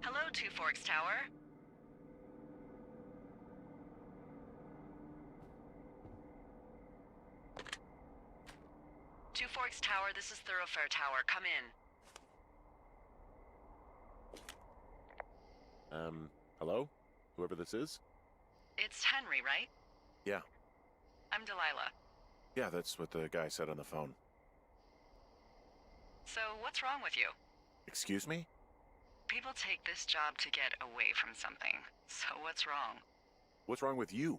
Hello, Two Forks Tower. Two Forks Tower, this is Thoroughfare Tower. Come in. Hello? Whoever this is? It's Henry, right? Yeah. I'm Delilah. Yeah, that's what the guy said on the phone. So, what's wrong with you? Excuse me? People take this job to get away from something. So what's wrong? What's wrong with you?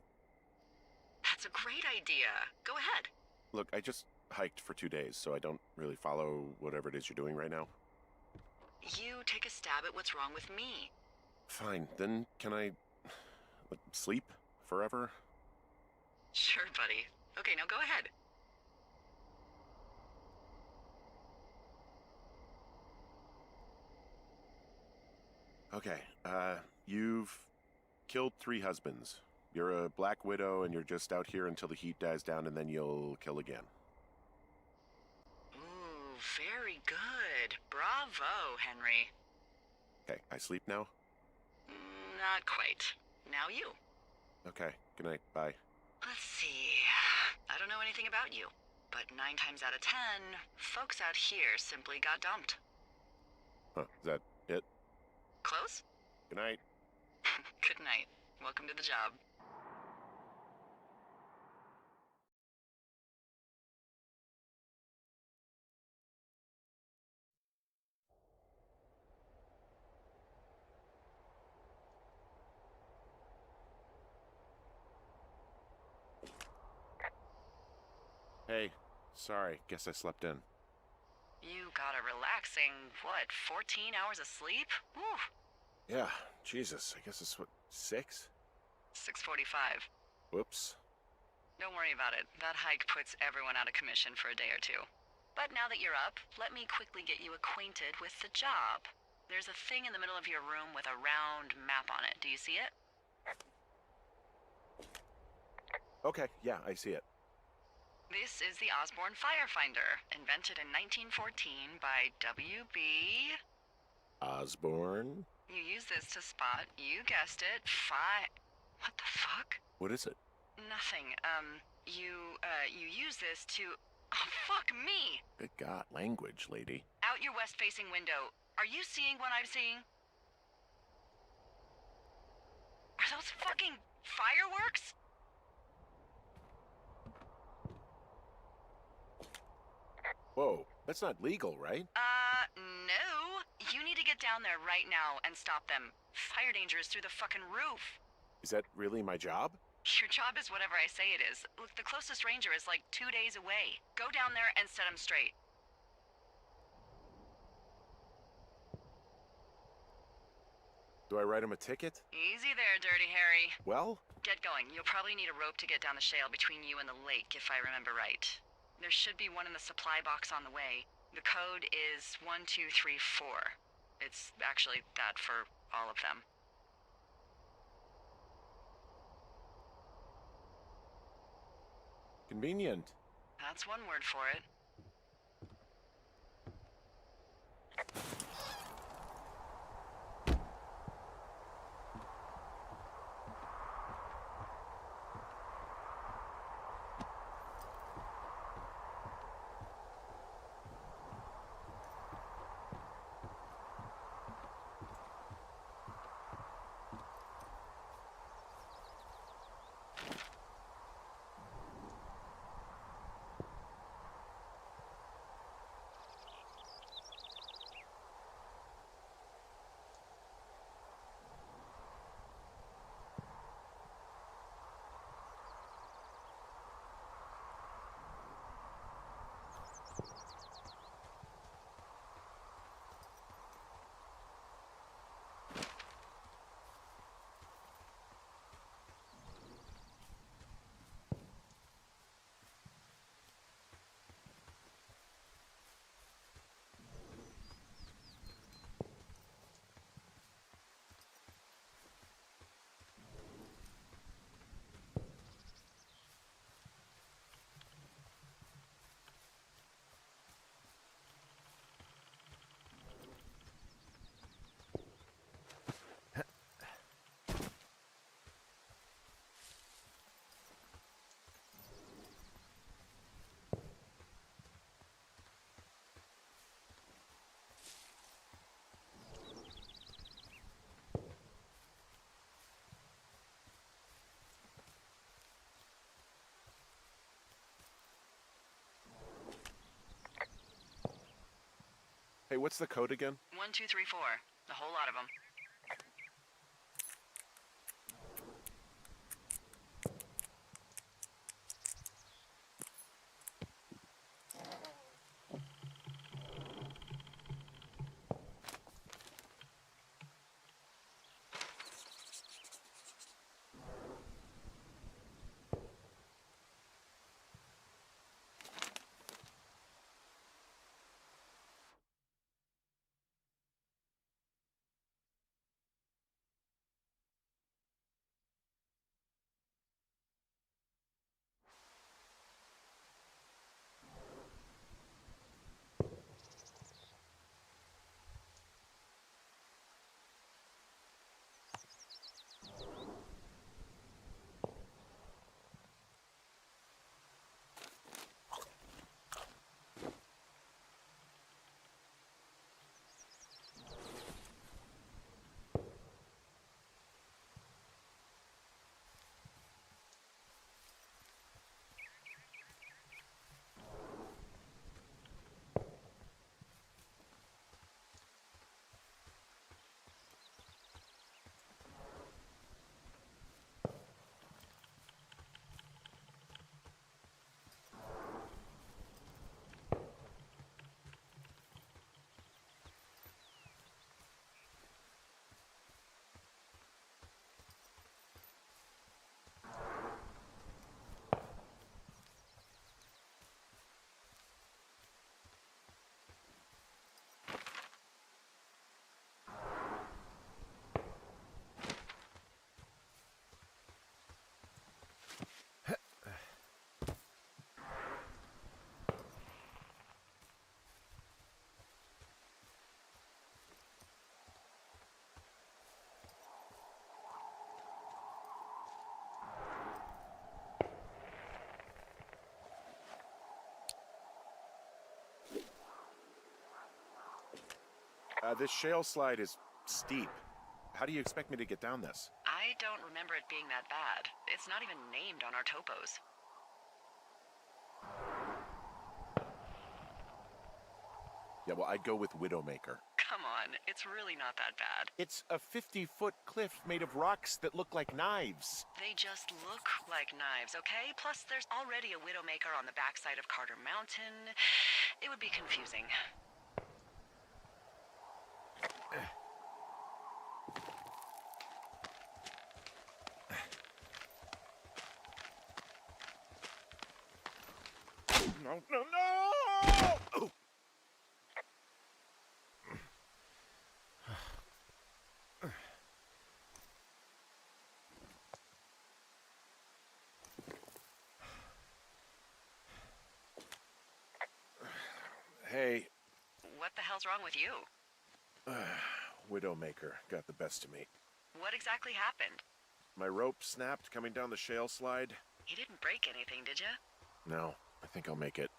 That's a great idea. Go ahead. Look, I just hiked for 2 days, so I don't really follow whatever it is you're doing right now. You take a stab at what's wrong with me. Fine, then can I sleep forever? Sure, buddy. Okay, now go ahead. Okay, you've killed 3 husbands. You're a black widow and you're just out here until the heat dies down and then you'll kill again. Ooh, very good. Bravo, Henry. Okay, I sleep now? Not quite. Now you. Okay, good night, bye. Let's see. I don't know anything about you, but 9 times out of 10, folks out here simply got dumped. Huh, is that it? Close? Good night. Good night. Welcome to the job. Hey, sorry, guess I slept in. You got a relaxing, 14 hours of sleep? Whew. Yeah, Jesus, I guess it's what, 6? 6:45. Whoops. Don't worry about it. That hike puts everyone out of commission for a day or two. But now that you're up, let me quickly get you acquainted with the job. There's a thing in the middle of your room with a round map on it. Do you see it? Okay, yeah, I see it. This is the Osborne Firefinder, invented in 1914 by W.B. Osborne? You use this to spot, you guessed it, What the fuck? What is it? Nothing. You use this to... Oh, fuck me! Good God, language, lady. Out your west-facing window. Are you seeing what I'm seeing? Are those fucking fireworks? Whoa, that's not legal, right? No. You need to get down there right now and stop them. Fire danger is through the fucking roof. Is that really my job? Your job is whatever I say it is. Look, the closest ranger is like 2 days away. Go down there and set him straight. Do I write him a ticket? Easy there, Dirty Harry. Well? Get going. You'll probably need a rope to get down the shale between you and the lake, if I remember right. There should be one in the supply box on the way. The code is 1234. It's actually that for all of them. Convenient. That's one word for it. Hey, what's the code again? 1, 2, 3, 4. A whole lot of them. This shale slide is steep. How do you expect me to get down this? I don't remember it being that bad. It's not even named on our topos. Yeah, well, I'd go with Widowmaker. Come on, it's really not that bad. It's a 50-foot cliff made of rocks that look like knives. They just look like knives, okay? Plus, there's already a Widowmaker on the backside of Carter Mountain. It would be confusing. No, no, no! Oh. hell's wrong with you? Widowmaker got the best of me. What exactly happened? My rope snapped coming down the shale slide. You didn't break anything, did you? No, I think I'll make it.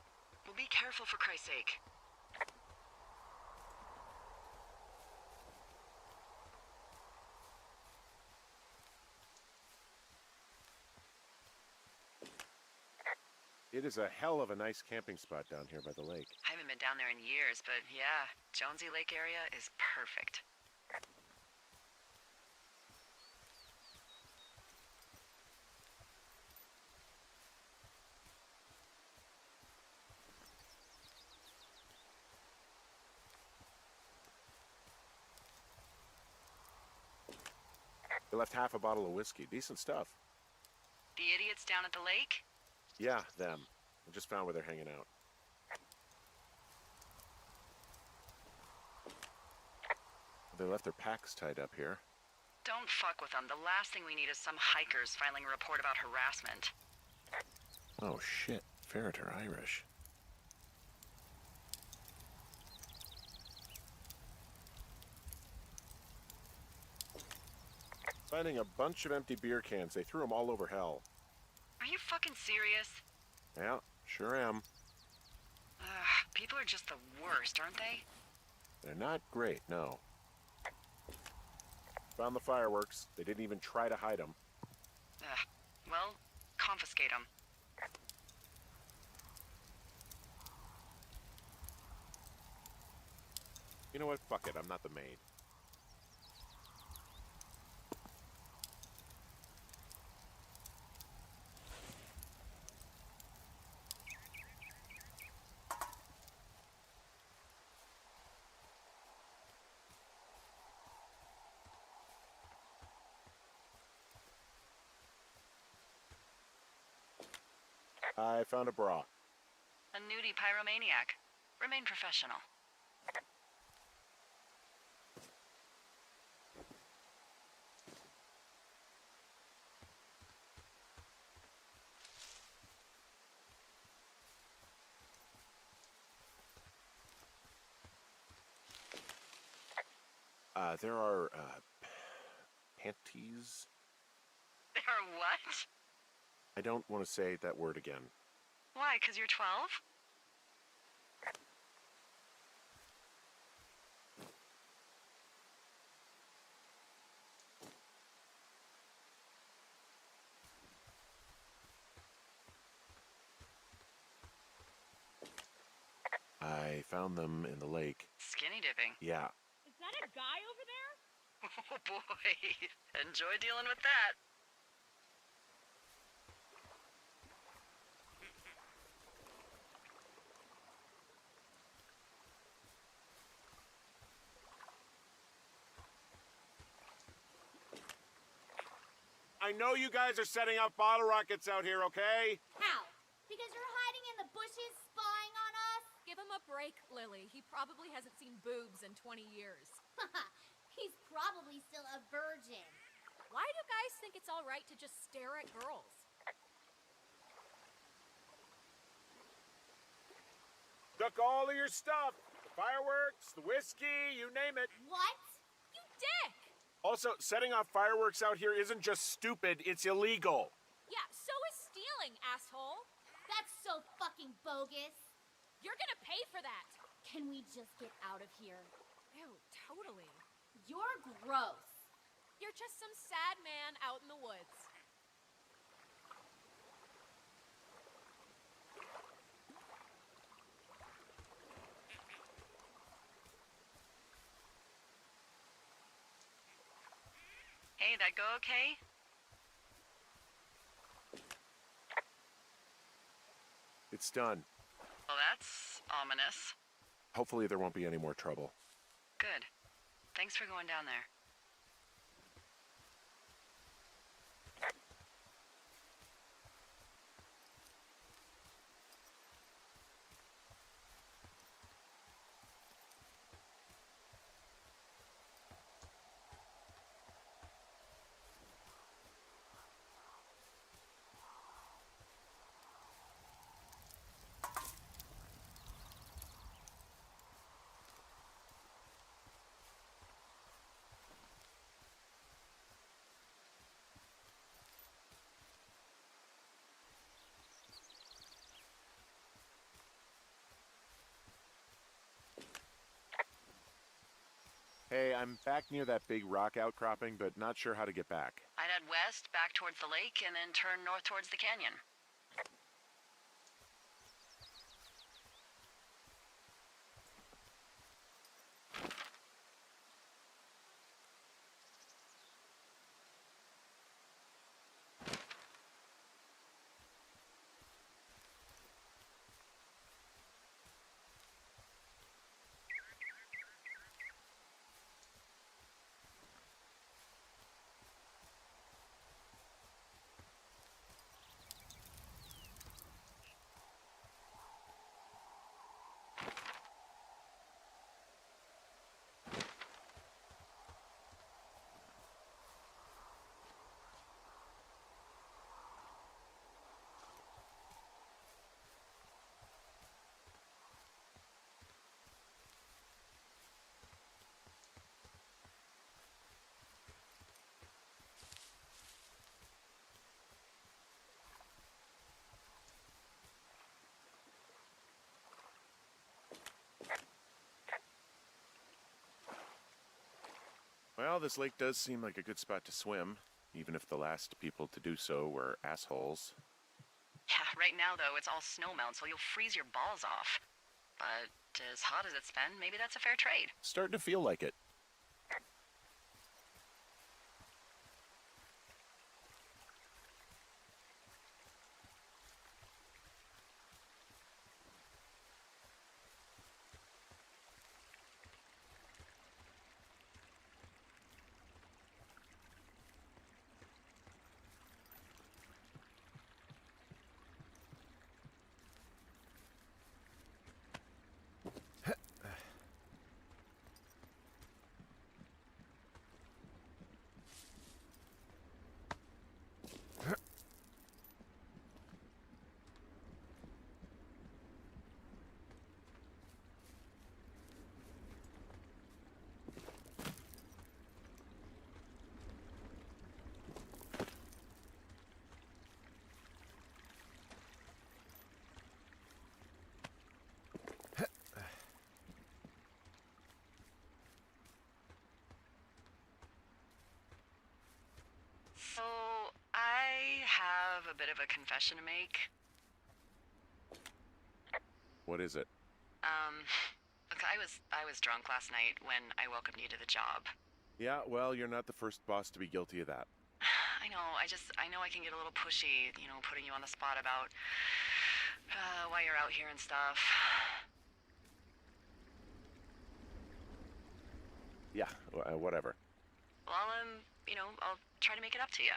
Well, be careful for Christ's sake. It is a hell of a nice camping spot down here by the lake. I haven't been down there in years, but yeah, Jonesy Lake area is perfect. They left half a bottle of whiskey. Decent stuff. The idiots down at the lake? Yeah, them. I just found where they're hanging out. They left their packs tied up here. Don't fuck with them. The last thing we need is some hikers filing a report about harassment. Oh shit, Ferret are Irish. Finding a bunch of empty beer cans. They threw them all over hell. Are you fucking serious? Yeah, sure am. People are just the worst, aren't they? They're not great, no. Found the fireworks. They didn't even try to hide them. Well, confiscate them. You know what? Fuck it. I'm not the maid. I found a bra. A nudie pyromaniac. Remain professional. There are, panties? There are what? I don't want to say that word again. Why, 'cause you're 12? I found them in the lake. Skinny dipping. Yeah. Is that a guy over there? Oh boy. Enjoy dealing with that. I know you guys are setting up bottle rockets out here, okay? How? Because you're hiding in the bushes spying on us? Give him a break, Lily. He probably hasn't seen boobs in 20 years. He's probably still a virgin. Why do guys think it's all right to just stare at girls? Took all of your stuff. The fireworks, the whiskey, you name it. What? You dick! Also, setting off fireworks out here isn't just stupid, it's illegal. Yeah, so is stealing, asshole. That's so fucking bogus. You're gonna pay for that. Can we just get out of here? Ew, totally. You're gross. You're just some sad man out in the woods. Hey, that go okay? It's done. Well, that's ominous. Hopefully there won't be any more trouble. Good. Thanks for going down there. I'm back near that big rock outcropping, but not sure how to get back. I'd head west, back towards the lake, and then turn north towards the canyon. Well, this lake does seem like a good spot to swim, even if the last people to do so were assholes. Yeah, right now, though, it's all snowmelt, so you'll freeze your balls off. But as hot as it's been, maybe that's a fair trade. Starting to feel like it. So, I have a bit of a confession to make. What is it? Look, I was drunk last night when I welcomed you to the job. Yeah, well, you're not the first boss to be guilty of that. I know, I know I can get a little pushy, putting you on the spot about why you're out here and stuff. Yeah, whatever. Well, I'll try to make it up to you.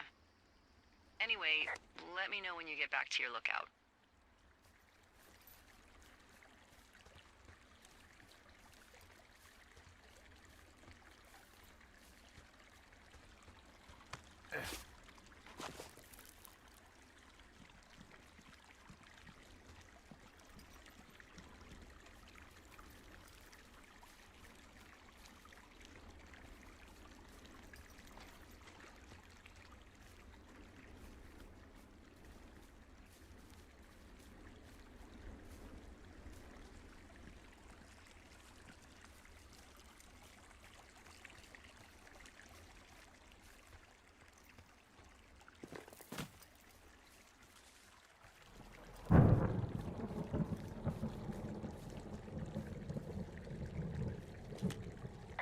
Anyway, let me know when you get back to your lookout.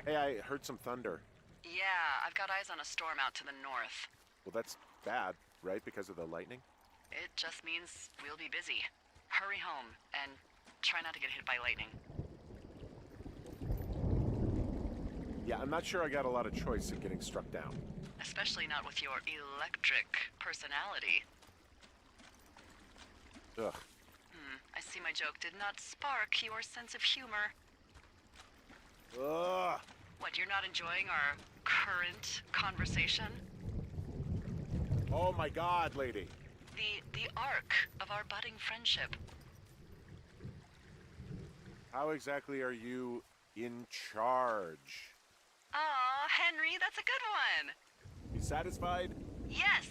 Hey, I heard some thunder. Yeah, I've got eyes on a storm out to the north. Well, that's bad, right? Because of the lightning? It just means we'll be busy. Hurry home, and try not to get hit by lightning. Yeah, I'm not sure I got a lot of choice in getting struck down. Especially not with your electric personality. Ugh. I see my joke did not spark your sense of humor. Ugh! What, you're not enjoying our current conversation? Oh my god, lady! The arc of our budding friendship. How exactly are you in charge? Aw, Henry, that's a good one! You satisfied? Yes!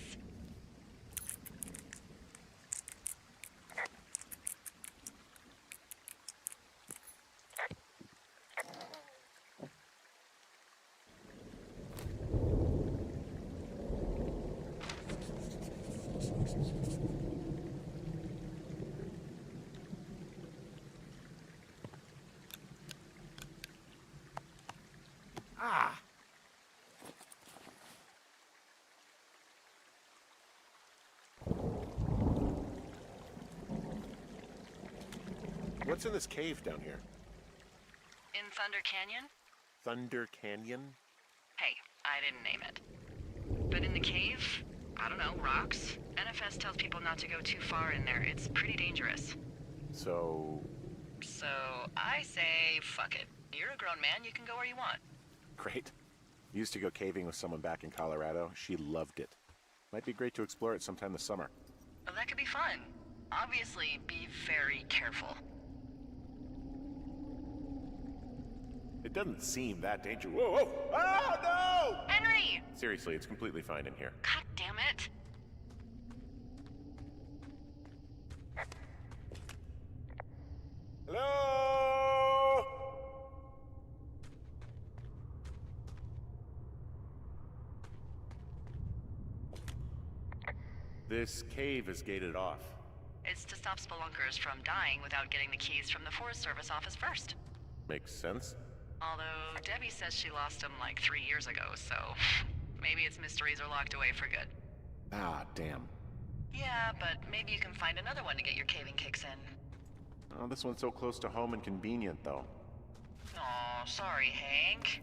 What's in this cave down here? In Thunder Canyon? Thunder Canyon? Hey, I didn't name it. But in the cave, I don't know, rocks. NFS tells people not to go too far in there. It's pretty dangerous. So I say, fuck it. You're a grown man, you can go where you want. great. Used to go caving with someone back in Colorado. She loved it. Might be great to explore it sometime this summer. Well, that could be fun. Obviously, be very careful. It doesn't seem that dangerous. Whoa, whoa! Oh, no! Henry! Seriously, it's completely fine in here. God damn it. Hello? This cave is gated off. It's to stop spelunkers from dying without getting the keys from the Forest Service office first. Makes sense. Although Debbie says she lost them like 3 years ago, so maybe its mysteries are locked away for good. Ah, damn. Yeah, but maybe you can find another one to get your caving kicks in. Oh, this one's so close to home and convenient, though. Aw, sorry, Hank.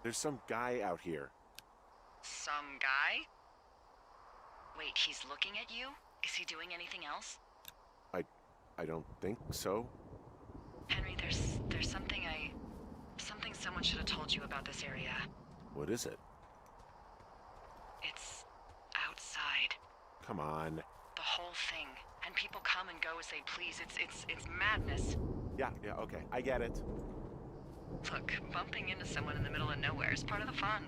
There's some guy out here. Some guy? Wait, he's looking at you? Is he doing anything else? I don't think so. Henry, there's something someone should have told you about this area. What is it? It's outside. Come on. The whole thing. And people come and go as they please. It's madness. Yeah, okay. I get it. Look, bumping into someone in the middle of nowhere is part of the fun.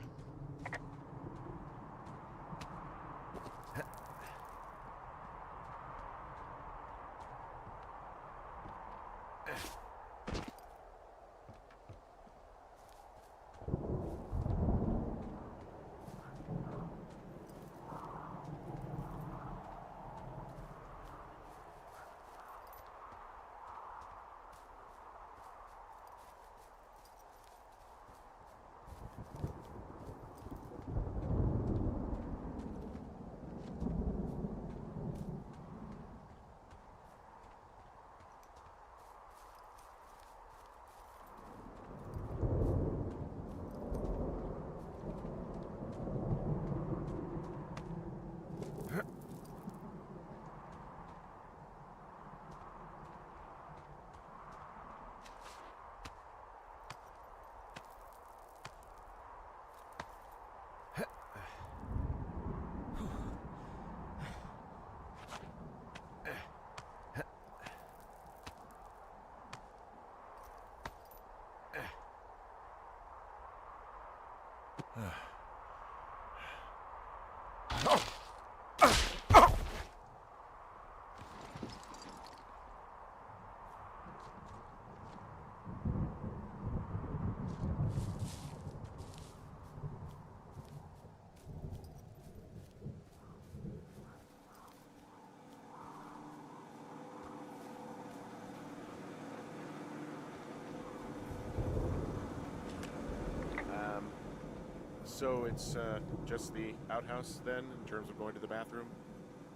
So it's just the outhouse then, in terms of going to the bathroom?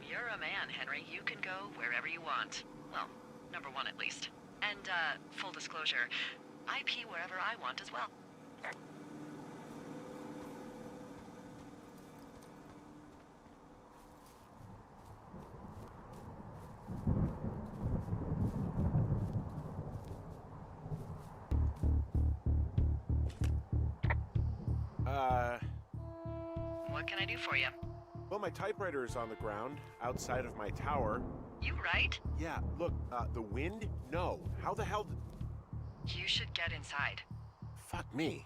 You're a man, Henry. You can go wherever you want. Well, number one at least. And, full disclosure, I pee wherever I want as well. What can I do for you? Well, my typewriter is on the ground, outside of my tower. You right? Yeah, look, the wind? No. How the hell You should get inside. Fuck me.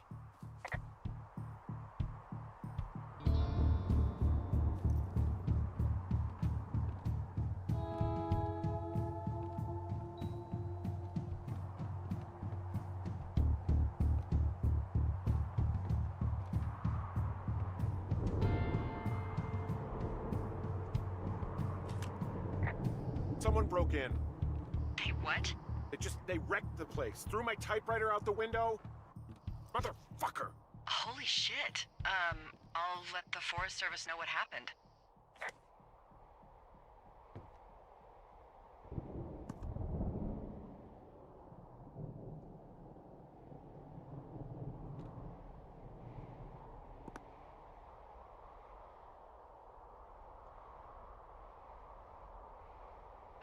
Someone broke in. Hey, what? They wrecked the place. Threw my typewriter out the window. Motherfucker! Holy shit. I'll let the Forest Service know what happened.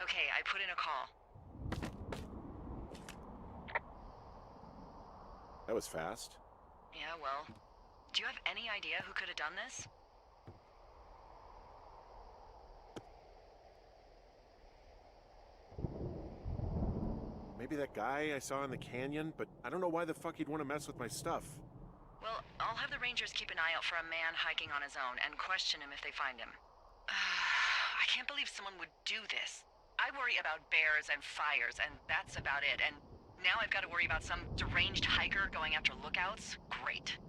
Okay, I put in a call. That was fast. Yeah, well, do you have any idea who could have done this? Maybe that guy I saw in the canyon, but I don't know why the fuck he'd want to mess with my stuff. Well, I'll have the Rangers keep an eye out for a man hiking on his own and question him if they find him. I can't believe someone would do this. I worry about bears and fires, and that's about it, and now I've got to worry about some deranged hiker going after lookouts? Great.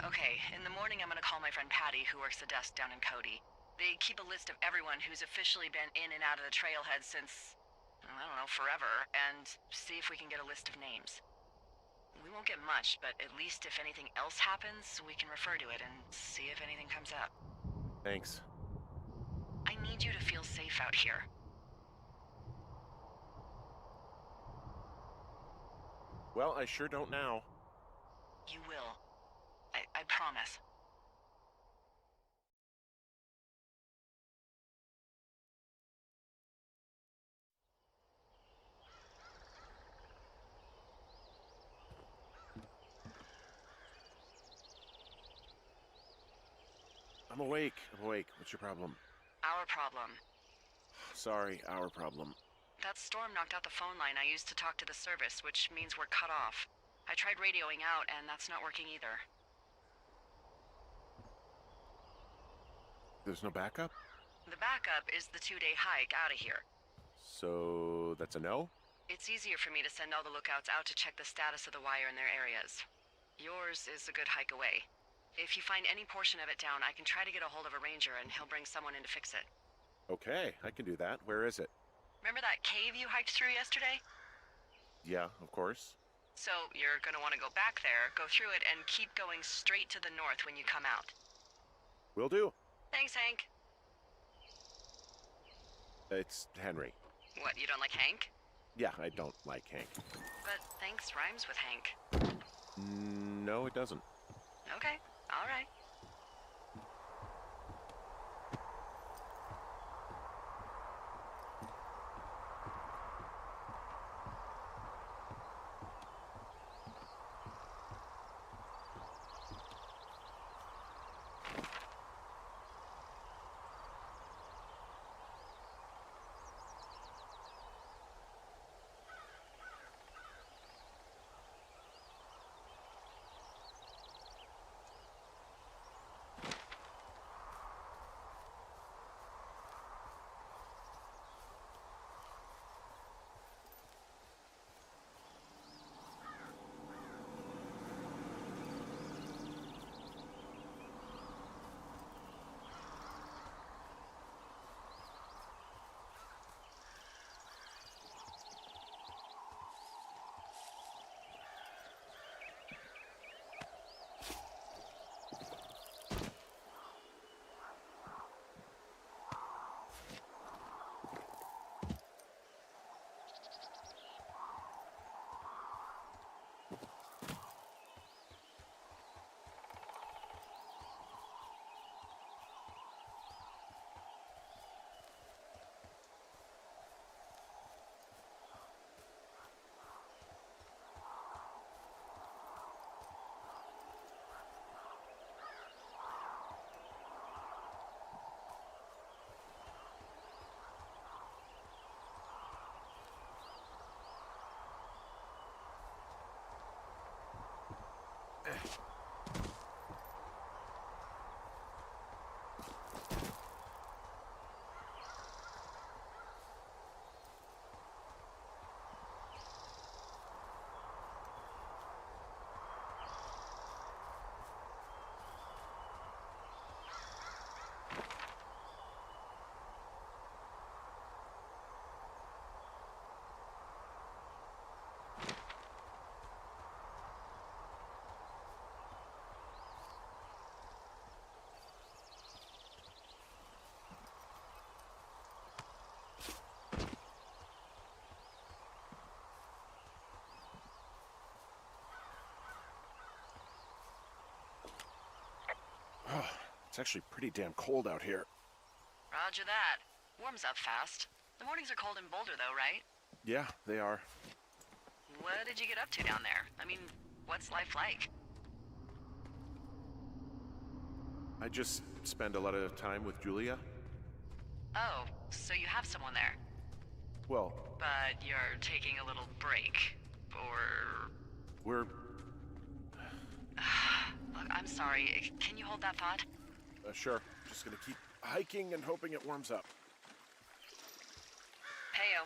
Okay, in the morning I'm gonna call my friend Patty, who works the desk down in Cody. They keep a list of everyone who's officially been in and out of the trailhead since, I don't know, forever, and see if we can get a list of names. We won't get much, but at least if anything else happens, we can refer to it and see if anything comes up. Thanks. I need you to feel safe out here. Well, I sure don't now. You will. I promise. I'm awake. What's your problem? Our problem. Sorry, our problem. That storm knocked out the phone line I used to talk to the service, which means we're cut off. I tried radioing out, and that's not working either. There's no backup? The backup is the 2-day hike out of here. So, that's a no? It's easier for me to send all the lookouts out to check the status of the wire in their areas. Yours is a good hike away. If you find any portion of it down, I can try to get a hold of a ranger and he'll bring someone in to fix it. Okay, I can do that. Where is it? Remember that cave you hiked through yesterday? Yeah, of course. So you're gonna want to go back there, go through it, and keep going straight to the north when you come out. Will do. Thanks, Hank. It's Henry. What, you don't like Hank? Yeah, I don't like Hank. But thanks rhymes with Hank. No, it doesn't. Okay, all right. It's actually pretty damn cold out here. Roger that. Warms up fast. The mornings are cold in Boulder, though, right? Yeah, they are. What did you get up to down there? I mean, what's life like? I just spend a lot of time with Julia. Oh, so you have someone there. Well, But you're taking a little break. Or... we're... Look, I'm sorry. Can you hold that thought? Sure. Just gonna keep hiking and hoping it warms up. Heyo.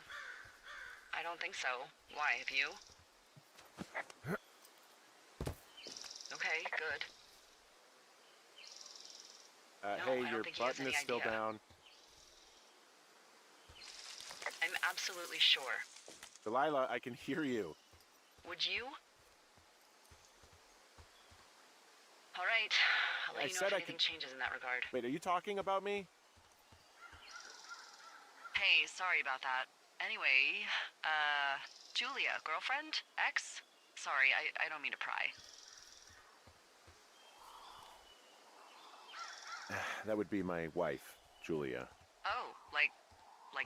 I don't think so. Why, have you? Okay, good. No, I Hey, don't your think he has button any is still idea. down. I'm absolutely sure. Delilah, I can hear you. Would you? All right. I'll let I you know said if I anything could- changes in that regard. Wait, are you talking about me? Hey, sorry about that. Anyway, Julia, girlfriend? Ex? Sorry, I don't mean to pry. That would be my wife, Julia. Oh, like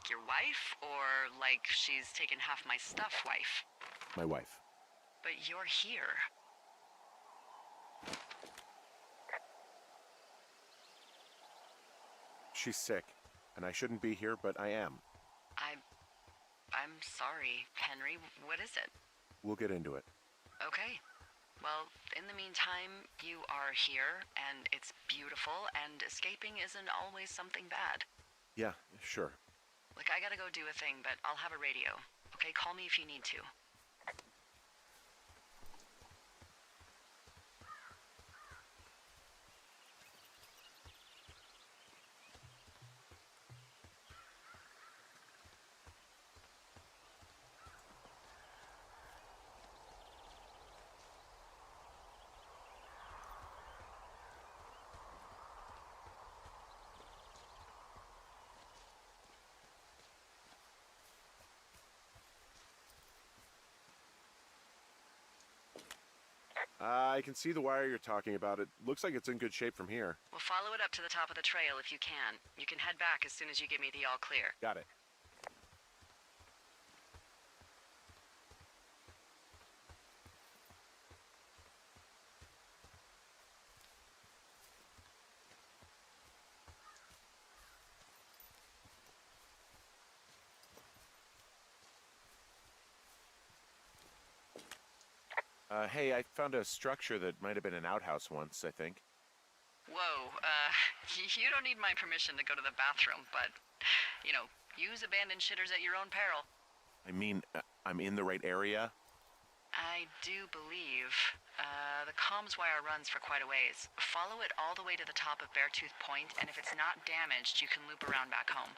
your wife? Or like she's taken half my stuff wife? My wife. But you're here. She's sick, and I shouldn't be here, but I am. I'm sorry, Henry. What is it? We'll get into it. Okay. Well, in the meantime, you are here, and it's beautiful, and escaping isn't always something bad. Yeah, sure. Look, I gotta go do a thing, but I'll have a radio. Okay, call me if you need to. I can see the wire you're talking about. It looks like it's in good shape from here. We'll follow it up to the top of the trail if you can. You can head back as soon as you give me the all clear. Got it. Hey, I found a structure that might have been an outhouse once, I think. Whoa, you don't need my permission to go to the bathroom, but, use abandoned shitters at your own peril. I mean, I'm in the right area. I do believe. The comms wire runs for quite a ways. Follow it all the way to the top of Beartooth Point, and if it's not damaged, you can loop around back home.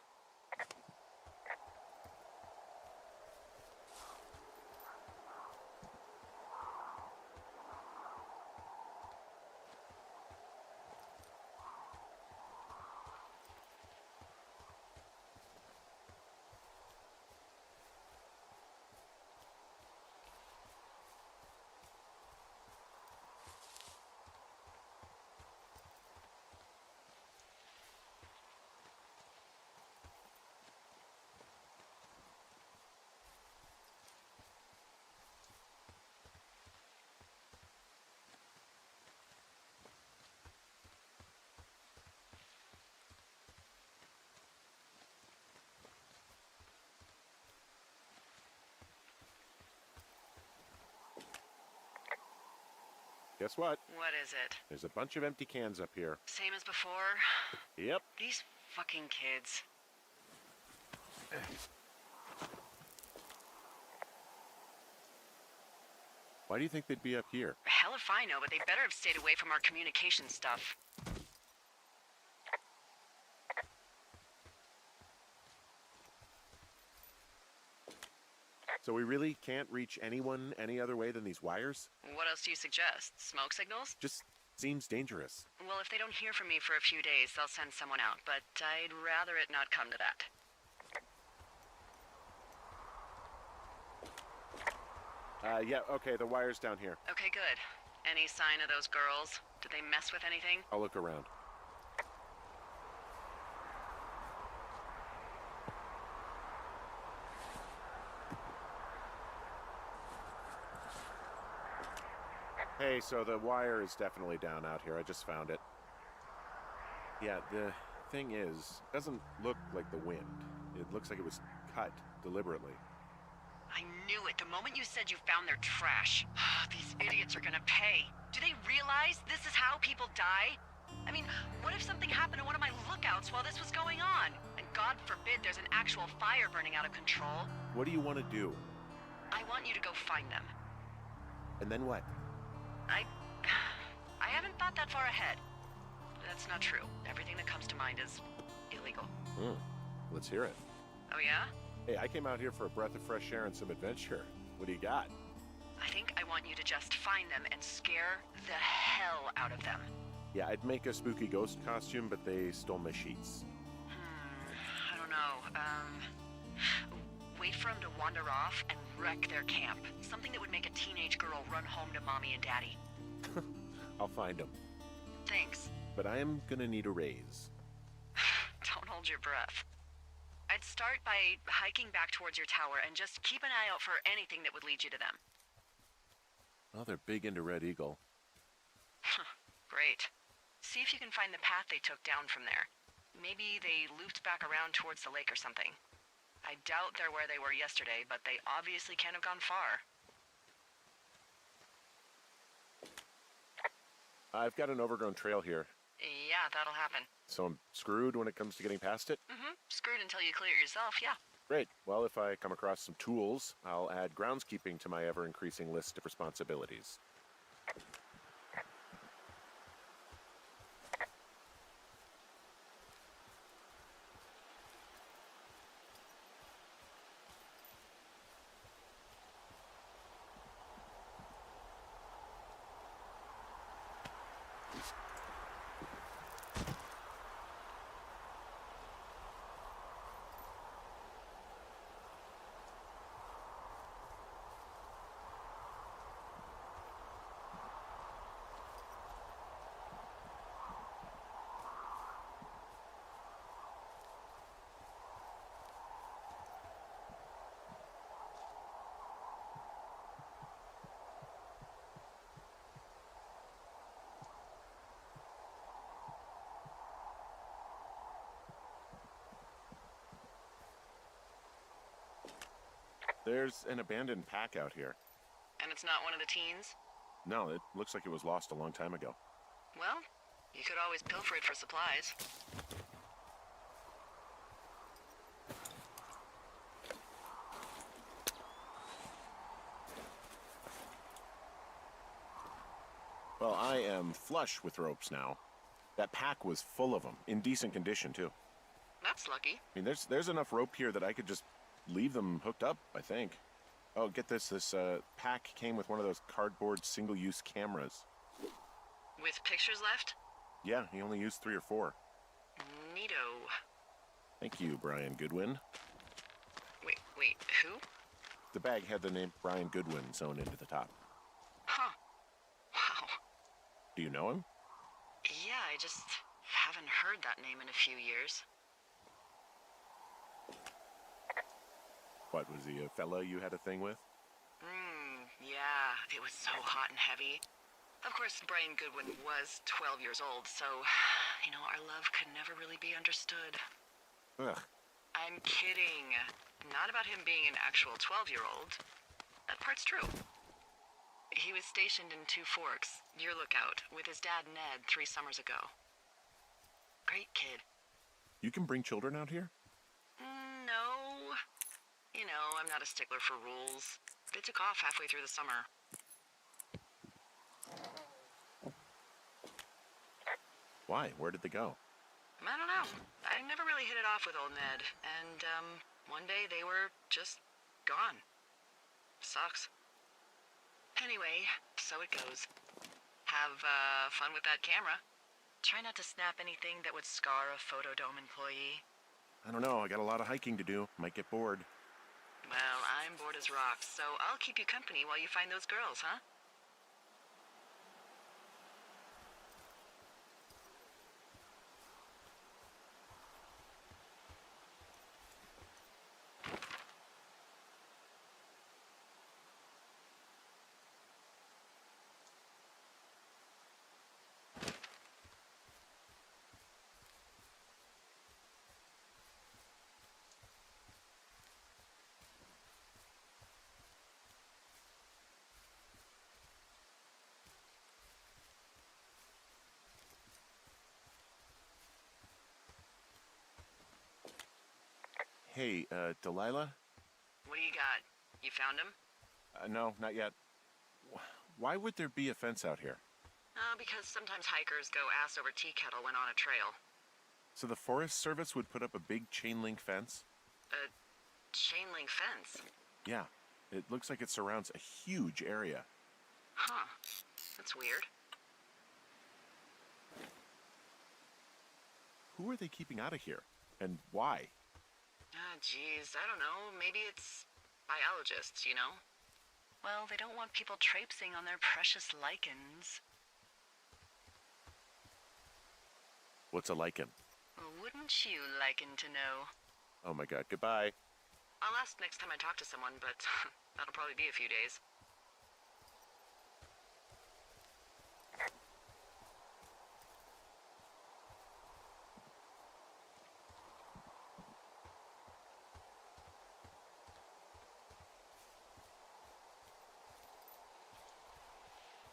Guess what? What is it? There's a bunch of empty cans up here. Same as before? Yep. These fucking kids. Why do you think they'd be up here? Hell if I know, but they better have stayed away from our communication stuff. So we really can't reach anyone any other way than these wires? What else do you suggest? Smoke signals? Just seems dangerous. Well, if they don't hear from me for a few days, they'll send someone out, but I'd rather it not come to that. Yeah, okay, the wire's down here. Okay, good. Any sign of those girls? Did they mess with anything? I'll look around. Hey, so the wire is definitely down out here. I just found it. Yeah, the thing is, it doesn't look like the wind. It looks like it was cut deliberately. I knew it the moment you said you found their trash. These idiots are gonna pay. Do they realize this is how people die? I mean, what if something happened to one of my lookouts while this was going on? And God forbid there's an actual fire burning out of control. What do you want to do? I want you to go find them. And then what? I haven't thought that far ahead. That's not true. Everything that comes to mind is illegal. Let's hear it. Oh yeah? Hey, I came out here for a breath of fresh air and some adventure. What do you got? I think I want you to just find them and scare the hell out of them. Yeah, I'd make a spooky ghost costume, but they stole my sheets. I don't know. Wait for them to wander off and wreck their camp. Something that would make a teenage girl run home to mommy and daddy. I'll find them. Thanks. But I am gonna need a raise. Don't hold your breath. I'd start by hiking back towards your tower and just keep an eye out for anything that would lead you to them. Well, they're big into Red Eagle. Great. See if you can find the path they took down from there. Maybe they looped back around towards the lake or something. I doubt they're where they were yesterday, but they obviously can't have gone far. I've got an overgrown trail here, Yeah, that'll happen. so I'm screwed when it comes to getting past it. Screwed until you clear it yourself, yeah. Great. Well, if I come across some tools, I'll add groundskeeping to my ever-increasing list of responsibilities. There's an abandoned pack out here. And it's not one of the teens? No, it looks like it was lost a long time ago. Well, you could always pilfer it for supplies. Well, I am flush with ropes now. That pack was full of them, in decent condition, too. That's lucky. I mean, there's enough rope here that I could just leave them hooked up, I think. Oh, get this. This pack came with one of those cardboard single-use cameras. With pictures left? Yeah, he only used 3 or 4. Neato. Thank you, Brian Goodwin. Wait, who? The bag had the name Brian Goodwin sewn into the top. Huh. Wow. Do you know him? Yeah, I just haven't heard that name in a few years. What, was he a fella you had a thing with? Yeah, it was so hot and heavy. Of course, Brian Goodwin was 12 years old, so, our love could never really be understood. Ugh. I'm kidding. Not about him being an actual 12-year-old. That part's true. He was stationed in Two Forks, your lookout, with his dad Ned 3 summers ago. Great kid. You can bring children out here? No. I'm not a stickler for rules. They took off halfway through the summer. Why? Where did they go? I don't know. I never really hit it off with old Ned. And, one day they were just gone. Sucks. Anyway, so it goes. Have, fun with that camera. Try not to snap anything that would scar a Photodome employee. I don't know. I got a lot of hiking to do. Might get bored. Well, I'm bored as rocks, so I'll keep you company while you find those girls, huh? Hey, Delilah? What do you got? You found him? No, not yet. Why would there be a fence out here? Because sometimes hikers go ass over tea kettle when on a trail. So the Forest Service would put up a big chain link fence? A chain link fence? Yeah. It looks like it surrounds a huge area. Huh. That's weird. Who are they keeping out of here? And why? Geez, I don't know. Maybe it's biologists, you know? Well, they don't want people traipsing on their precious lichens. What's a lichen? Wouldn't you liken to know? Oh my god, goodbye. I'll ask next time I talk to someone, but that'll probably be a few days.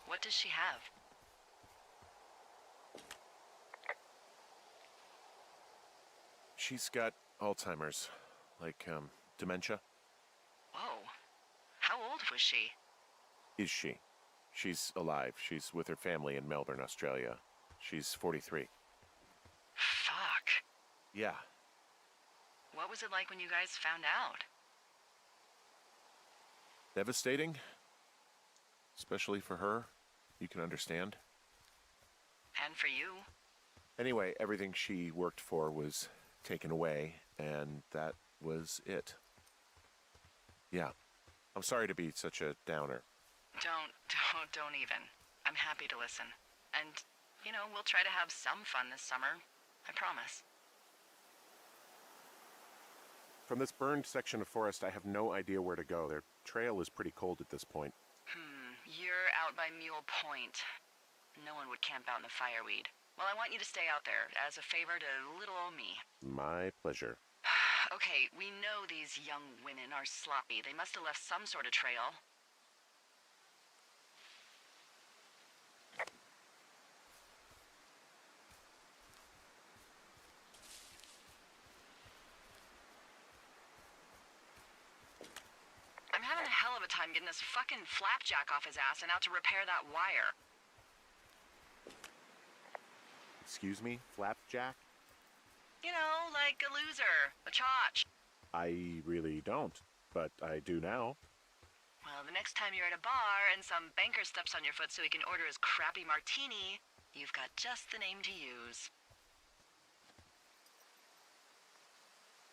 What does she have? She's got Alzheimer's. Like, dementia. Whoa. How old was she? Is she? She's alive. She's with her family in Melbourne, Australia. She's 43. Fuck. Yeah. What was it like when you guys found out? Devastating. Especially for her. You can understand. And for you? Anyway, everything she worked for was taken away, and that was it. Yeah. I'm sorry to be such a downer. Don't even. I'm happy to listen. And, you know, we'll try to have some fun this summer. I promise. From this burned section of forest, I have no idea where to go. Their trail is pretty cold at this point. You're out by Mule Point. No one would camp out in the fireweed. Well, I want you to stay out there as a favor to little old me. My pleasure. Okay, we know these young women are sloppy. They must have left some sort of trail. I'm having a hell of a time getting this fucking flapjack off his ass and out to repair that wire. Excuse me, Flapjack? You know, like a loser, a chotch. I really don't, but I do now. Well, the next time you're at a bar and some banker steps on your foot so he can order his crappy martini, you've got just the name to use.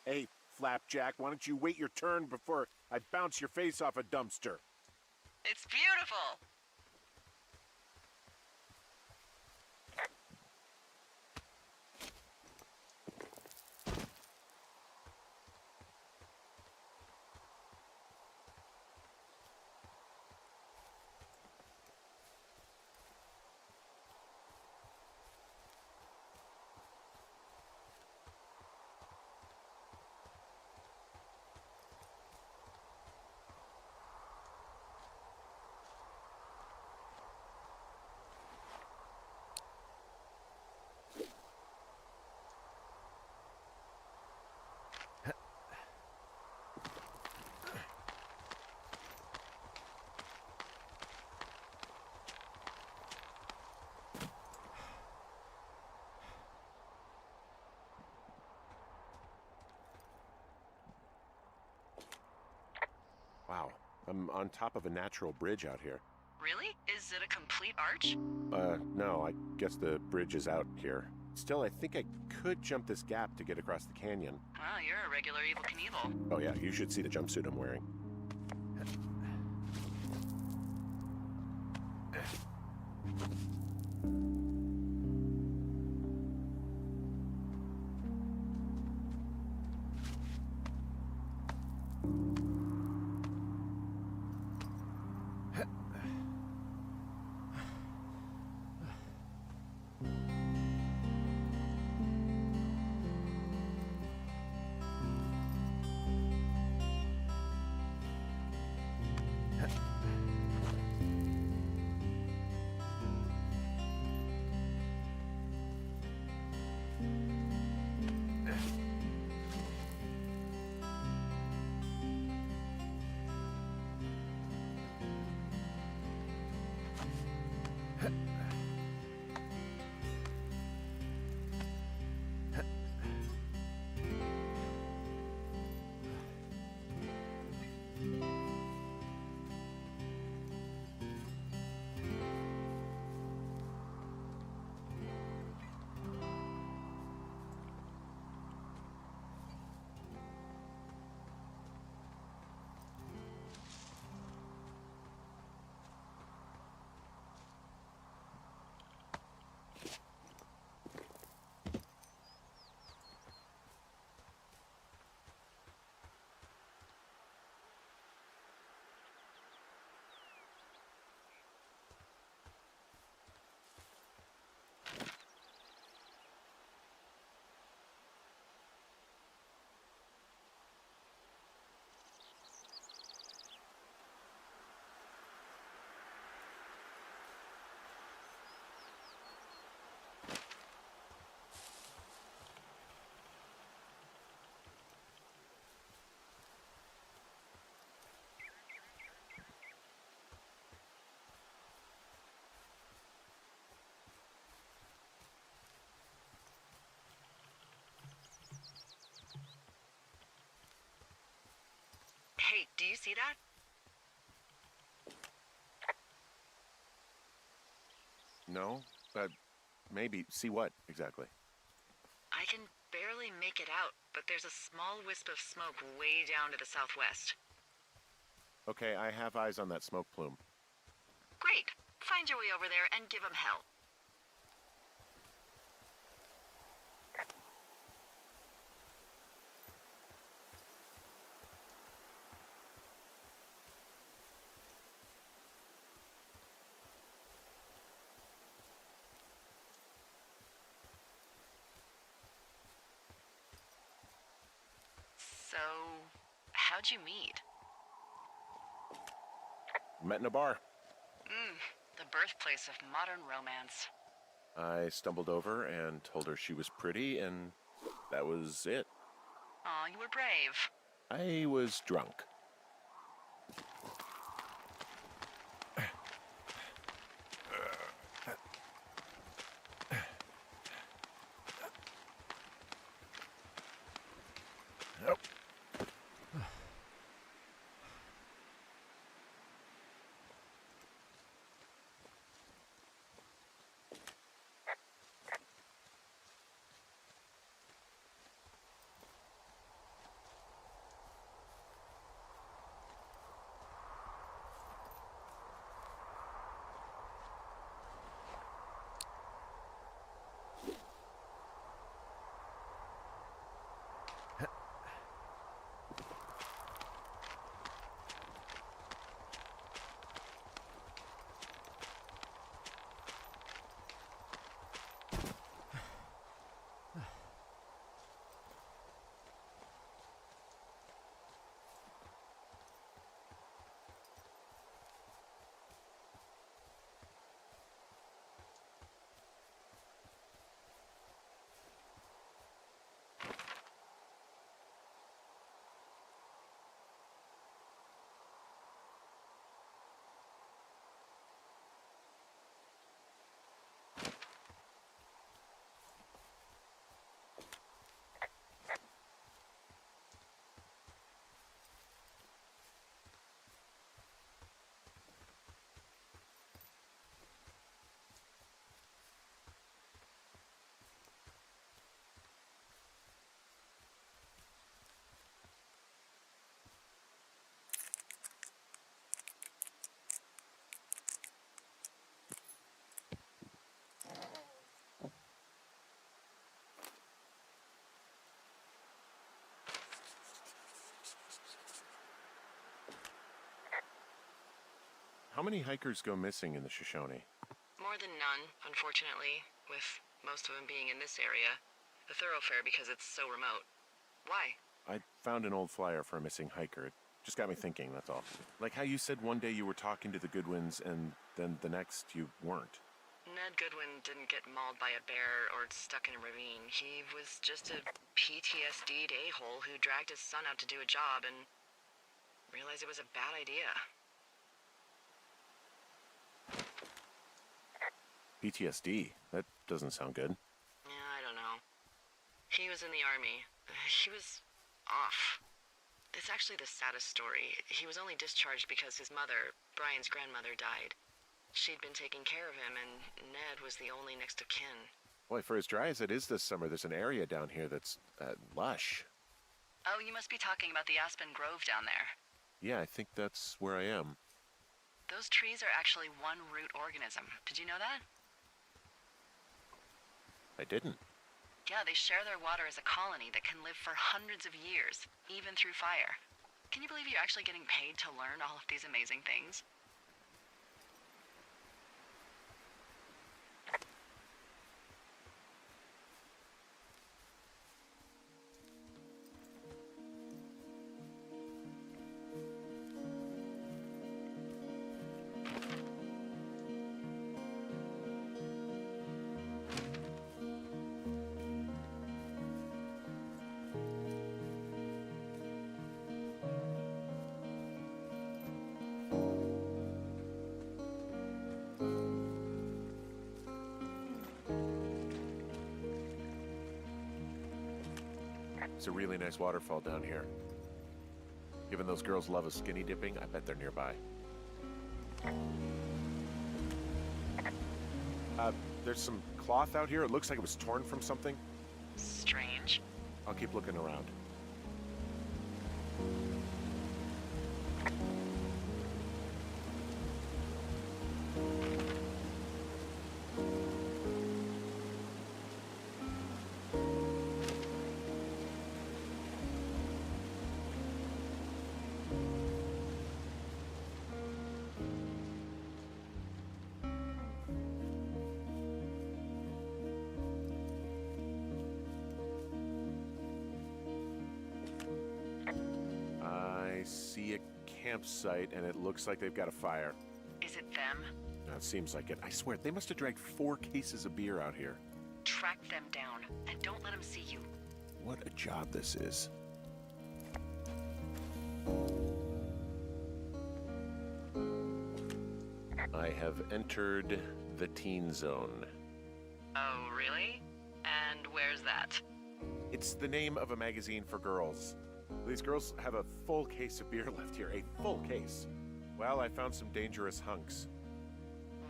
Hey, Flapjack, why don't you wait your turn before I bounce your face off a dumpster? It's beautiful! Wow, I'm on top of a natural bridge out here. Really? Is it a complete arch? No, I guess the bridge is out here. Still, I think I could jump this gap to get across the canyon. Well, you're a regular Evel Knievel. Oh yeah, you should see the jumpsuit I'm wearing. Hey, do you see that? No? Maybe. See what, exactly? I can barely make it out, but there's a small wisp of smoke way down to the southwest. Okay, I have eyes on that smoke plume. Great. Find your way over there and give 'em hell. So, how'd you meet? Met in a bar. The birthplace of modern romance. I stumbled over and told her she was pretty, and that was it. Aw, you were brave. I was drunk. How many hikers go missing in the Shoshone? More than none, unfortunately, with most of them being in this area. The thoroughfare because it's so remote. Why? I found an old flyer for a missing hiker. It just got me thinking, that's all. Like how you said one day you were talking to the Goodwins and then the next you weren't. Ned Goodwin didn't get mauled by a bear or stuck in a ravine. He was just a PTSD'd a-hole who dragged his son out to do a job and realized it was a bad idea. PTSD? That doesn't sound good. Yeah, I don't know. He was in the army. He was off. It's actually the saddest story. He was only discharged because his mother, Brian's grandmother, died. She'd been taking care of him, and Ned was the only next of kin. Boy, for as dry as it is this summer, there's an area down here that's lush. Oh, you must be talking about the Aspen Grove down there. Yeah, I think that's where I am. Those trees are actually one root organism. Did you know that? I didn't. Yeah, they share their water as a colony that can live for hundreds of years, even through fire. Can you believe you're actually getting paid to learn all of these amazing things? It's a really nice waterfall down here. Given those girls' love of skinny dipping, I bet they're nearby. There's some cloth out here. It looks like it was torn from something. Strange. I'll keep looking around. See a campsite, and it looks like they've got a fire. Is it them? That seems like it. I swear, they must have dragged 4 cases of beer out here. Track them down, and don't let them see you. What a job this is. I have entered the teen zone. Oh, really? And where's that? It's the name of a magazine for girls. These girls have a full case of beer left here. A full case. Well, I found some dangerous hunks.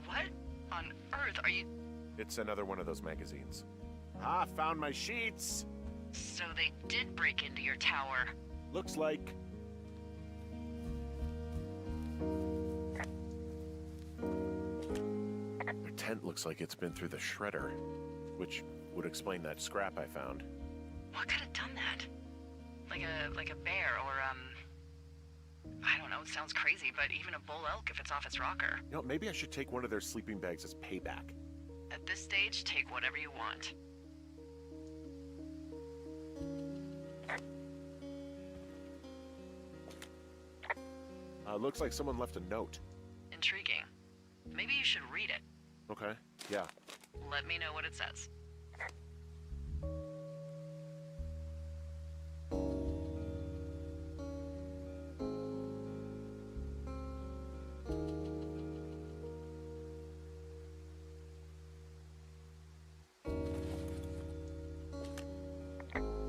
What on earth are you... It's another one of those magazines. Ah, found my sheets! So they did break into your tower. Looks like... Their tent looks like it's been through the shredder, which would explain that scrap I found. What could have done that? Like a bear or, I don't know, it sounds crazy, but even a bull elk if it's off its rocker. You know, maybe I should take one of their sleeping bags as payback. At this stage, take whatever you want. Looks like someone left a note. Intriguing. Maybe you should read it. Okay, yeah. Let me know what it says.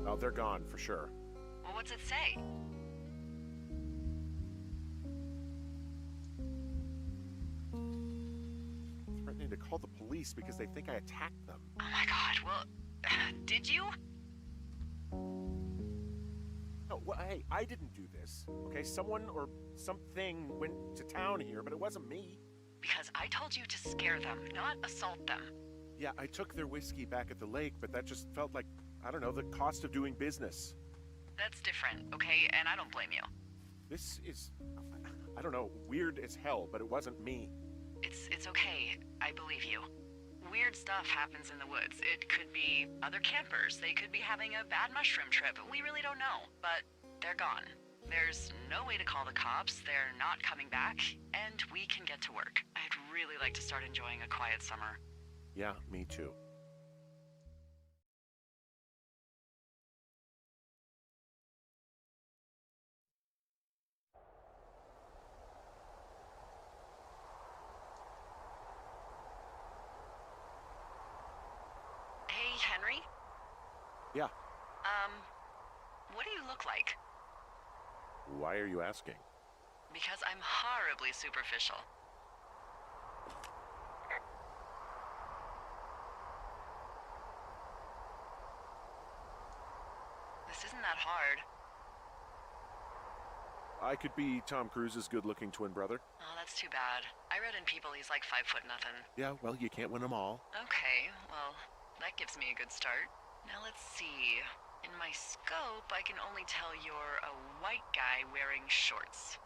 Oh, they're gone, for sure. Well, what's it say? Threatening to call the police because they think I attacked them. Oh my god, well, did you? No, well, hey, I didn't do this, okay? Someone or something went to town here, but it wasn't me. Because I told you to scare them, not assault them. Yeah, I took their whiskey back at the lake, but that just felt like, I don't know, the cost of doing business. That's different, okay? And I don't blame you. This is, I don't know, weird as hell, but it wasn't me. It's okay. I believe you. Weird stuff happens in the woods. It could be other campers. They could be having a bad mushroom trip. We really don't know, but they're gone. There's no way to call the cops. They're not coming back, and we can get to work. I'd really like to start enjoying a quiet summer. Yeah, me too. Hey, Henry? Yeah. What do you look like? Why are you asking? Because I'm horribly superficial. This isn't that hard. I could be Tom Cruise's good-looking twin brother. Oh, that's too bad. I read in People he's like 5'0" nothing. Yeah, well, you can't win them all. Okay, well, that gives me a good start. Now let's see. In my scope, I can only tell you're a white guy wearing shorts.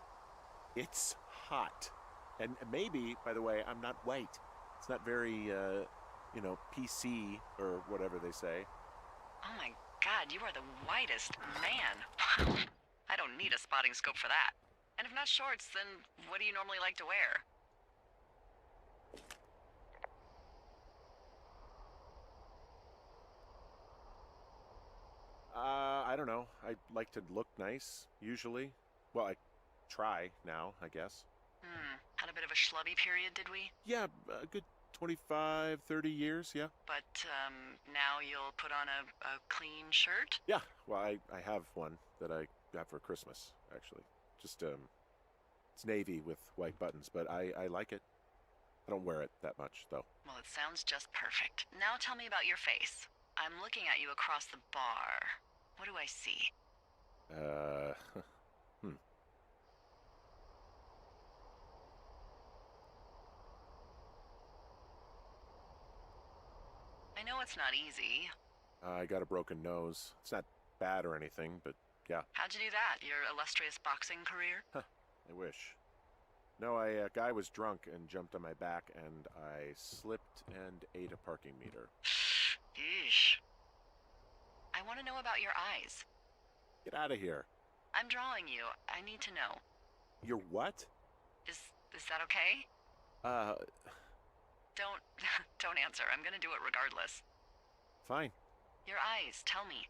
It's hot. And maybe, by the way, I'm not white. It's not very, PC or whatever they say. Oh my god, you are the whitest man. I don't need a spotting scope for that. And if not shorts, then what do you normally like to wear? I don't know. I like to look nice, usually. Well, I try now, I guess. Had a bit of a schlubby period, did we? Yeah, a good 25, 30 years, yeah. But, now you'll put on a clean shirt? Yeah, well, I have one that I got for Christmas, actually. Just, it's navy with white buttons, but I like it. I don't wear it that much, though. Well, it sounds just perfect. Now tell me about your face. I'm looking at you across the bar. What do I see? I know it's not easy. I got a broken nose. It's not bad or anything, but yeah. How'd you do that? Your illustrious boxing career? I wish. No, a guy was drunk and jumped on my back, and I slipped and ate a parking meter. Yeesh. I want to know about your eyes. Get out of here. I'm drawing you. I need to know. You're what? Is that okay? Don't don't answer. I'm gonna do it regardless. Fine. Your eyes, tell me.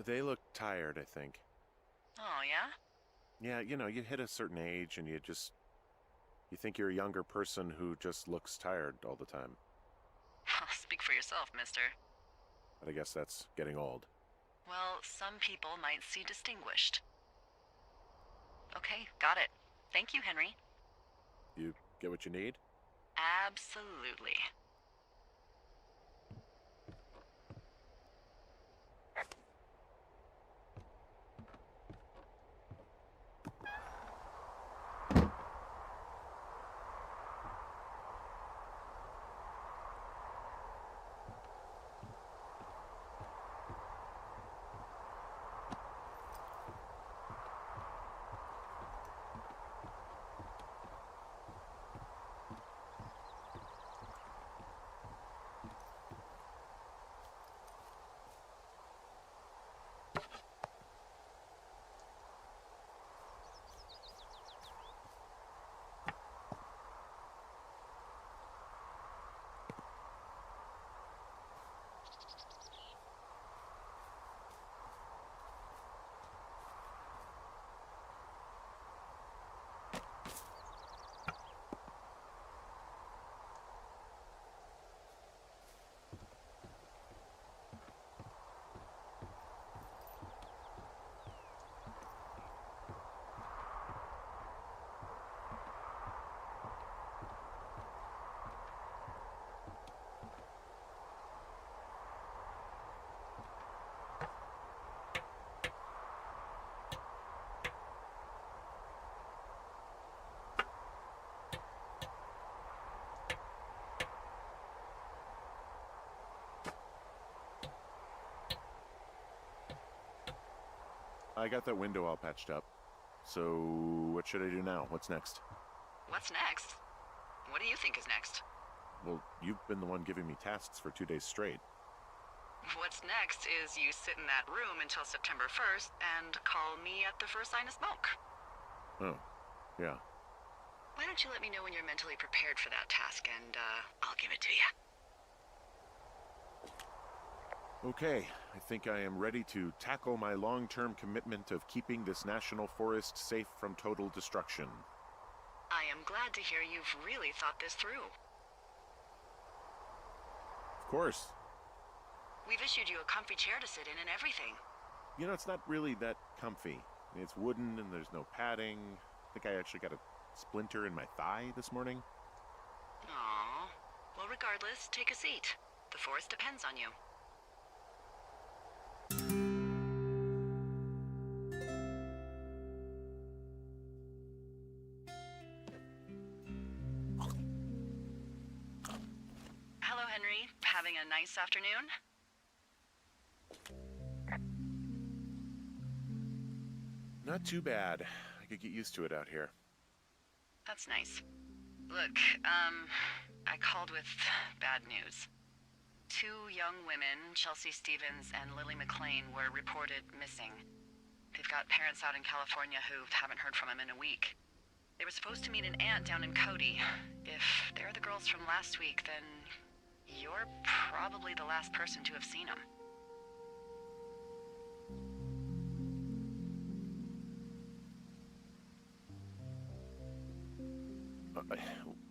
They look tired, I think. Oh, yeah? Yeah, you hit a certain age and you think you're a younger person who just looks tired all the time. Speak for yourself, mister. But I guess that's getting old. Well, some people might see distinguished. Okay, got it. Thank you, Henry. You get what you need? Absolutely. I got that window all patched up. So, what should I do now? What's next? What's next? What do you think is next? Well, you've been the one giving me tasks for 2 days straight. What's next is you sit in that room until September 1st and call me at the first sign of smoke. Oh, yeah. Why don't you let me know when you're mentally prepared for that task, and I'll give it to you. Okay, I think I am ready to tackle my long-term commitment of keeping this national forest safe from total destruction. I am glad to hear you've really thought this through. Of course. We've issued you a comfy chair to sit in and everything. It's not really that comfy. It's wooden and there's no padding. I think I actually got a splinter in my thigh this morning. Aww. Well, regardless, take a seat. The forest depends on you. Hello, Henry. Having a nice afternoon? Not too bad. I could get used to it out here. That's nice. Look, I called with bad news. 2 young women, Chelsea Stevens and Lily McLean, were reported missing. They've got parents out in California who haven't heard from them in a week. They were supposed to meet an aunt down in Cody. If they're the girls from last week, then you're probably the last person to have seen them.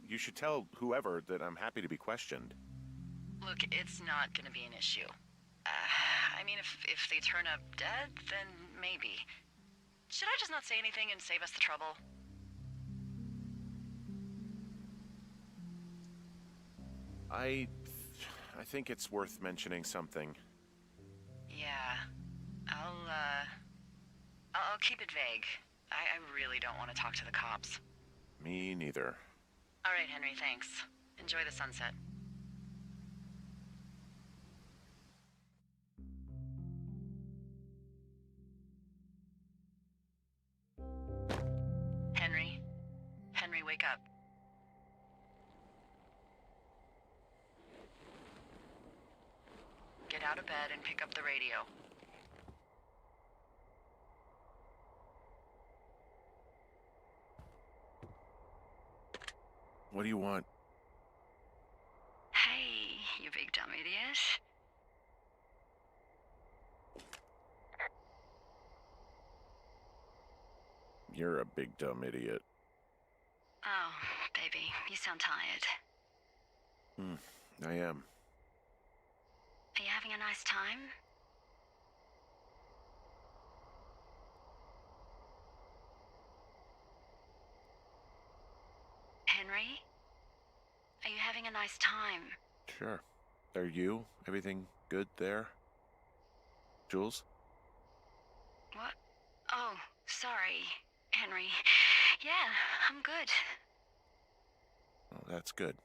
You should tell whoever that I'm happy to be questioned. Look, it's not gonna be an issue. mean, if they turn up dead, then maybe. Should I just not say anything and save us the trouble? I think it's worth mentioning something. Yeah. I'll keep it vague. I really don't want to talk to the cops. Me neither. All right, Henry, thanks. Enjoy the sunset. Henry? Henry, wake up. Get out of bed and pick up the radio. What do you want? Hey, you big dumb idiot. You're a big dumb idiot. Oh, baby, you sound tired. I am. Are you having a nice time? Henry? Are you having a nice time? Sure. Are you? Everything good there? Jules? What? Oh, sorry, Henry. Yeah, I'm good. Oh, that's good.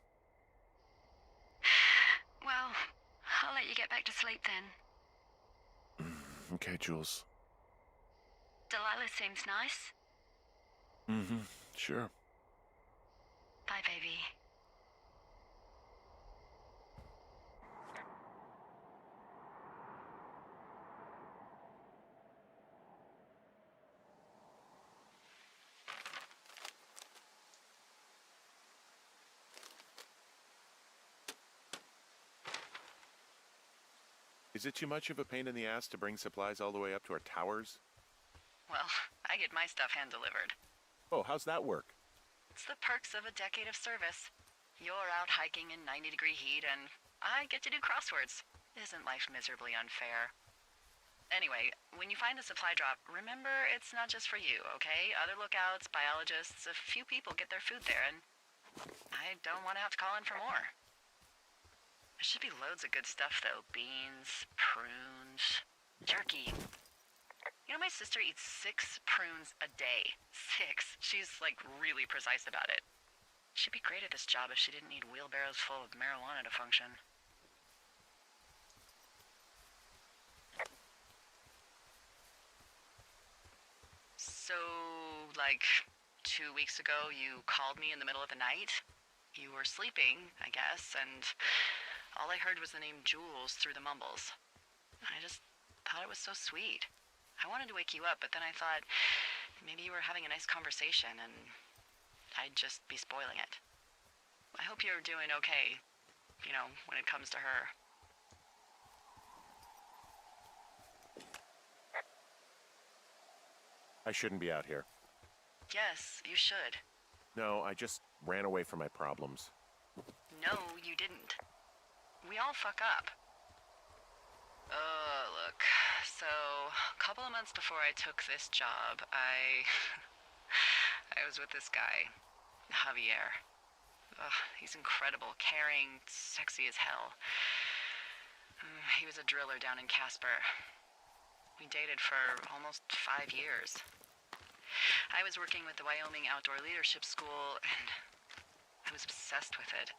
Well, I'll let you get back to sleep then. Okay, Jules. Delilah seems nice. Sure. Bye, baby. Is it too much of a pain in the ass to bring supplies all the way up to our towers? Well, I get my stuff hand-delivered. Oh, how's that work? It's the perks of a decade of service. You're out hiking in 90-degree heat, and I get to do crosswords. Isn't life miserably unfair? Anyway, when you find a supply drop, remember it's not just for you, okay? Other lookouts, biologists, a few people get their food there, and I don't want to have to call in for more. There should be loads of good stuff, though. Beans, prunes, jerky. You know, my sister eats 6 prunes a day. 6. She's, like, really precise about it. She'd be great at this job if she didn't need wheelbarrows full of marijuana to function. So, like, 2 weeks ago, you called me in the middle of the night? You were sleeping, I guess, and all I heard was the name Jules through the mumbles. I just thought it was so sweet. I wanted to wake you up, but then I thought maybe you were having a nice conversation and I'd just be spoiling it. I hope you're doing okay, you know, when it comes to her. I shouldn't be out here. Yes, you should. No, I just ran away from my problems. No, you didn't. We all fuck up. Look. So, a couple of months before I took this job, I was with this guy, Javier. He's incredible, caring, sexy as hell. He was a driller down in Casper. We dated for almost 5 years. I was working with the Wyoming Outdoor Leadership School, and I was obsessed with it.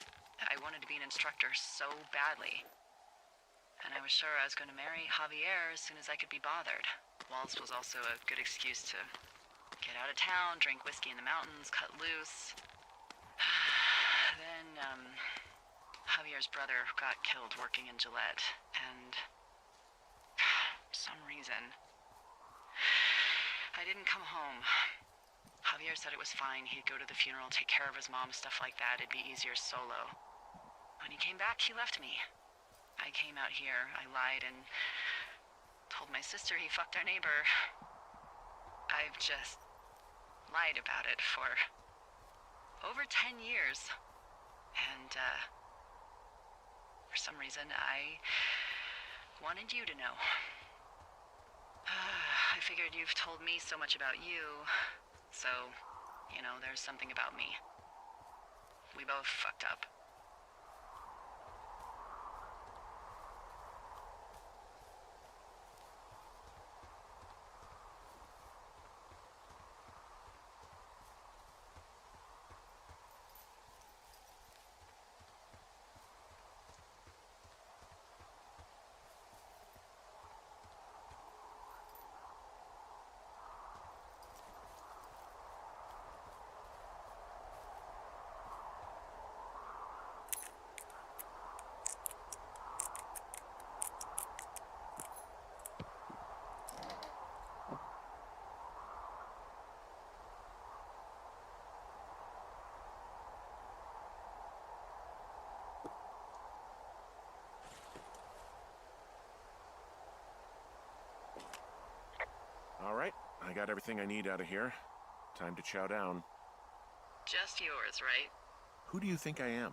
I wanted to be an instructor so badly. And I was sure I was going to marry Javier as soon as I could be bothered. Walls was also a good excuse to get out of town, drink whiskey in the mountains, cut loose. Then, Javier's brother got killed working in Gillette, and for some reason, I didn't come home. Javier said it was fine. He'd go to the funeral, take care of his mom, stuff like that. It'd be easier solo. When he came back, he left me. I came out here, I lied, and told my sister he fucked our neighbor. I've just lied about it for over 10 years. And, for some reason, I wanted you to know. I figured you've told me so much about you, so, there's something about me. We both fucked up. All right, I got everything I need out of here. Time to chow down. Just yours, right? Who do you think I am?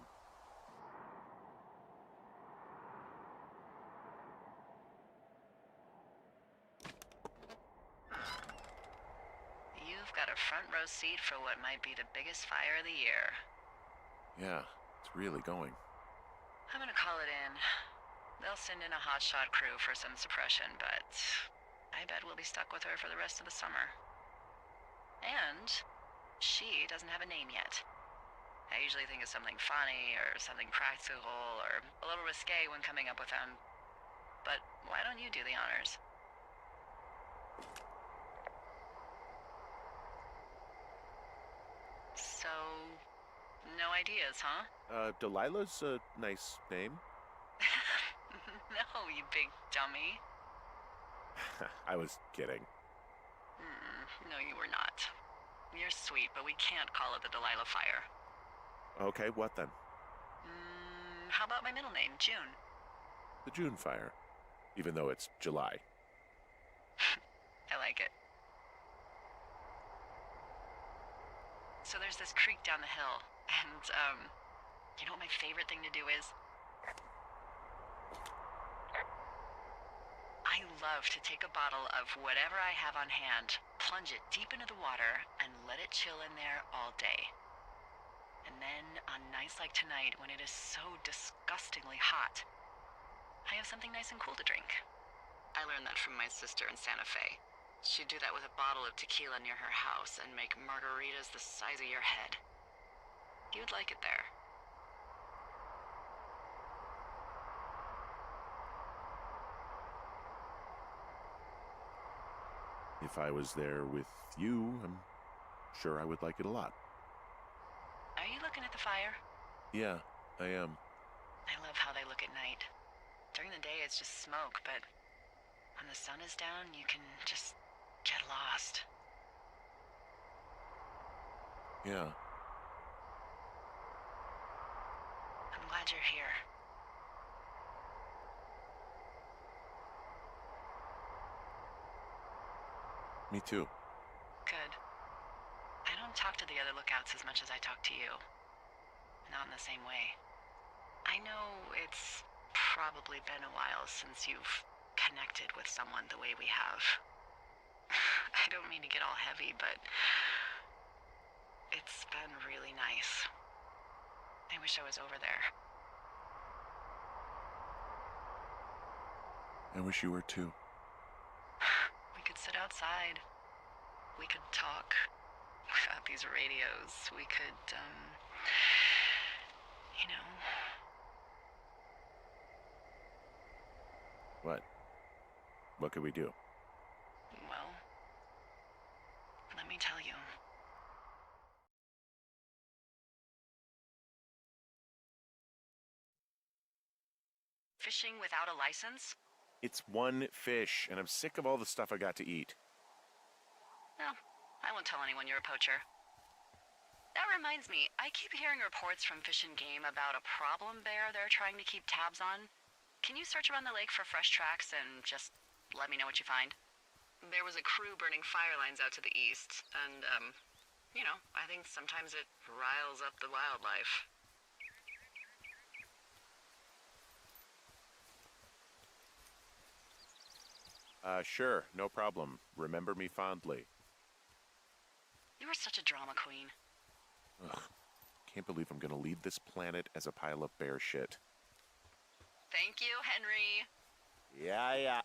You've got a front row seat for what might be the biggest fire of the year. Yeah, it's really going. I'm gonna call it in. They'll send in a hotshot crew for some suppression, but I bet we'll be stuck with her for the rest of the summer. And she doesn't have a name yet. I usually think of something funny or something practical or a little risque when coming up with them. But why don't you do the honors? So, no ideas, huh? Delilah's a nice name. No, you big dummy. I was kidding. No, you were not. You're sweet, but we can't call it the Delilah Fire. Okay, what then? How about my middle name, June? The June fire. Even though it's July. I like it. So there's this creek down the hill, and, you know what my favorite thing to do is? I love to take a bottle of whatever I have on hand, plunge it deep into the water, and let it chill in there all day. And then, on nights like tonight, when it is so disgustingly hot, I have something nice and cool to drink. I learned that from my sister in Santa Fe. She'd do that with a bottle of tequila near her house and make margaritas the size of your head. You'd like it there. If I was there with you, I'm sure I would like it a lot. Are you looking at the fire? Yeah, I am. I love how they look at night. During the day, it's just smoke, but when the sun is down, you can just get lost. Yeah. I'm glad you're here. Me too. Good. I don't talk to the other lookouts as much as I talk to you. Not in the same way. I know it's probably been a while since you've connected with someone the way we have. I don't mean to get all heavy, but it's been really nice. I wish I was over there. I wish you were too. We could sit outside. We could talk without these radios. We could, you know. What? What could we do? Well, let me tell you. Fishing without a license? It's one fish, and I'm sick of all the stuff I got to eat. No, I won't tell anyone you're a poacher. That reminds me, I keep hearing reports from Fish and Game about a problem bear they're trying to keep tabs on. Can you search around the lake for fresh tracks and just let me know what you find? There was a crew burning fire lines out to the east, and, I think sometimes it riles up the wildlife. Sure, no problem. Remember me fondly. You are such a drama queen. Ugh, can't believe I'm gonna leave this planet as a pile of bear shit. Thank you, Henry. Yeah.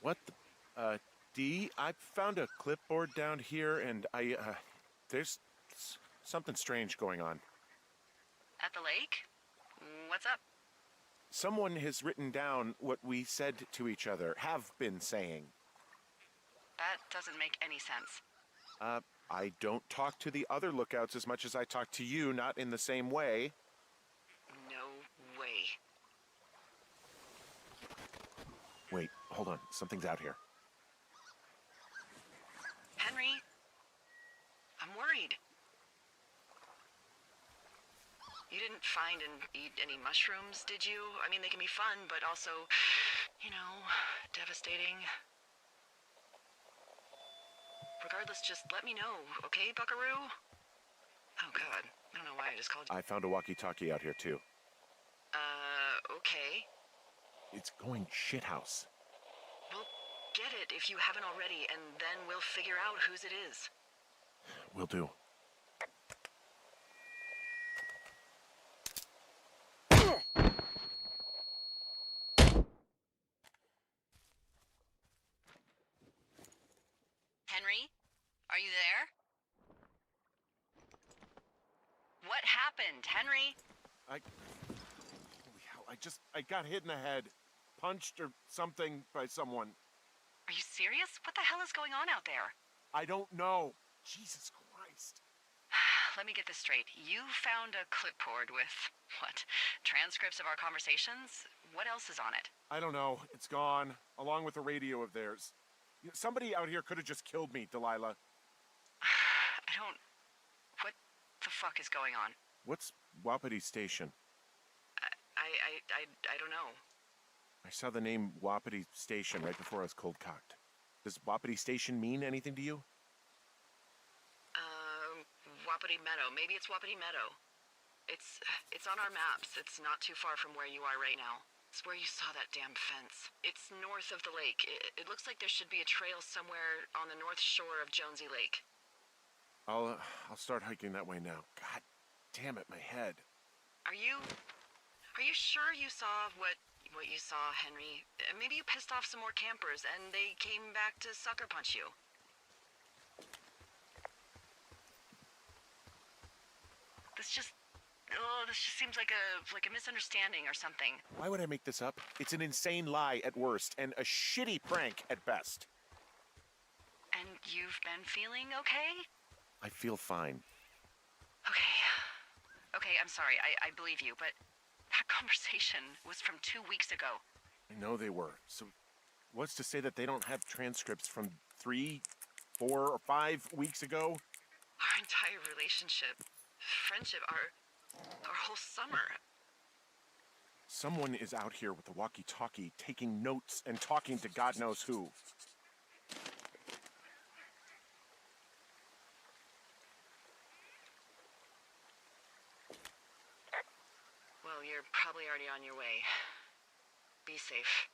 What the, Dee, I found a clipboard down here and there's something strange going on. At the lake? What's up? Someone has written down what we said to each other, have been saying. That doesn't make any sense. I don't talk to the other lookouts as much as I talk to you, not in the same way. No way. Wait, hold on. Something's out here. Henry? I'm worried. You didn't find and eat any mushrooms, did you? I mean, they can be fun, but also, devastating. Regardless, just let me know, okay, buckaroo? Oh, God. I don't know why I just called you. I found a walkie-talkie out here, too. Okay. It's going shithouse. Well, get it if you haven't already, and then we'll figure out whose it is. Will do. Henry? Are you there? What happened, Henry? Holy hell, I got hit in the head. Punched or something by someone. Are you serious? What the hell is going on out there? I don't know. Jesus Christ. Let me get this straight. You found a clipboard with, what, transcripts of our conversations? What else is on it? I don't know. It's gone, along with a radio of theirs. Somebody out here could have just killed me, Delilah. What the fuck is going on? What's Wapiti Station? I don't know. I saw the name Wapiti Station right before I was cold-cocked. Does Wapiti Station mean anything to you? Wapiti Meadow. Maybe it's Wapiti Meadow. It's on our maps. It's not too far from where you are right now. It's where you saw that damn fence. It's north of the lake. It looks like there should be a trail somewhere on the north shore of Jonesy Lake. I'll start hiking that way now. God damn it, my head. Are you sure you saw what you saw, Henry? Maybe you pissed off some more campers and they came back to sucker punch you. This just seems like a misunderstanding or something. Why would I make this up? It's an insane lie at worst and a shitty prank at best. And you've been feeling okay? I feel fine. Okay, I'm sorry. I believe you, but that conversation was from 2 weeks ago. I know they were. So what's to say that they don't have transcripts from 3, 4, or 5 weeks ago? Our entire relationship, friendship, our whole summer. Someone is out here with a walkie-talkie taking notes and talking to God knows who. Well, you're probably already on your way. Be safe.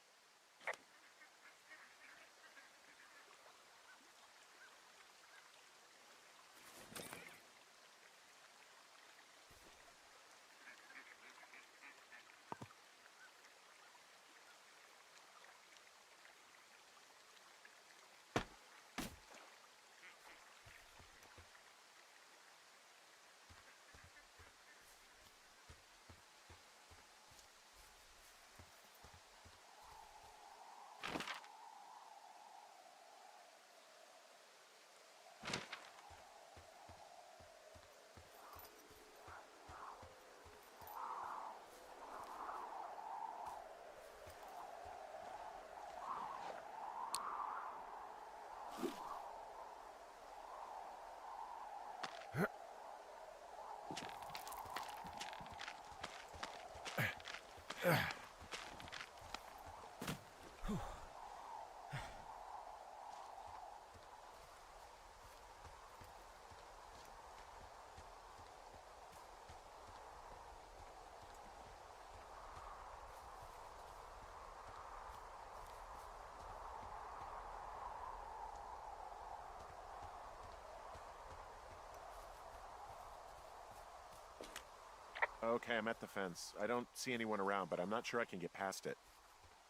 Okay, I'm at the fence. I don't see anyone around, but I'm not sure I can get past it.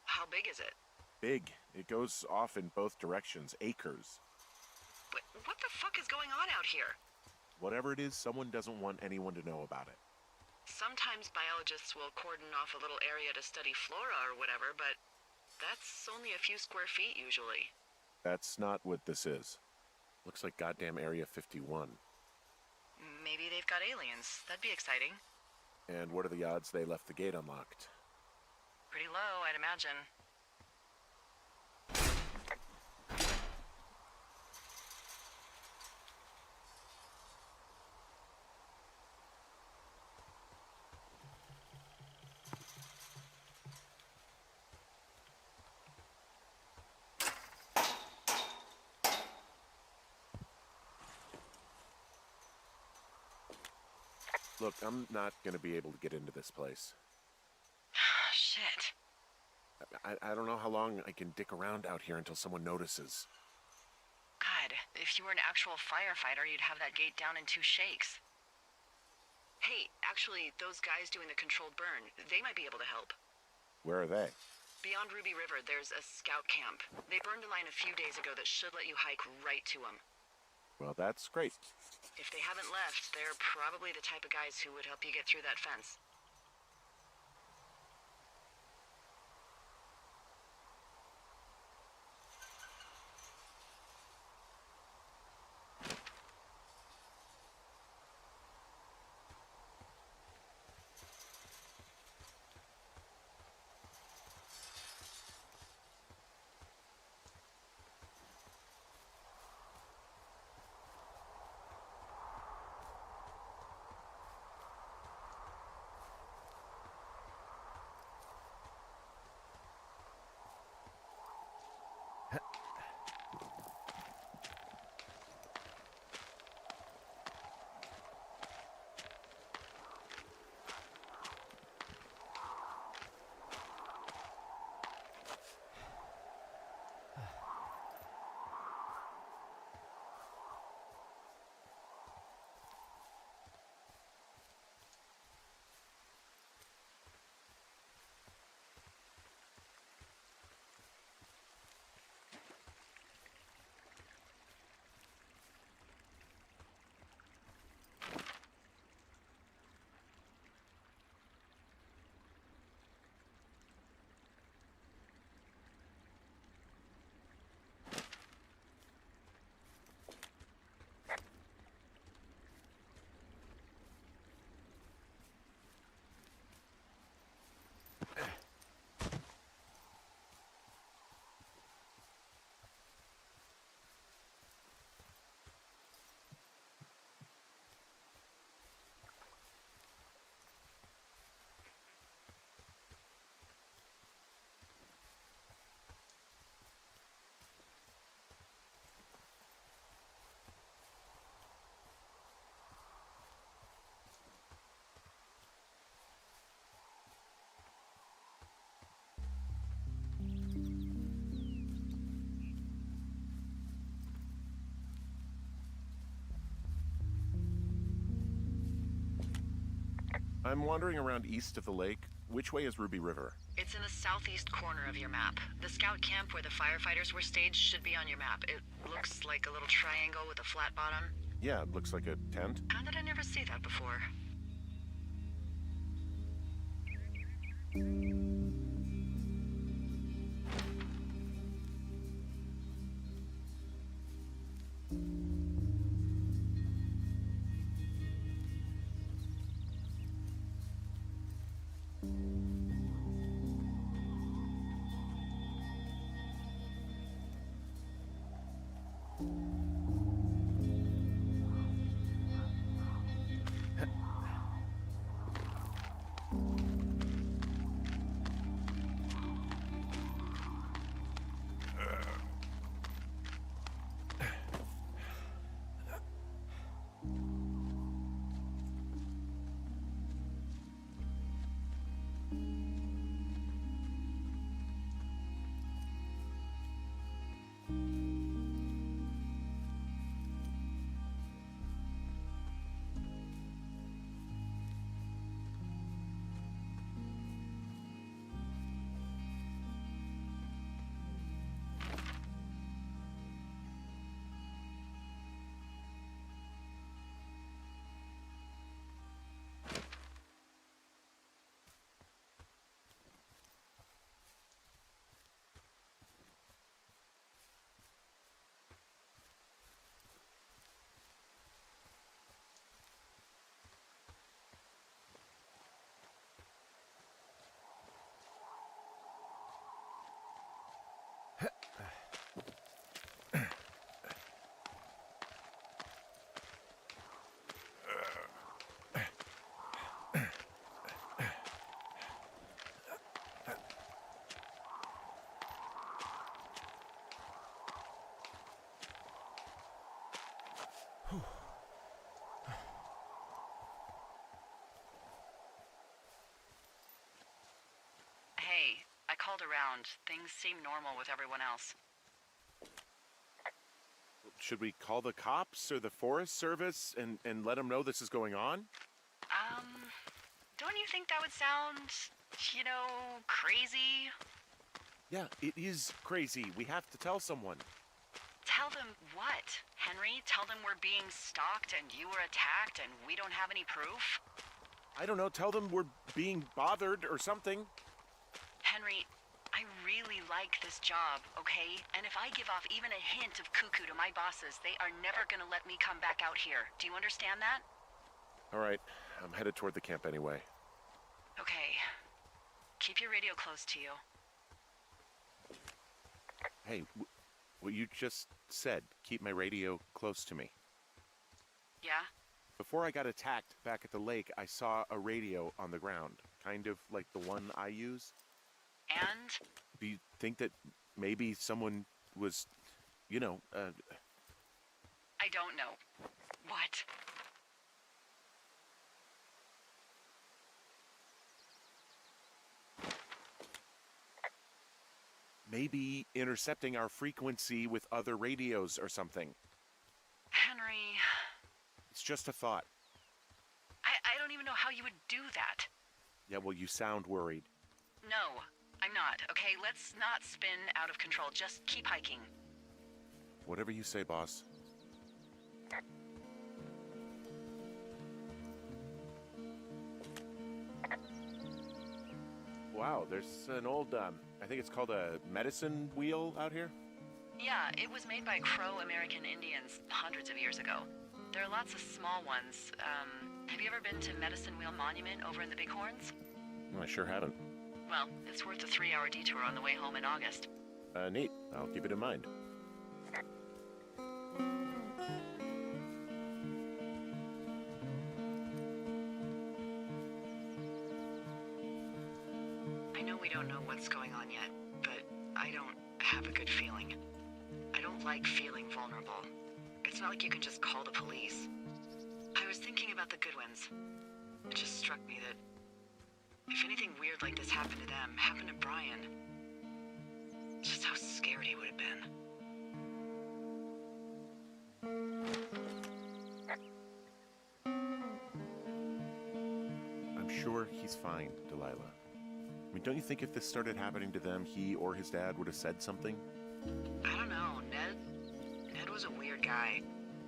How big is it? Big. It goes off in both directions. Acres. What the fuck is going on out here? Whatever it is, someone doesn't want anyone to know about it. Sometimes biologists will cordon off a little area to study flora or whatever, but that's only a few square feet usually. That's not what this is. Looks like goddamn Area 51. Maybe they've got aliens. That'd be exciting. And what are the odds they left the gate unlocked? Pretty low, I'd imagine. Look, I'm not gonna be able to get into this place. Shit. I don't know how long I can dick around out here until someone notices. God, if you were an actual firefighter, you'd have that gate down in 2 shakes. Hey, actually, those guys doing the controlled burn, they might be able to help. Where are they? Beyond Ruby River, there's a scout camp. They burned a line a few days ago that should let you hike right to them. Well, that's great. If they haven't left, they're probably the type of guys who would help you get through that fence. I'm wandering around east of the lake. Which way is Ruby River? It's in the southeast corner of your map. The scout camp where the firefighters were staged should be on your map. It looks like a little triangle with a flat bottom. Yeah, it looks like a tent. How did I never see that before? called around. Things seem normal with everyone else. Should we call the cops or the Forest Service and let them know this is going on? Don't you think that would sound, crazy? Yeah, it is crazy. We have to tell someone. Tell them what, Henry? Tell them we're being stalked and you were attacked and we don't have any proof? I don't know, tell them we're being bothered or something. Henry, I really like this job, okay? And if I give off even a hint of cuckoo to my bosses, they are never gonna let me come back out here. Do you understand that? All right, I'm headed toward the camp anyway. Okay. Keep your radio close to you. Hey, what you just said, keep my radio close to me. Yeah? Before I got attacked back at the lake, I saw a radio on the ground, kind of like the one I use. And? Do you think that maybe someone was, I don't know. What? maybe intercepting our frequency with other radios or something? Henry... It's just a thought. I don't even know how you would do that. Yeah, well, you sound worried. No, I'm not, okay? Let's not spin out of control. Just keep hiking. Whatever you say, boss. Wow, there's an old, I think it's called a medicine wheel out here? Yeah, it was made by Crow-American Indians hundreds of years ago. There are lots of small ones. Have you ever been to Medicine Wheel Monument over in the Bighorns? I sure haven't. Well, it's worth a 3-hour detour on the way home in August. Neat. I'll keep it in mind. I know we don't know what's going on yet, but I don't have a good feeling. I don't like feeling vulnerable. It's not like you can just call the police. I was thinking about the Goodwins. It just struck me that if anything weird like this happened to them, happened to Brian, just how scared he would have been. I'm sure he's fine, Delilah. I mean, don't you think if this started happening to them, he or his dad would have said something? I don't know, Ned was a weird guy.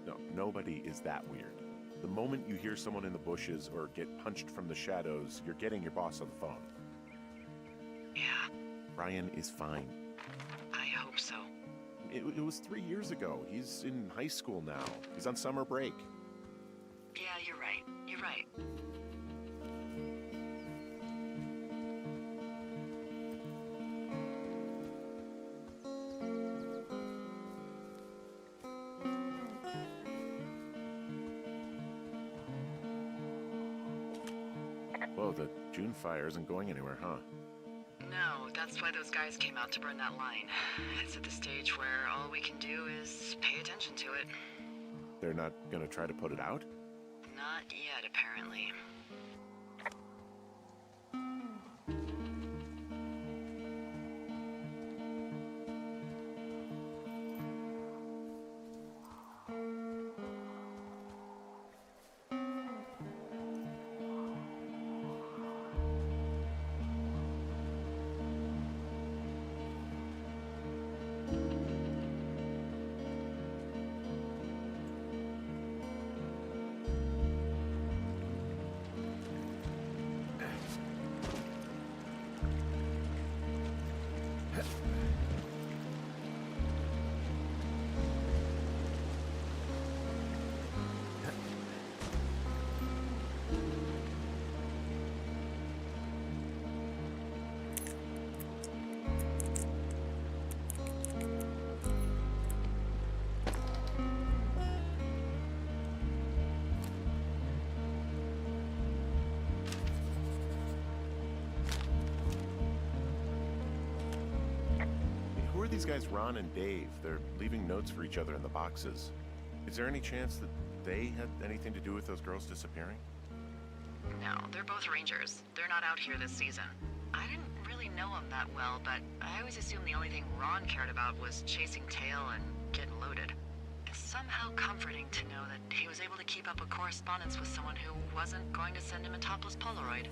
No, nobody is that weird. The moment you hear someone in the bushes or get punched from the shadows, you're getting your boss on the phone. Yeah. Brian is fine. I hope so. It was 3 years ago. He's in high school now. He's on summer break. Yeah, you're right. You're right. Whoa, the June fire isn't going anywhere, huh? No, that's why those guys came out to burn that line. It's at the stage where all we can do is pay attention to it. They're not gonna try to put it out? Not yet, apparently. Who are these guys, Ron and Dave? They're leaving notes for each other in the boxes. Is there any chance that they had anything to do with those girls disappearing? No, they're both rangers. They're not out here this season. I didn't really really know him that well, but I always assumed the only thing Ron cared about was chasing tail and getting loaded. It's somehow comforting to know that he was able to keep up a correspondence with someone who wasn't going to send him a topless Polaroid.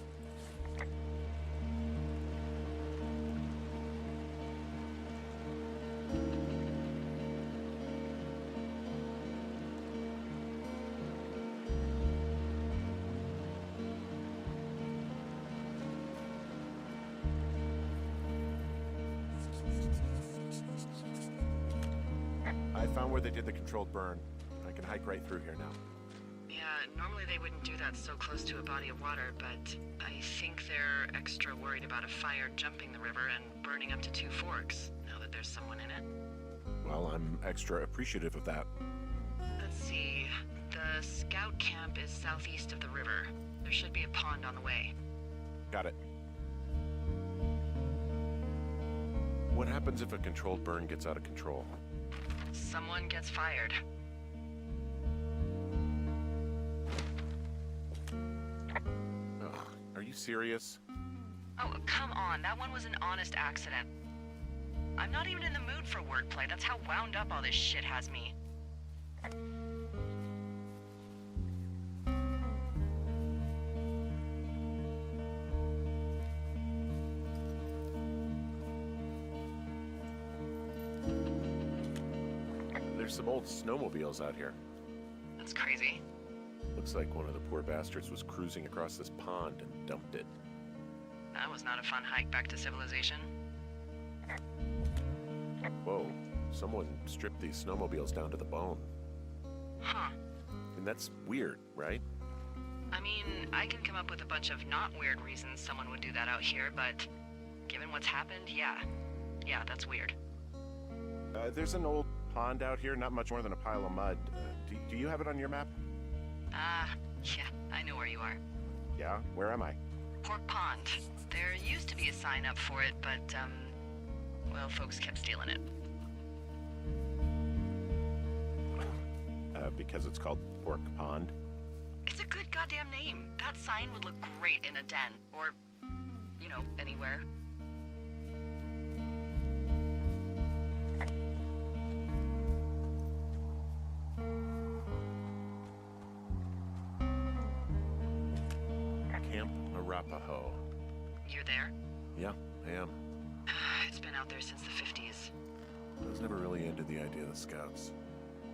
I found where they did the controlled burn. I can hike right through here now. Yeah, normally they wouldn't do that so close to a body of water, but I think they're extra worried about a fire jumping the river and burning up to 2 forks, now that there's someone in it. Well, I'm extra appreciative of that. Let's see. The scout camp is southeast of the river. There should be a pond on the way. Got it. What happens if a controlled burn gets out of control? Someone gets fired. Ugh, are you serious? Oh, come on. That one was an honest accident. I'm not even in the mood for wordplay. That's how wound up all this shit has me. There's some old snowmobiles out here. That's crazy. Looks like one of the poor bastards was cruising across this pond and dumped it. That was not a fun hike back to civilization. Whoa, someone stripped these snowmobiles down to the bone. Huh. And that's weird, right? I mean, I can come up with a bunch of not weird reasons someone would do that out here, but given what's happened, yeah. Yeah, that's weird. There's an old pond out here, not much more than a pile of mud. Do you have it on your map? Yeah, I know where you are. Yeah, where am I? Pork Pond. There used to be a sign up for it, but, well, folks kept stealing it. Because it's called Pork Pond? It's a good goddamn name. That sign would look great in a den, or, you know, anywhere. Camp Arapaho. You're there? Yeah, I am. It's been out there since the 50s. I was never really into the idea of the Scouts.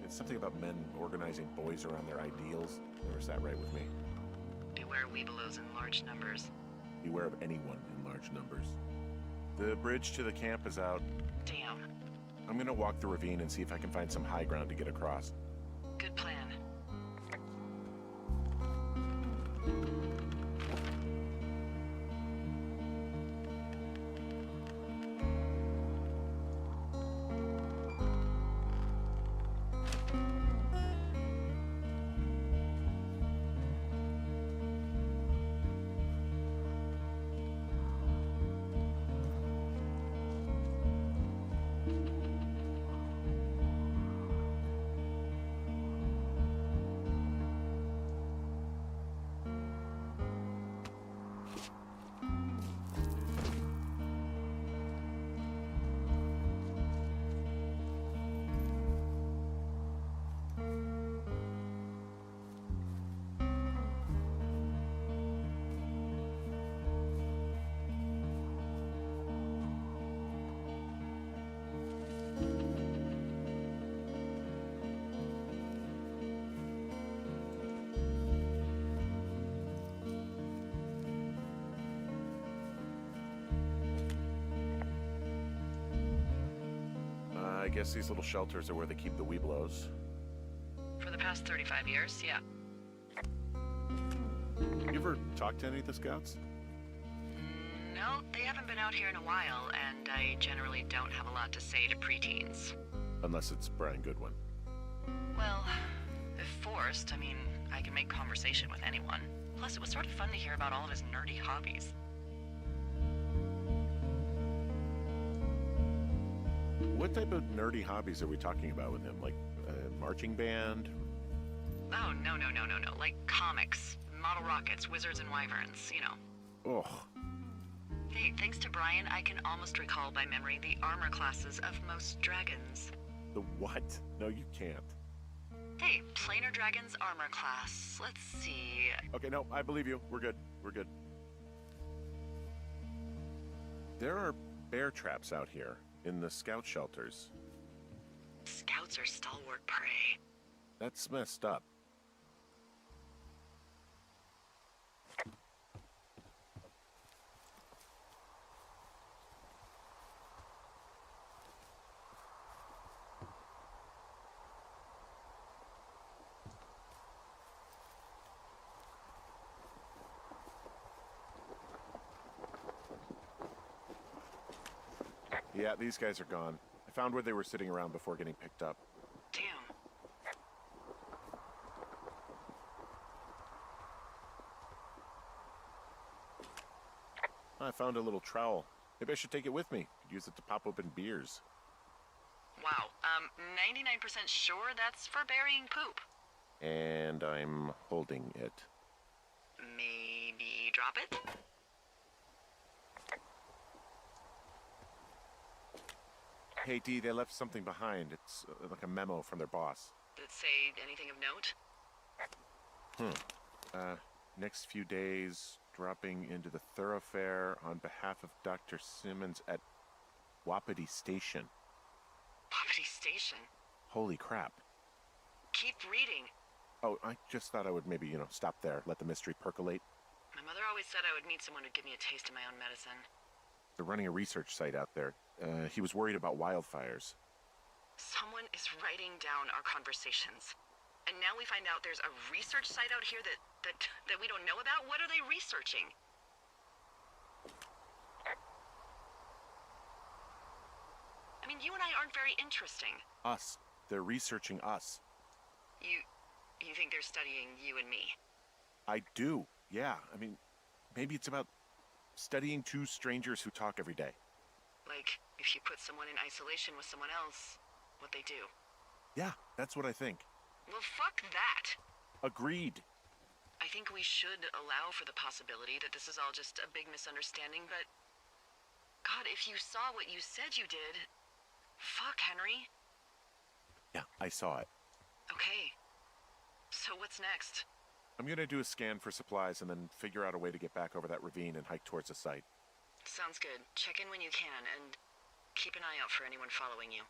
It's something about men organizing boys around their ideals. Never sat right with me. Beware weebelows in large numbers. Beware of anyone in large numbers. The bridge to the camp is out. Damn. I'm gonna walk the ravine and see if I can find some high ground to get across. Good plan. I guess these little shelters are where they keep the weebelows. For the past 35 years, yeah. You ever talked to any of the Scouts? No, they haven't been out here in a while, and I generally don't have a lot to say to preteens. Unless it's Brian Goodwin. Well, if forced, I mean, I can make conversation with anyone. Plus, it was sort of fun to hear about all of his nerdy hobbies. What type of nerdy hobbies are we talking about with him? Like a marching band? Oh, no. Like comics, model rockets, wizards and wyverns, you know. Ugh. Hey, thanks to Brian, I can almost recall by memory the armor classes of most dragons. The what? No, you can't. Hey, planar dragon's armor class. Let's see. Okay, no, I believe you. We're good. We're good. There are bear traps out here in the scout shelters. Scouts are stalwart prey. That's messed up. Yeah, these guys are gone. I found where they were sitting around before getting picked up. Damn. I found a little trowel. Maybe I should take it with me. Could use it to pop open beers. Wow. 99% sure that's for burying poop. And I'm holding it. Maybe drop it? Hey, Dee, they left something behind. It's like a memo from their boss. Did it say anything of note? Next few days, dropping into the thoroughfare on behalf of Dr. Simmons at Wapiti Station. Wapiti Station? Holy crap. Keep reading. Oh, I just thought I would maybe, stop there, let the mystery percolate. My mother always said I would meet someone who'd give me a taste of my own medicine. They're running a research site out there. He was worried about wildfires. Someone is writing down our conversations. And now we find out there's a research site out here that we don't know about? What are they researching? I mean, you and I aren't very interesting. Us. They're researching us. You think they're studying you and me? I do, yeah. I mean, maybe it's about studying two strangers who talk every day. Like, if you put someone in isolation with someone else, what they do. Yeah, that's what I think. Well, fuck that. Agreed. I think we should allow for the possibility that this is all just a big misunderstanding, but... God, if you saw what you said you did... Fuck, Henry. Yeah, I saw it. Okay. So what's next? I'm gonna do a scan for supplies and then figure out a way to get back over that ravine and hike towards the site. Sounds good. Check in when you can, and keep an eye out for anyone following you.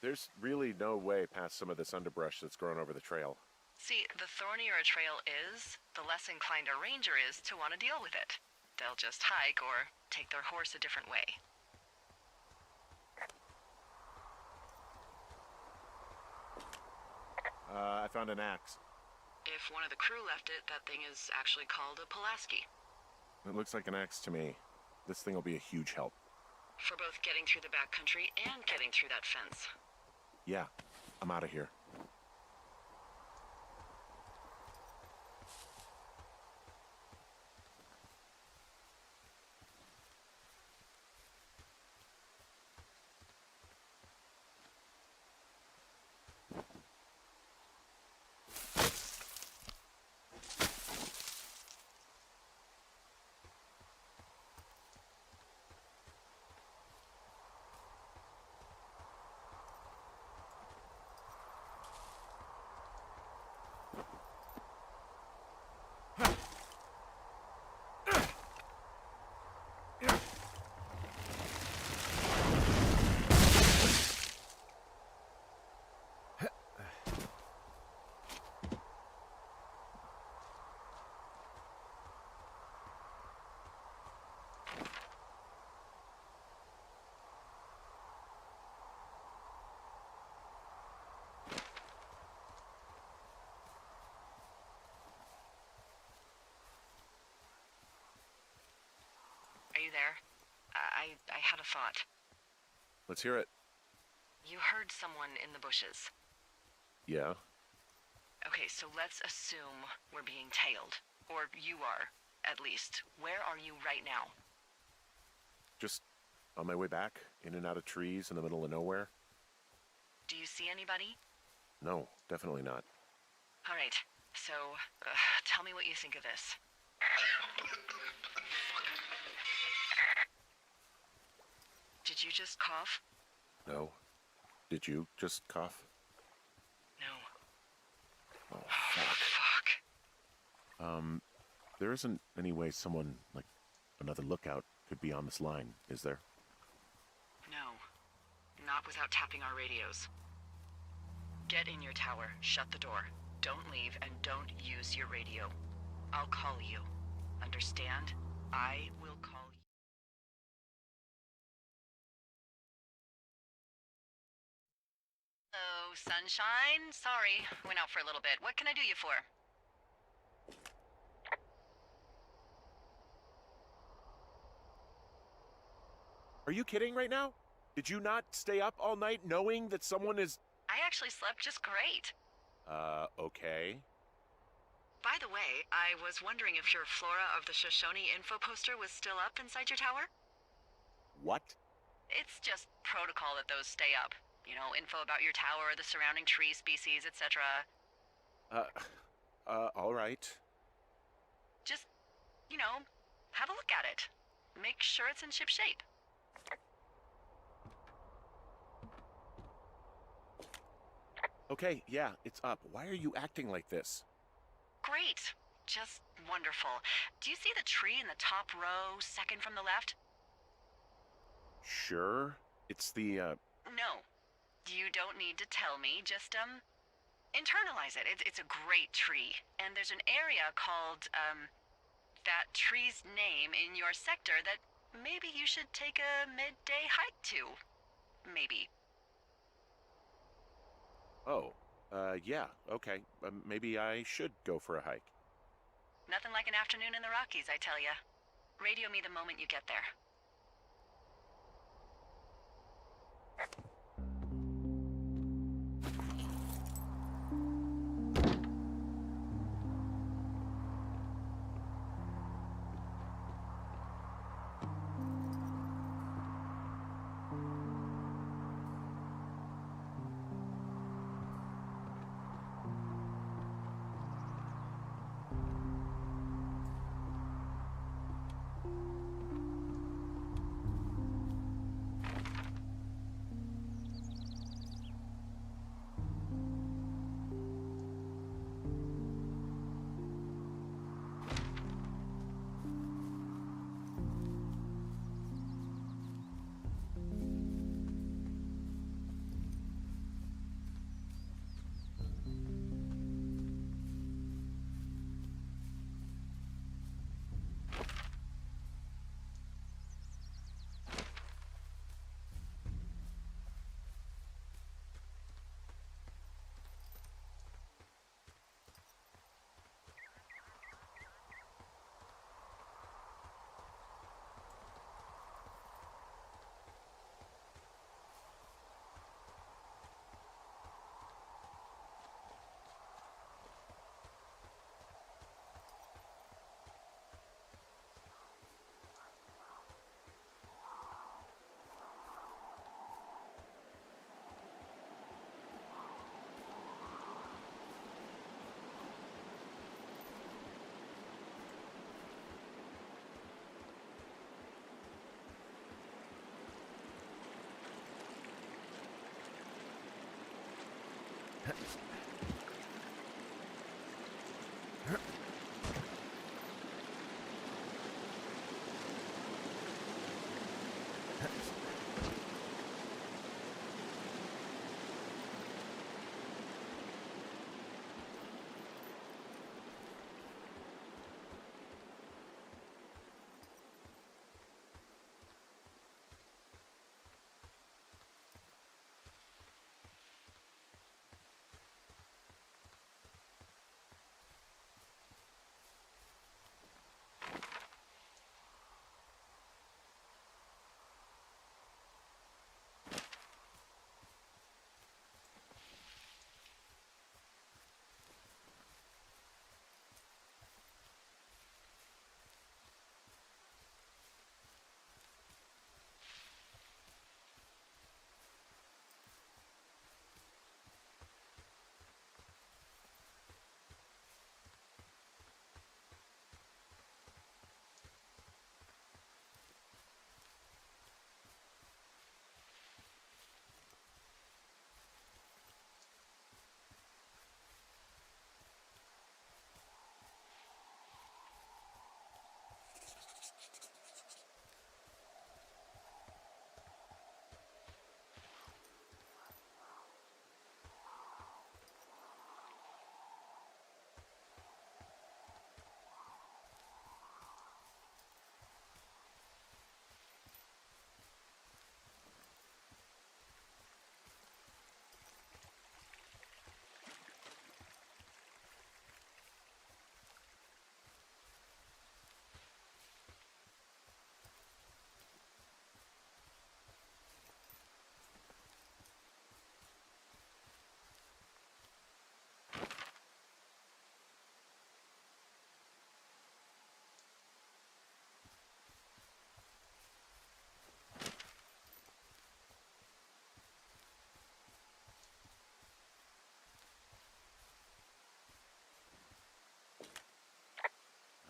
There's really no way past some of this underbrush that's grown over the trail. See, the thornier a trail is, the less inclined a ranger is to want to deal with it. They'll just hike or take their horse a different way. I found an axe. If one of the crew left it, that thing is actually called a Pulaski. It looks like an axe to me. This thing will be a huge help. For both getting through the backcountry and getting through that fence. Yeah, I'm out of here. Are you there? I had a thought. Let's hear it. You heard someone in the bushes. Yeah? Okay, so let's assume we're being tailed. Or you are, at least. Where are you right now? Just on my way back, in and out of trees in the middle of nowhere. Do you see anybody? No, definitely not. All right, so tell me what you think of this. Did you just cough? No. Did you just cough? No. Oh, fuck. Fuck. There isn't any way someone, like, another lookout could be on this line, is there? No. Not without tapping our radios. Get in your tower, shut the door. Don't leave, and don't use your radio. I'll call you. Understand? I will call you. Hello, sunshine. Sorry, went out for a little bit. What can I do you for? Are you kidding right now? Did you not stay up all night knowing that someone is... I actually slept just great. Okay. By the way, I was wondering if your Flora of the Shoshone info poster was still up inside your tower? What? It's just protocol that those stay up. You know, info about your tower, the surrounding tree species, etc. All right. Just, you know, have a look at it. Make sure it's in ship shape. Okay, yeah, it's up. Why are you acting like this? Great. Just wonderful. Do you see the tree in the top row, second from the left? Sure. It's the, No. You don't need to tell me. Just, internalize it. It's a great tree. And there's an area called, that tree's name in your sector that maybe you should take a midday hike to. Maybe. Oh, yeah, okay. Maybe I should go for a hike. Nothing like an afternoon in the Rockies, I tell ya. Radio me the moment you get there.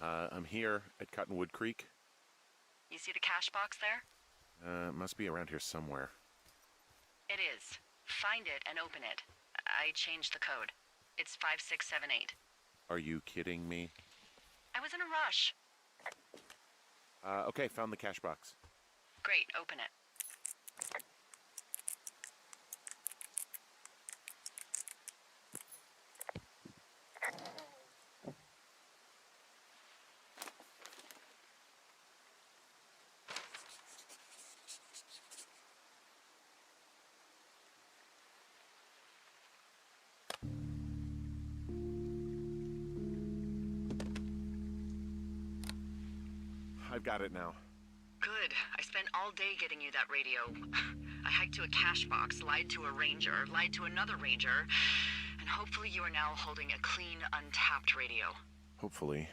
I'm here at Cottonwood Creek. You see the cash box there? It must be around here somewhere. It is. Find it and open it. I changed the code. It's 5678. Are you kidding me? I was in a rush. Okay, found the cash box. Great, open it. I've got it now. Good. I spent all day getting you that radio. I hiked to a cash box, lied to a ranger, lied to another ranger, and hopefully you are now holding a clean, untapped radio. Hopefully.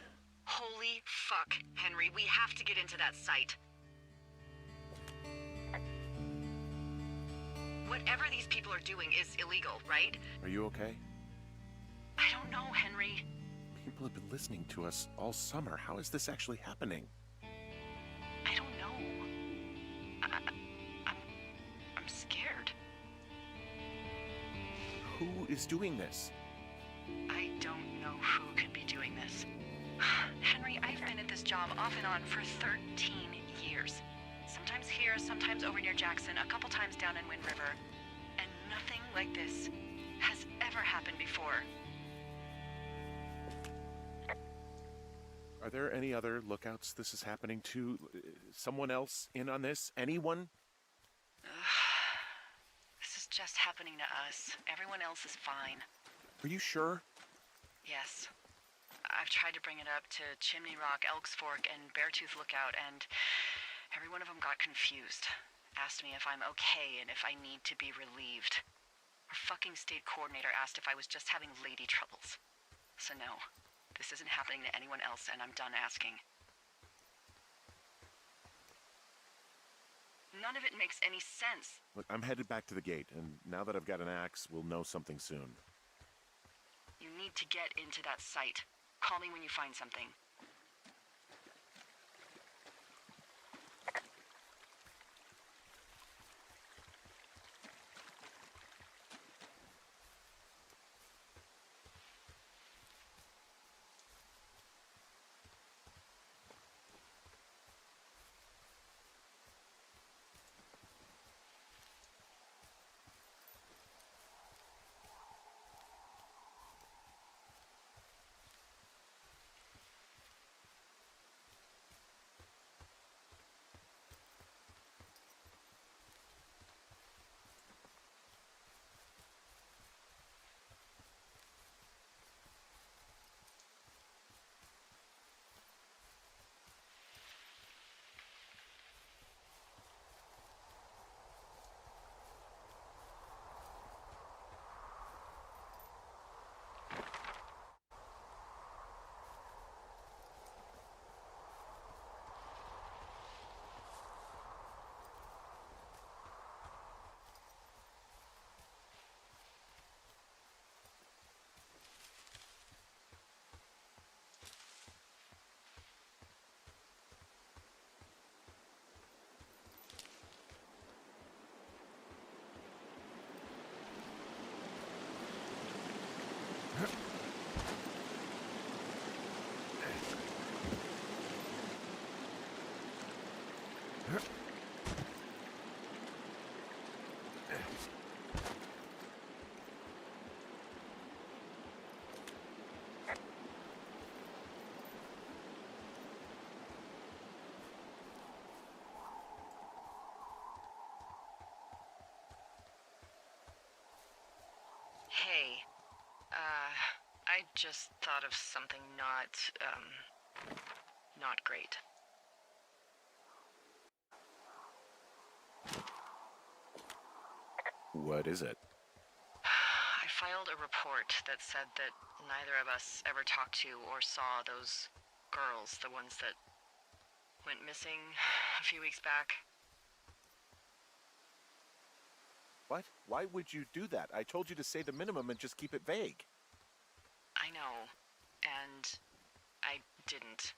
Holy fuck, Henry, we have to get into that site. Whatever these people are doing is illegal, right? Are you okay? I don't know, Henry. People have been listening to us all summer. How is this actually happening? I don't know. I'm scared. Who is doing this? I don't know who could be doing this. Henry, I've been at this job off and on for 13 years. Sometimes here, sometimes over near Jackson, a couple times down in Wind River. And nothing like this has ever happened before. Are there any other lookouts this is happening to? Someone else in on this? Anyone? This is just happening to us. Everyone else is fine. Are you sure? Yes. I've tried to bring it up to Chimney Rock, Elks Fork, and Beartooth Lookout, and every one of them got confused. Asked me if I'm okay and if I need to be relieved. Our fucking state coordinator asked if I was just having lady troubles. So no, this isn't happening to anyone else, and I'm done asking. None of it makes any sense. Look, I'm headed back to the gate, and now that I've got an axe, we'll know something soon. You need to get into that site. Call me when you find something. Hey, I just thought of something not great. What is it? I filed a report that said that neither of us ever talked to or saw those girls, the ones that went missing a few weeks back. What? Why would you do that? I told you to say the minimum and just keep it vague. I know, and I didn't.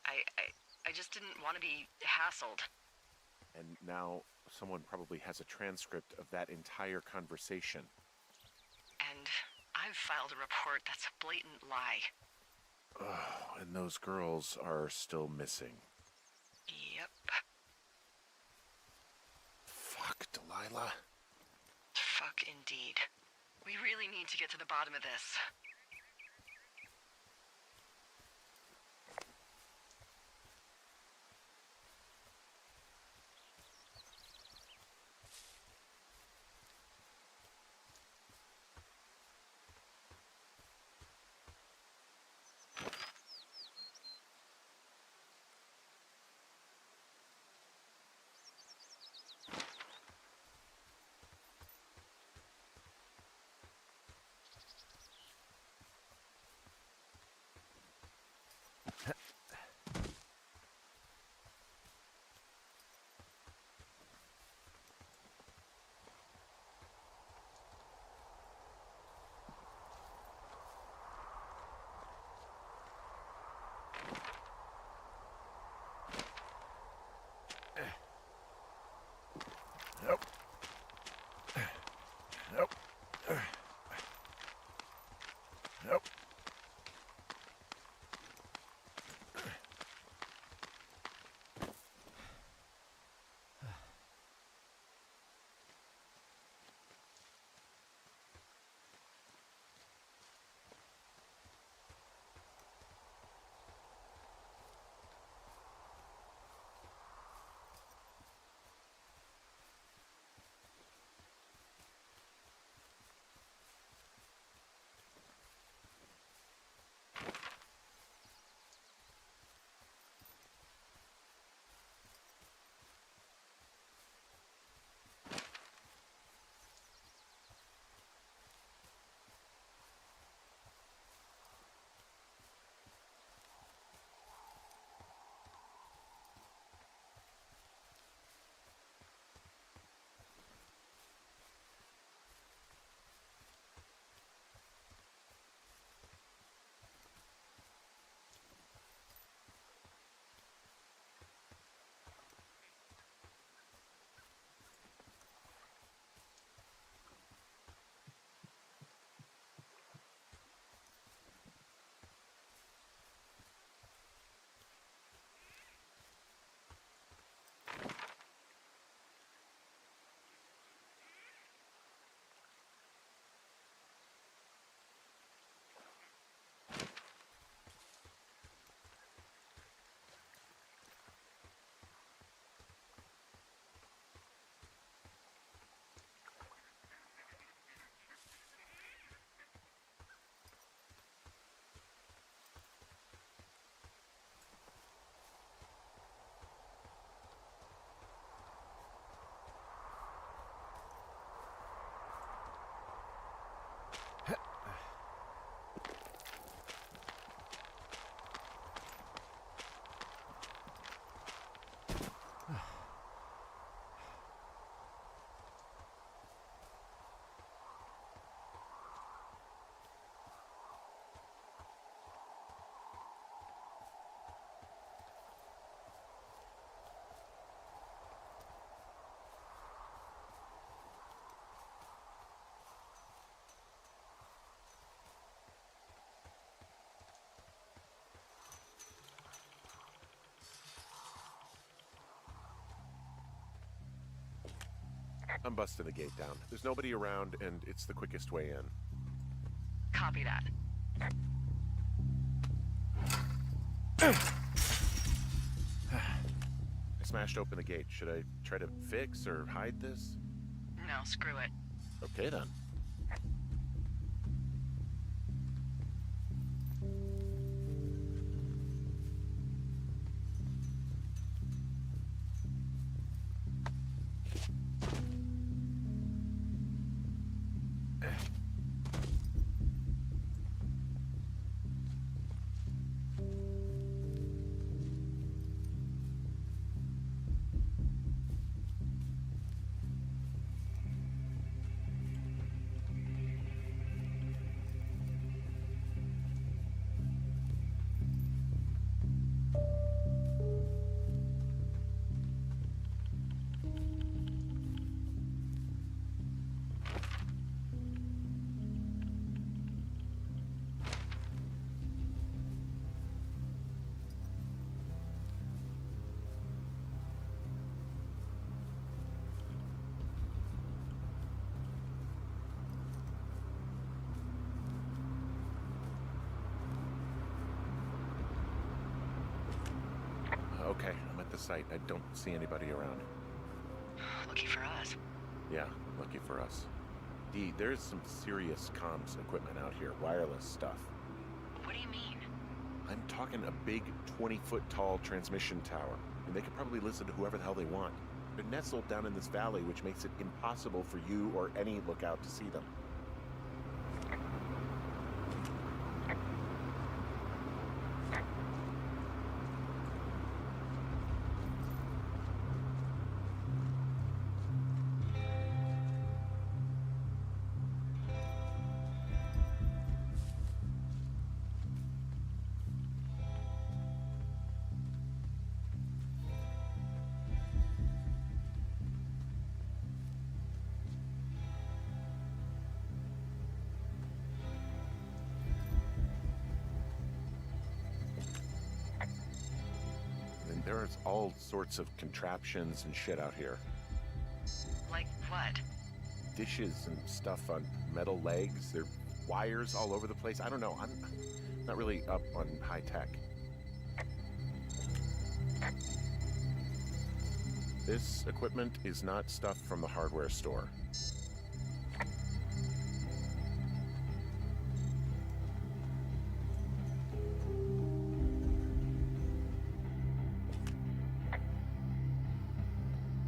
I just didn't want to be hassled. And now someone probably has a transcript of that entire conversation. And I've filed a report that's a blatant lie. Oh, and those girls are still missing. Yep. Fuck, Delilah. Fuck indeed. We really need to get to the bottom of this. Nope. Nope. Nope. I'm busting the gate down. There's nobody around, and it's the quickest way in. Copy that. I smashed open the gate. Should I try to fix or hide this? No, screw it. Okay, then. site. I don't see anybody around. Lucky for us. Yeah, lucky for us. Dee, there's some serious comms equipment out here, wireless stuff. What do you mean? I'm talking a big 20-foot tall transmission tower, and they could probably listen to whoever the hell they want. They're nestled down in this valley, which makes it impossible for you or any lookout to see them. There's all sorts of contraptions and shit out here. Like what? Dishes and stuff on metal legs. There are wires all over the place. I don't know. I'm not really up on high tech. This equipment is not stuff from the hardware store.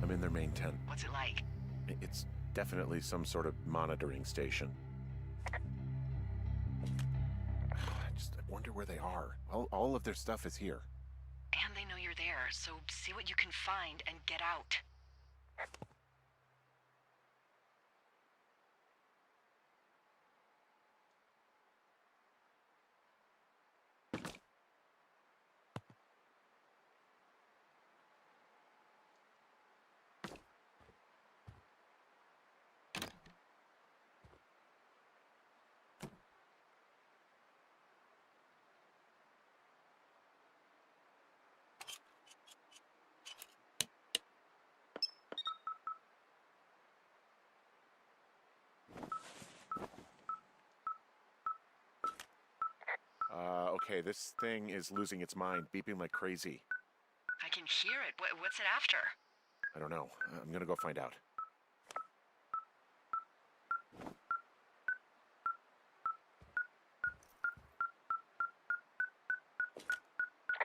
I'm in their main tent. What's it like? It's definitely some sort of monitoring station. I wonder where they are. All of their stuff is here. And they know you're there, so see what you can find and get out. Okay, this thing is losing its mind, beeping like crazy. I can hear it. What's it after? I don't know. I'm gonna go find out.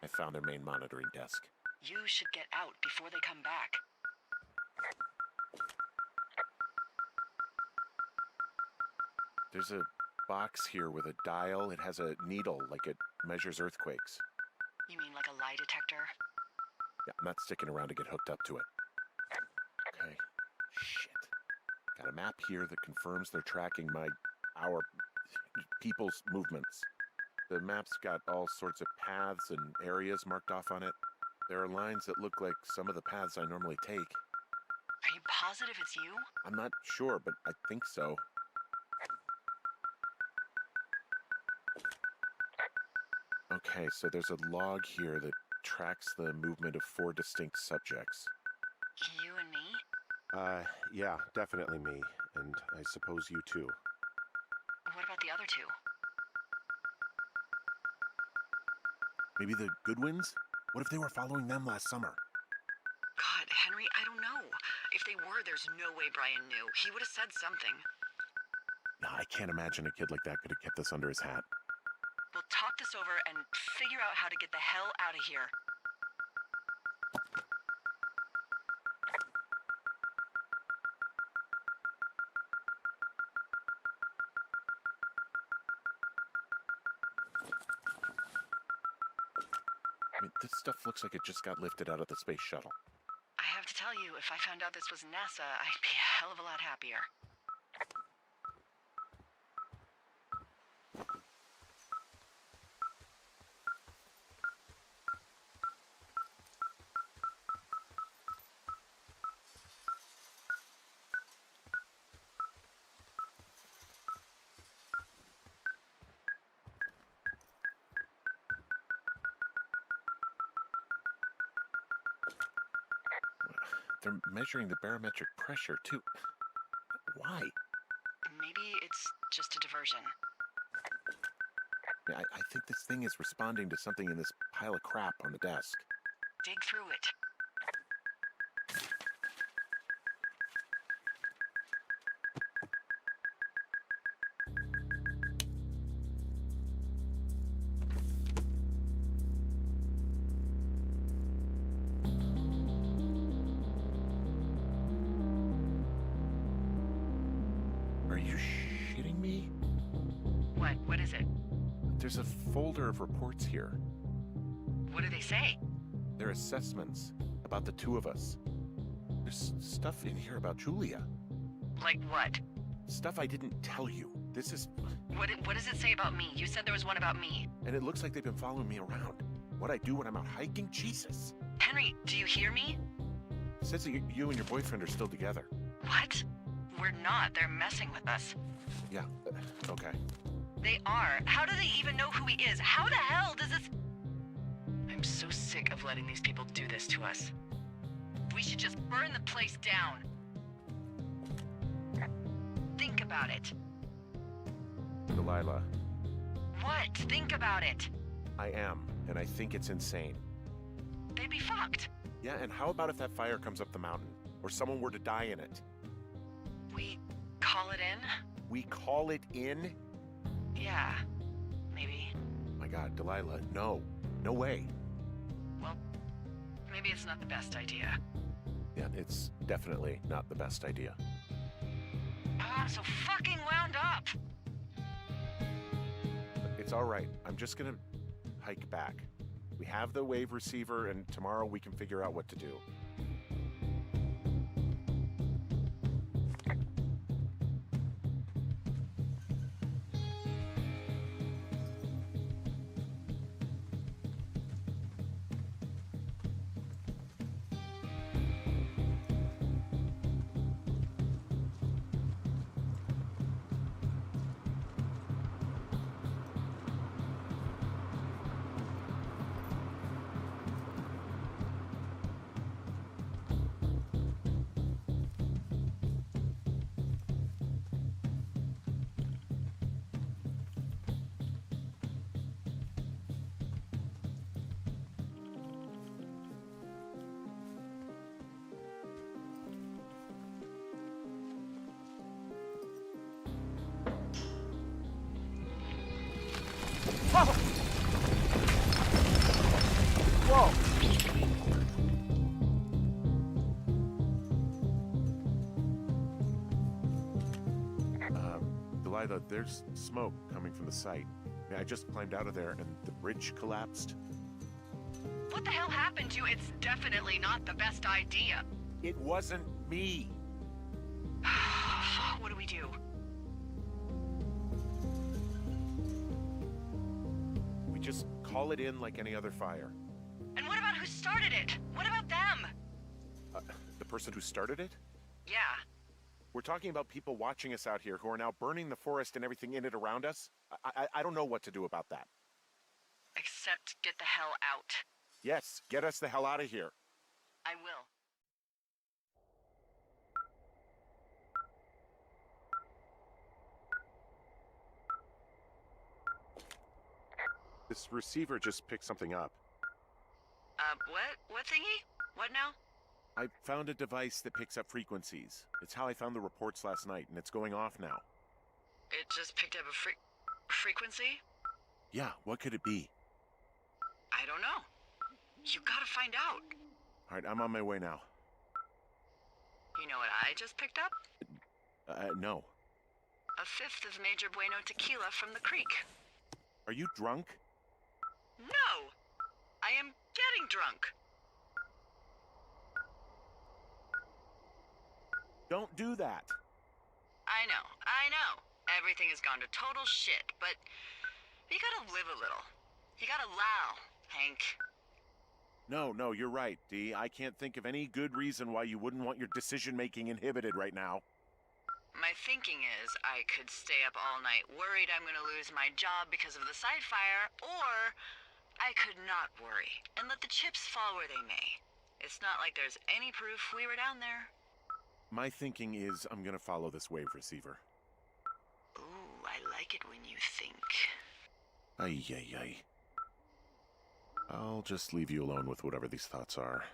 I found their main monitoring desk. You should get out before they come back. There's a box here with a dial. It has a needle, like it measures earthquakes. You mean like a lie detector? Yeah, I'm not sticking around to get hooked up to it. Okay. Shit. Got a map here that confirms they're tracking our people's movements. The map's got all sorts of paths and areas marked off on it. There are lines that look like some of the paths I normally take. Are you positive it's you? I'm not sure, but I think so. Okay, so there's a log here that tracks the movement of 4 distinct subjects. You and me? Yeah, definitely me. And I suppose you too. What about the other 2? Maybe the Goodwins? What if they were following them last summer? God, Henry, I don't know. If they were, there's no way Brian knew. He would have said something. No, I can't imagine a kid like that could have kept this under his hat. We'll talk this over and figure out how to get the hell out of here. I mean, this stuff looks like it just got lifted out of the space shuttle. I have to tell you, if I found out this was NASA, I'd be a hell of a lot happier. They're measuring the barometric pressure, too. Why? Maybe it's just a diversion. I think this thing is responding to something in this pile of crap on the desk. Dig through it. Are you shitting me? What? What is it? There's a folder of reports here. What do they say? They're assessments about the two of us. There's stuff in here about Julia. Like what? Stuff I didn't tell you. This is... What does it say about me? You said there was one about me. And it looks like they've been following me around. What I do when I'm out hiking? Jesus. Henry, do you hear me? It says that you and your boyfriend are still together. What? We're not. They're messing with us. Yeah, okay. They are. How do they even know who he is? How the hell does this... I'm so sick of letting these people do this to us. We should just burn the place down. Think about it. Delilah, What? Think about it. I am, and I think it's insane. They'd be fucked. Yeah, and how about if that fire comes up the mountain? Or someone were to die in it? We call it in? We call it in? Yeah, maybe. My God, Delilah, no. No way. Well, maybe it's not the best idea. Yeah, it's definitely not the best idea. I'm so fucking wound up. It's all right. I'm just gonna hike back. We have the wave receiver, and tomorrow we can figure out what to do. Whoa! Delilah, there's smoke coming from the site. I just climbed out of there and the bridge collapsed. What the hell happened to you? It's definitely not the best idea. It wasn't me. What do we do? We just call it in like any other fire. And what about who started it? What about them? The person who started it? Yeah. We're talking about people watching us out here who are now burning the forest and everything in it around us. I don't know what to do about that. Except get the hell out. Yes, get us the hell out of here. I will. This receiver just picked something up. What? What thingy? What now? I found a device that picks up frequencies. It's how I found the reports last night, and it's going off now. It just picked up a frequency? Yeah, what could it be? I don't know. You gotta find out. All right, I'm on my way now. You know what I just picked up? No. A fifth of Major Bueno tequila from the creek. Are you drunk? No! I am getting drunk. Don't do that. I know. Everything has gone to total shit, but you gotta live a little. You gotta allow, Hank. No, you're right, Dee. I can't think of any good reason why you wouldn't want your decision-making inhibited right now. My thinking is I could stay up all night worried I'm gonna lose my job because of the side fire, or I could not worry and let the chips fall where they may. It's not like there's any proof we were down there. My thinking is I'm gonna follow this wave receiver. Ooh, I like it when you think. Ay. I'll just leave you alone with whatever these thoughts are.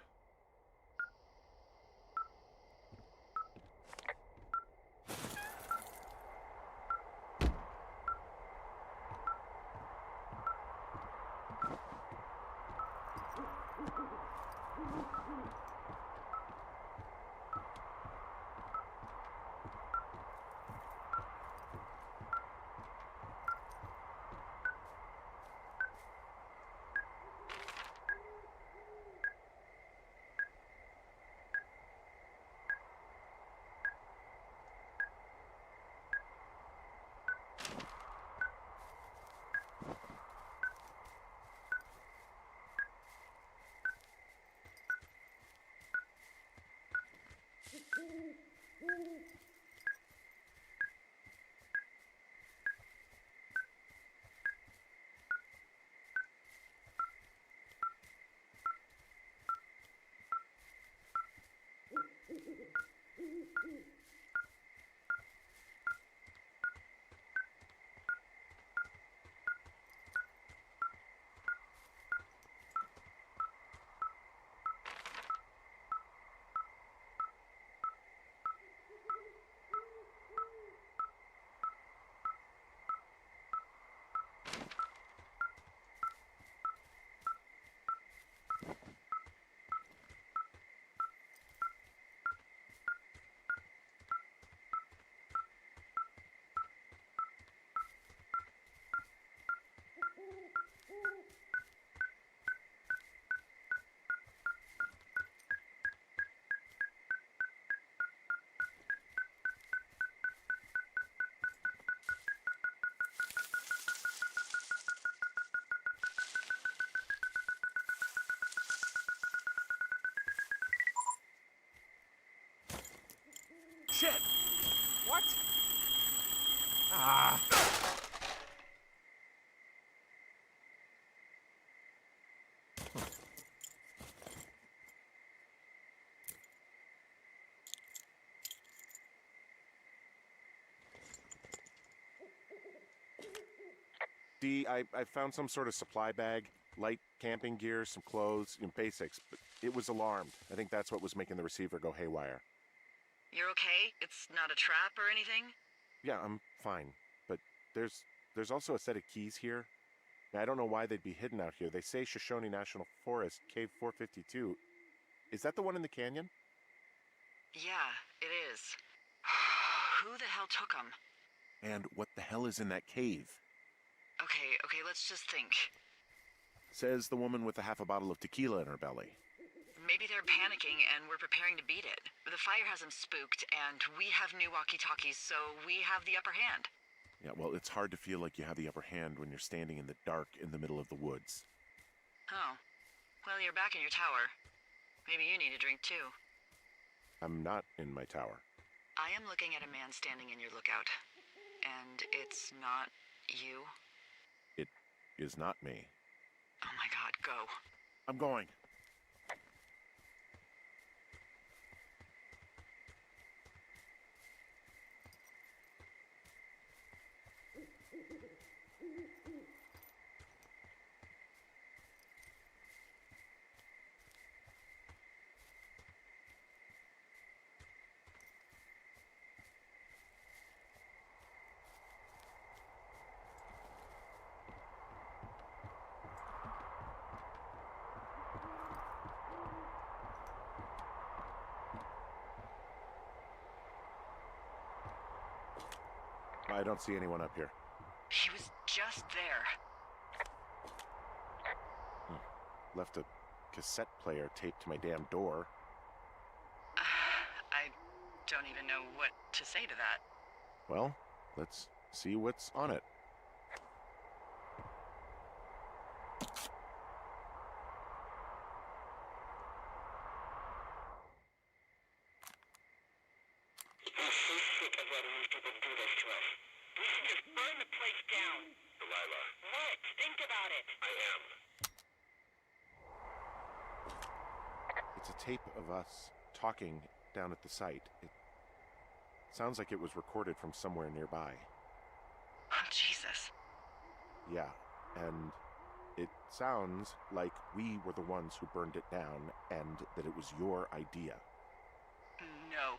Shit! What? Ah! D, I found some sort of supply bag, light camping gear, some clothes, basics, but it was alarmed. I think that's what was making the receiver go haywire. You're okay? It's not a trap or anything? Yeah, I'm fine, but there's also a set of keys here. I don't know why they'd be hidden out here. They say Shoshone National Forest, Cave 452. Is that the one in the canyon? Yeah, it is. Who the hell took them? And what the hell is in that cave? Okay, let's just think. Says the woman with a half a bottle of tequila in her belly. Maybe they're panicking and we're preparing to beat it. The fire has them spooked, and we have new walkie-talkies, so we have the upper hand. Yeah, well, it's hard to feel like you have the upper hand when you're standing in the dark in the middle of the woods. Oh. Well, you're back in your tower. Maybe you need a drink, too. I'm not in my tower. I am looking at a man standing in your lookout. And it's not you? It is not me. Oh my god, go. I'm going. I don't see anyone up here. He was just there. Left a cassette player taped to my damn door. I don't even know what to say to that. Well, let's see what's on it. I'm so sick of letting these people do this to us. We should just burn the place down. Delilah, What? Think about it. I am. It's a tape of us talking down at the site. It sounds like it was recorded from somewhere nearby. Oh, Jesus. Yeah, and it sounds like we were the ones who burned it down and that it was your idea. No.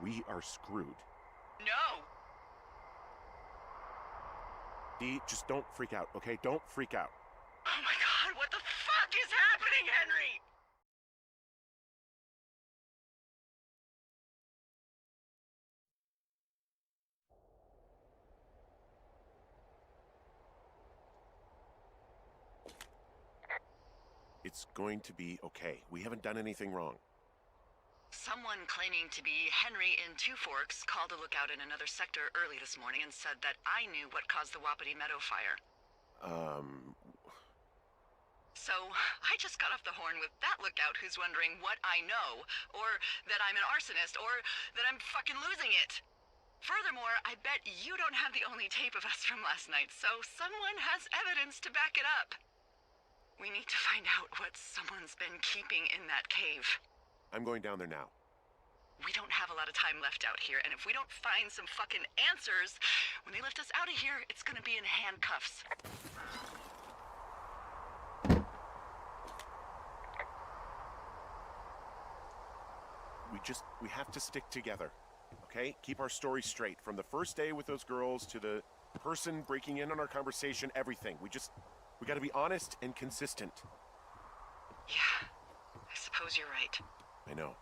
We are screwed. No! Dee, just don't freak out, okay? Don't freak out. Oh my god, what the fuck is happening, Henry? It's going to be okay. We haven't done anything wrong. Someone claiming to be Henry in Two Forks called a lookout in another sector early this morning and said that I knew what caused the Wapiti Meadow fire. So, I just got off the horn with that lookout who's wondering what I know, or that I'm an arsonist, or that I'm fucking losing it. Furthermore, I bet you don't have the only tape of us from last night, so someone has evidence to back it up. We need to find out what someone's been keeping in that cave. I'm going down there now. We don't have a lot of time left out here, and if we don't find some fucking answers, when they lift us out of here, it's gonna be in handcuffs. We have to stick together, okay? Keep our story straight. From the first day with those girls to the person breaking in on our conversation, everything. We gotta be honest and consistent. Yeah, I suppose you're right. I know.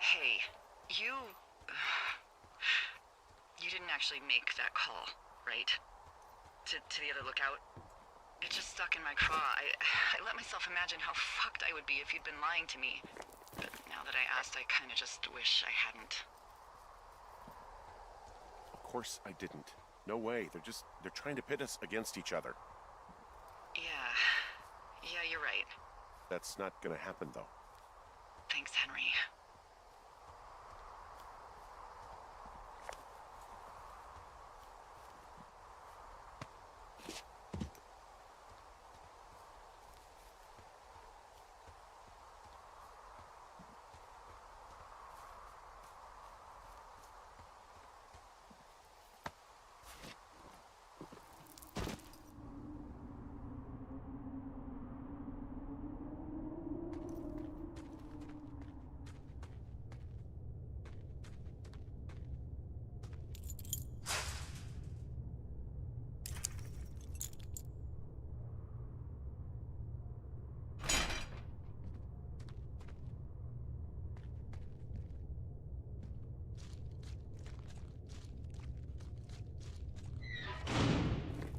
Hey, you didn't actually make that call, right? To the other lookout? It just stuck in my craw. I let myself imagine how fucked I would be if you'd been lying to me. But now that I asked, I kinda just wish I hadn't. Of course I didn't. No way. They're trying to pit us against each other. Yeah, you're right. That's not gonna happen, though. Thanks, Henry.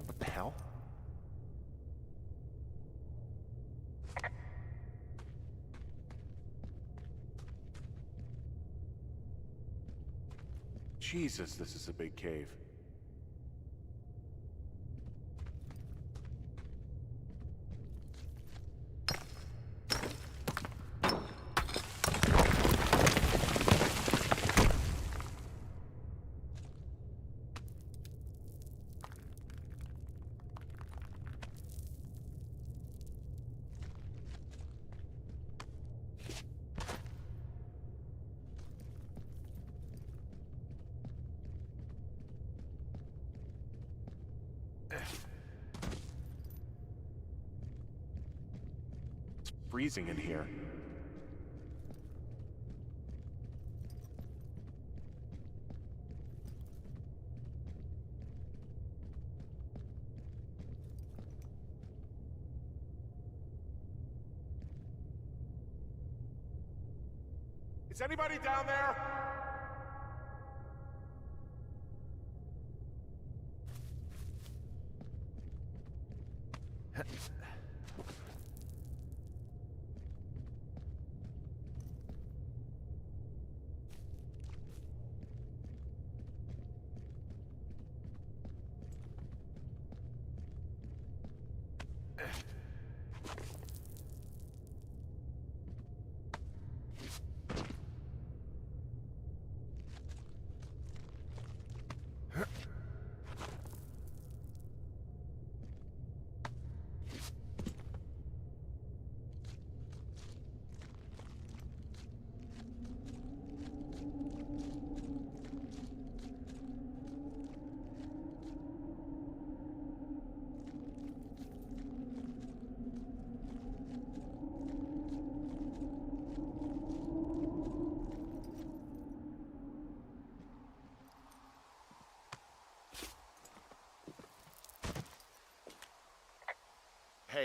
What the hell? Jesus, this is a big cave. It's freezing in here. Is anybody down there?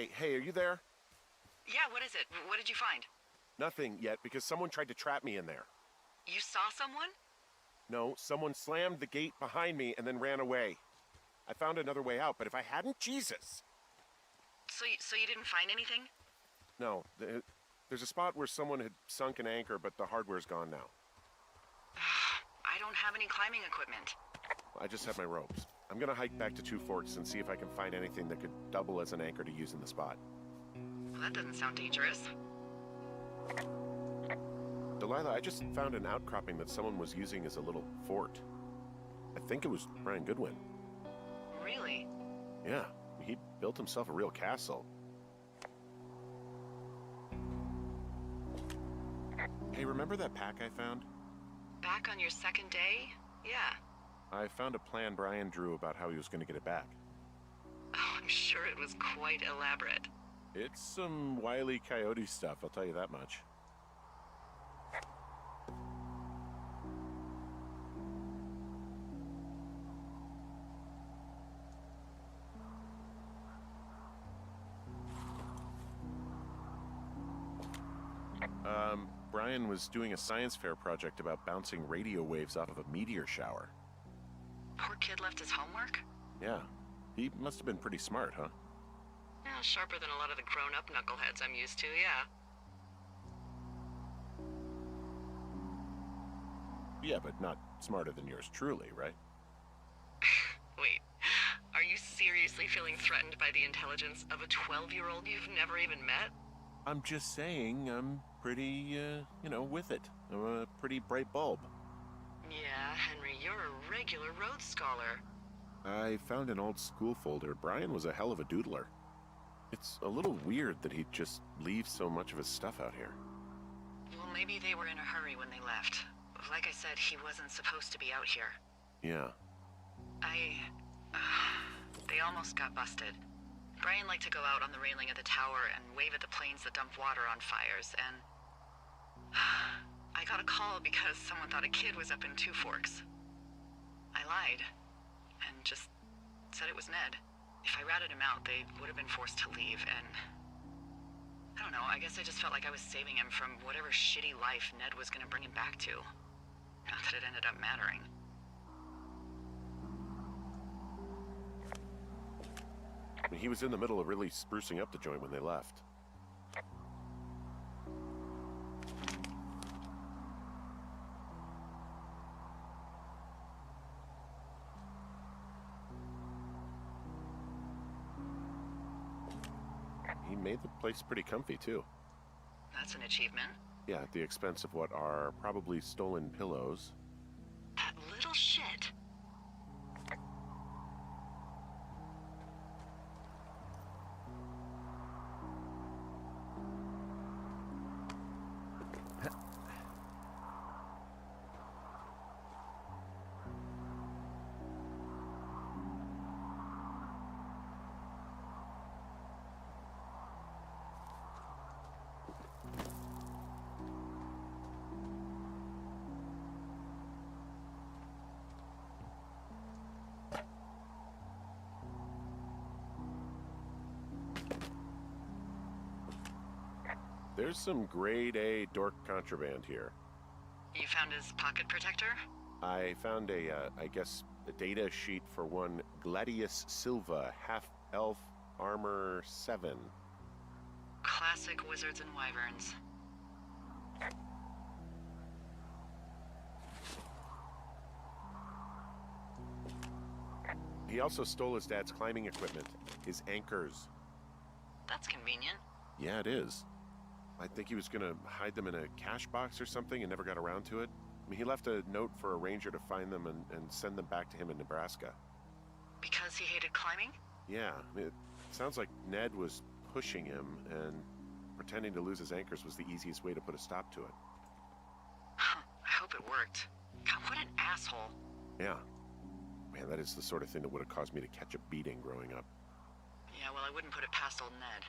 Hey, are you there? Yeah, what is it? What did you find? Nothing yet, because someone tried to trap me in there. You saw someone? No, someone slammed the gate behind me and then ran away. I found another way out, but if I hadn't, Jesus! So you didn't find anything? No, there's a spot where someone had sunk an anchor, but the hardware's gone now. I don't have any climbing equipment. I just have my ropes. I'm gonna hike back to Two Forks and see if I can find anything that could double as an anchor to use in the spot. Well, that doesn't sound dangerous. Delilah, I just found an outcropping that someone was using as a little fort. I think it was Brian Goodwin. Really? Yeah, he built himself a real castle. Hey, remember that pack I found? Back on your second day? Yeah. I found a plan Brian drew about how he was going to get it back. Oh, I'm sure it was quite elaborate. It's some Wile E. Coyote stuff, I'll tell you that much. Brian was doing a science fair project about bouncing radio waves off of a meteor shower. Poor kid left his homework? Yeah, he must have been pretty smart, huh? Yeah, sharper than a lot of the grown-up knuckleheads I'm used to, yeah. Yeah, but not smarter than yours truly, right? Wait, are you seriously feeling threatened by the intelligence of a 12-year-old you've never even met? I'm just saying I'm pretty, with it. I'm a pretty bright bulb. Yeah, Henry, you're a regular Rhodes Scholar. I found an old school folder. Brian was a hell of a doodler. It's a little weird that he'd just leave so much of his stuff out here. Well, maybe they were in a hurry when they left. Like I said, he wasn't supposed to be out here. Yeah. They almost got busted. Brian liked to go out on the railing of the tower and wave at the planes that dump water on fires, and I got a call because someone thought a kid was up in Two Forks. I lied, and just said it was Ned. If I ratted him out, they would have been forced to leave, and I don't know, I guess I just felt like I was saving him from whatever shitty life Ned was gonna bring him back to. Not that it ended up mattering. He was in the middle of really sprucing up the joint when they left. He made the place pretty comfy, too. That's an achievement. Yeah, at the expense of what are probably stolen pillows. That little shit. There's some grade A dork contraband here. You found his pocket protector? I found a data sheet for one Gladius Silva, half-elf armor 7. Classic wizards and wyverns. He also stole his dad's climbing equipment, his anchors. That's convenient. Yeah, it is. I think he was gonna hide them in a cash box or something and never got around to it. I mean, he left a note for a ranger to find them and send them back to him in Nebraska. Because he hated climbing? Yeah, I mean, it sounds like Ned was pushing him, and pretending to lose his anchors was the easiest way to put a stop to it. Huh, I hope it worked. God, what an asshole. Yeah. Man, that is the sort of thing that would have caused me to catch a beating growing up. Yeah, well, I wouldn't put it past old Ned.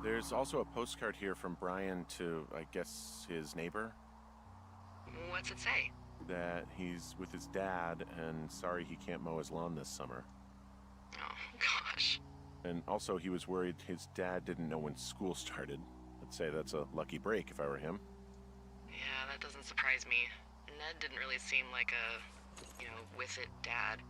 There's also a postcard here from Brian to, I guess, his neighbor. What's it say? that he's with his dad and sorry he can't mow his lawn this summer. Oh, gosh. And also he was worried his dad didn't know when school started. I'd say that's a lucky break if I were him. Yeah, that doesn't surprise me. Ned didn't really seem like a, with it dad.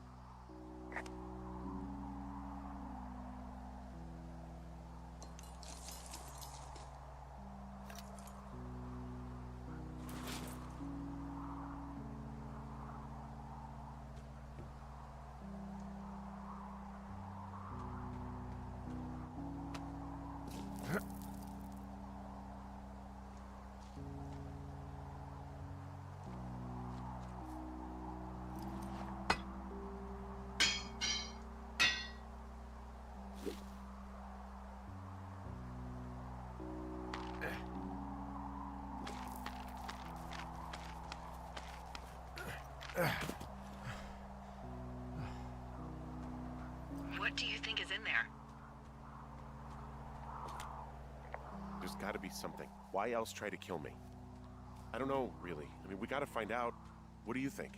What do you think is in there? There's gotta be something. Why else try to kill me? I don't know, really. I mean, we gotta find out. What do you think?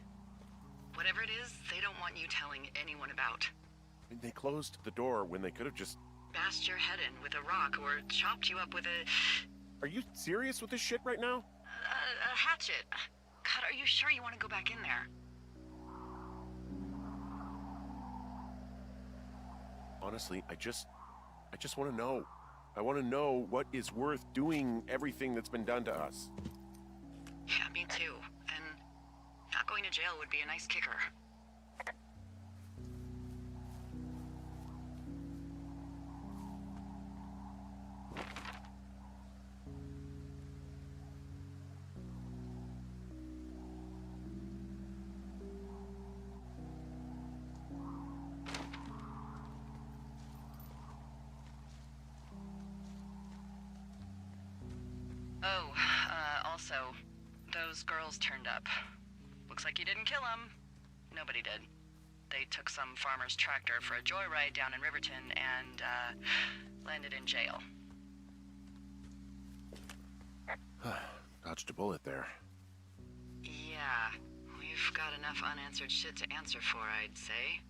Whatever it is, they don't want you telling anyone about. I mean, they closed the door when they could have just... Bashed your head in with a rock or chopped you up with a Are you serious with this shit right now? hatchet. God, are you sure you want to go back in there? Honestly, I just want to know. I want to know what is worth doing everything that's been done to us. Yeah, me too. And not going to jail would be a nice kicker. Oh, also, those girls turned up. Looks like you didn't kill them. Nobody did. They took some farmer's tractor for a joyride down in Riverton and, landed in jail. Dodged a bullet there. Yeah, we've got enough unanswered shit to answer for, I'd say.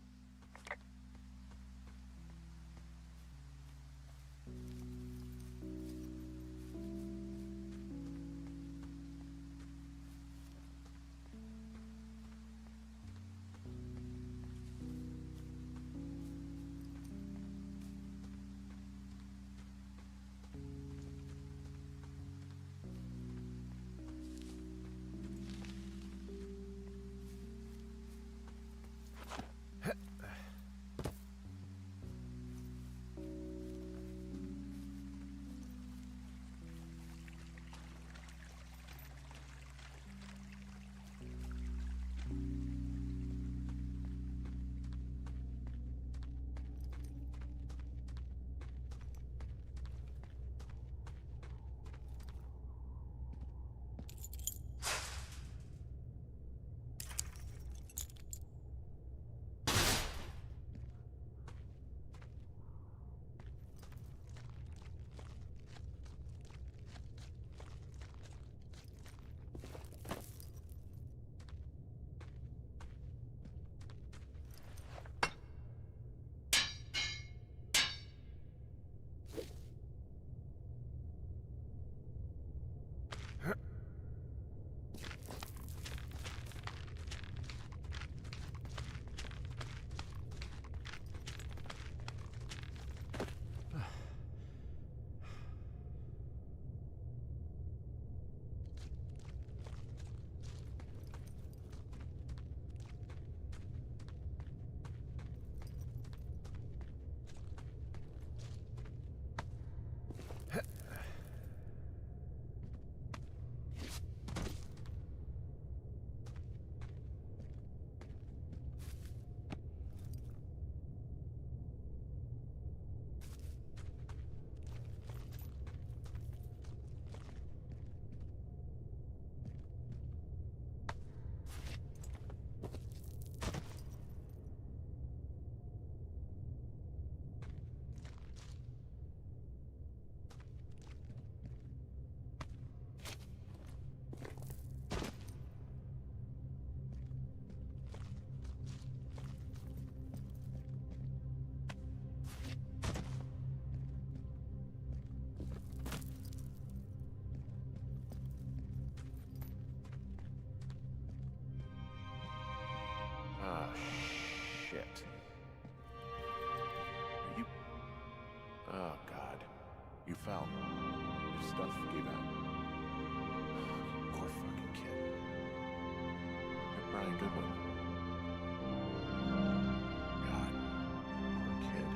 fell. Your stuff gave out. You poor fucking kid. You're Brian Goodwin. God, poor kid.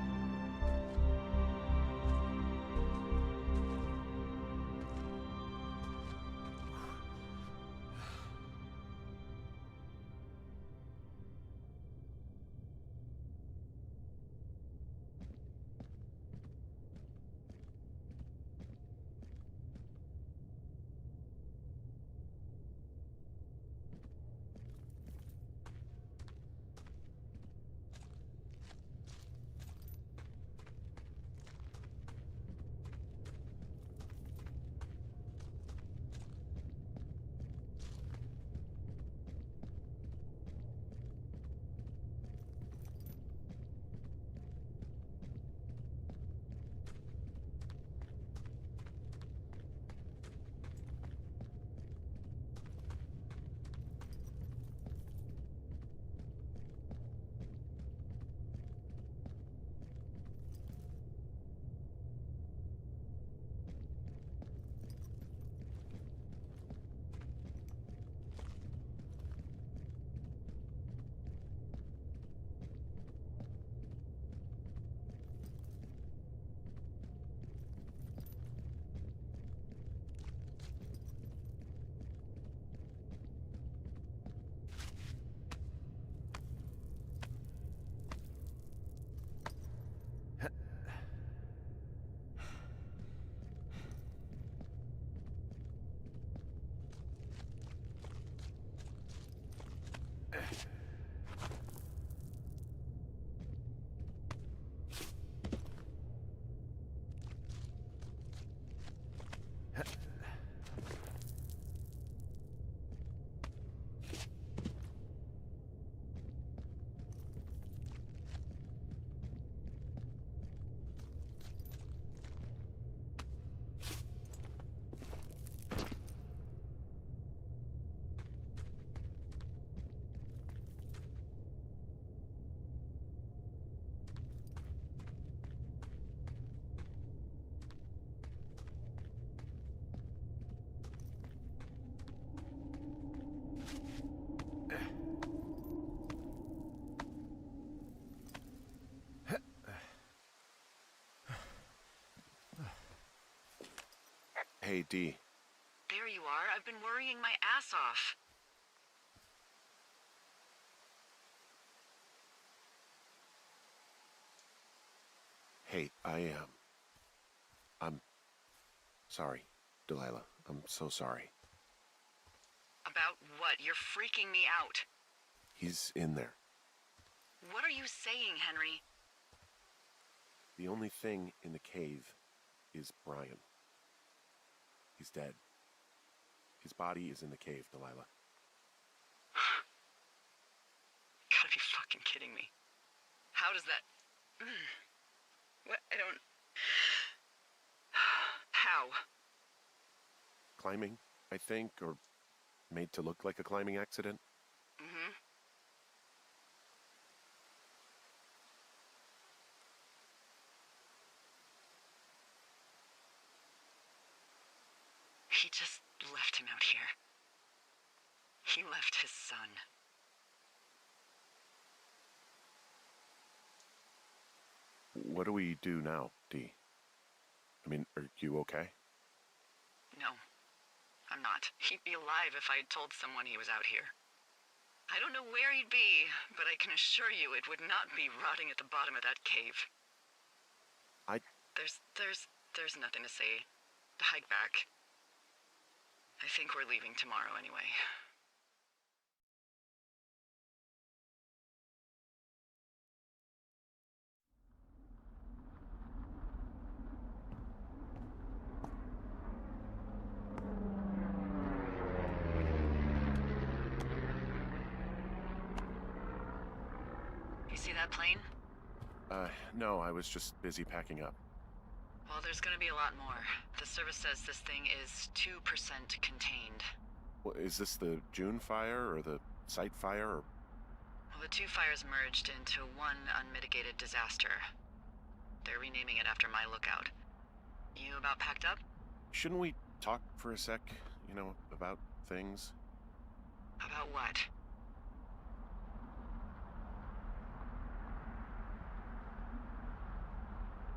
Hey, Dee. There you are. I've been worrying my ass off. Hey, I'm sorry, Delilah. I'm so sorry. About what? You're freaking me out. He's in there. What are you saying, Henry? The only thing in the cave is Brian. He's dead. His body is in the cave, Delilah. Gotta be fucking kidding me. How does that... What? I don't... How? Climbing, I think, or made to look like a climbing accident. Mm-hmm. He just left him out here. He left his son. What do we do now, Dee? I mean, are you okay? No, I'm not. He'd be alive if I had told someone he was out here. I don't know where he'd be, but I can assure you it would not be rotting at the bottom of that cave. There's nothing to say. Hike back. I think we're leaving tomorrow anyway. You see that plane? No, I was just busy packing up. Well, there's gonna be a lot more. The service says this thing is 2% contained. Well, is this the June fire or the site fire? Or... Well, the two fires merged into one unmitigated disaster. They're renaming it after my lookout. You about packed up? Shouldn't we talk for a sec, about things? About what?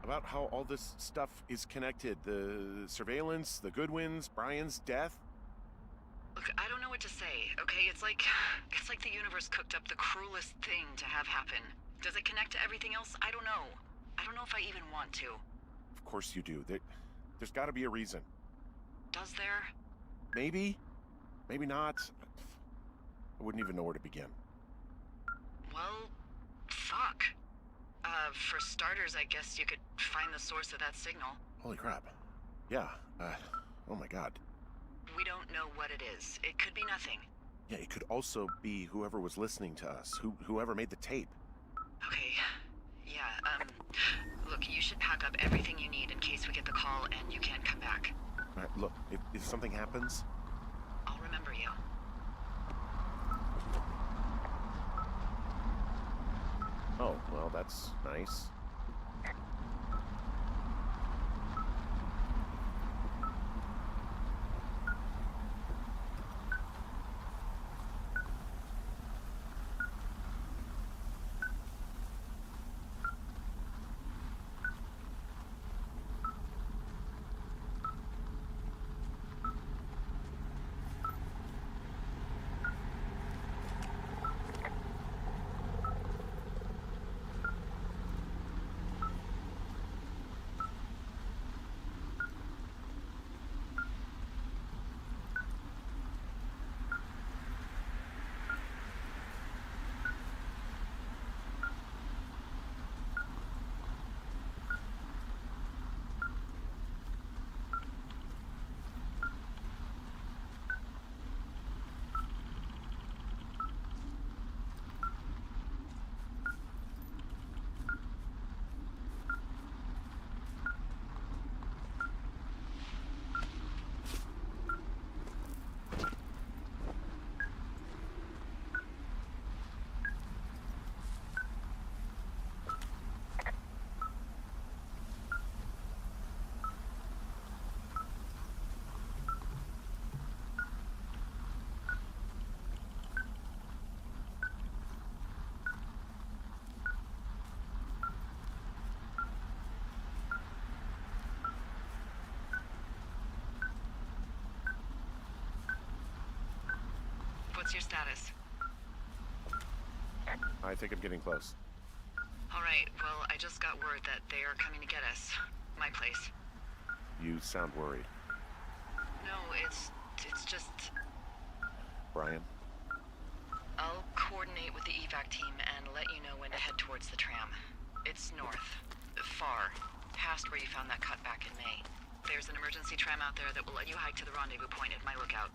About how all this stuff is connected. The surveillance, the Goodwins, Brian's death. Look, I don't know what to say, okay? It's like the universe cooked up the cruelest thing to have happen. Does it connect to everything else? I don't know. I don't know if I even want to. Of course you do. There's got to be a reason. Does there? Maybe. Maybe not. I wouldn't even know where to begin. Well, fuck. For starters, I guess you could find the source of that signal. Holy crap. Yeah. Oh my god. We don't know what it is. It could be nothing. Yeah, it could also be whoever was listening to us. Whoever made the tape. Okay. Yeah, look, you should pack up everything you need in case we get the call and you can't come back. All right, look, if something happens... I'll remember you. Oh, well, that's nice. What's your status? I think I'm getting close. Alright, well, I just got word that they are coming to get us. My place. You sound worried. No, it's just... Brian? I'll coordinate with the evac team and let you know when to head towards the tram. It's north. Far. Past where you found that cut back in May. There's an emergency tram out there that will let you hike to the rendezvous point at my lookout.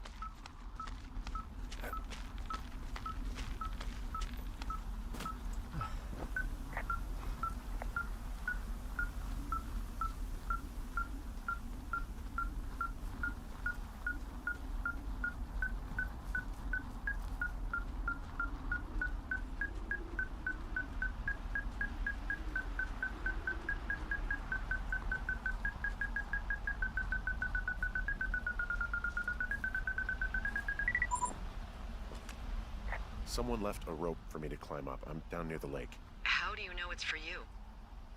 Someone left a rope for me to climb up. I'm down near the lake. How do you know it's for you?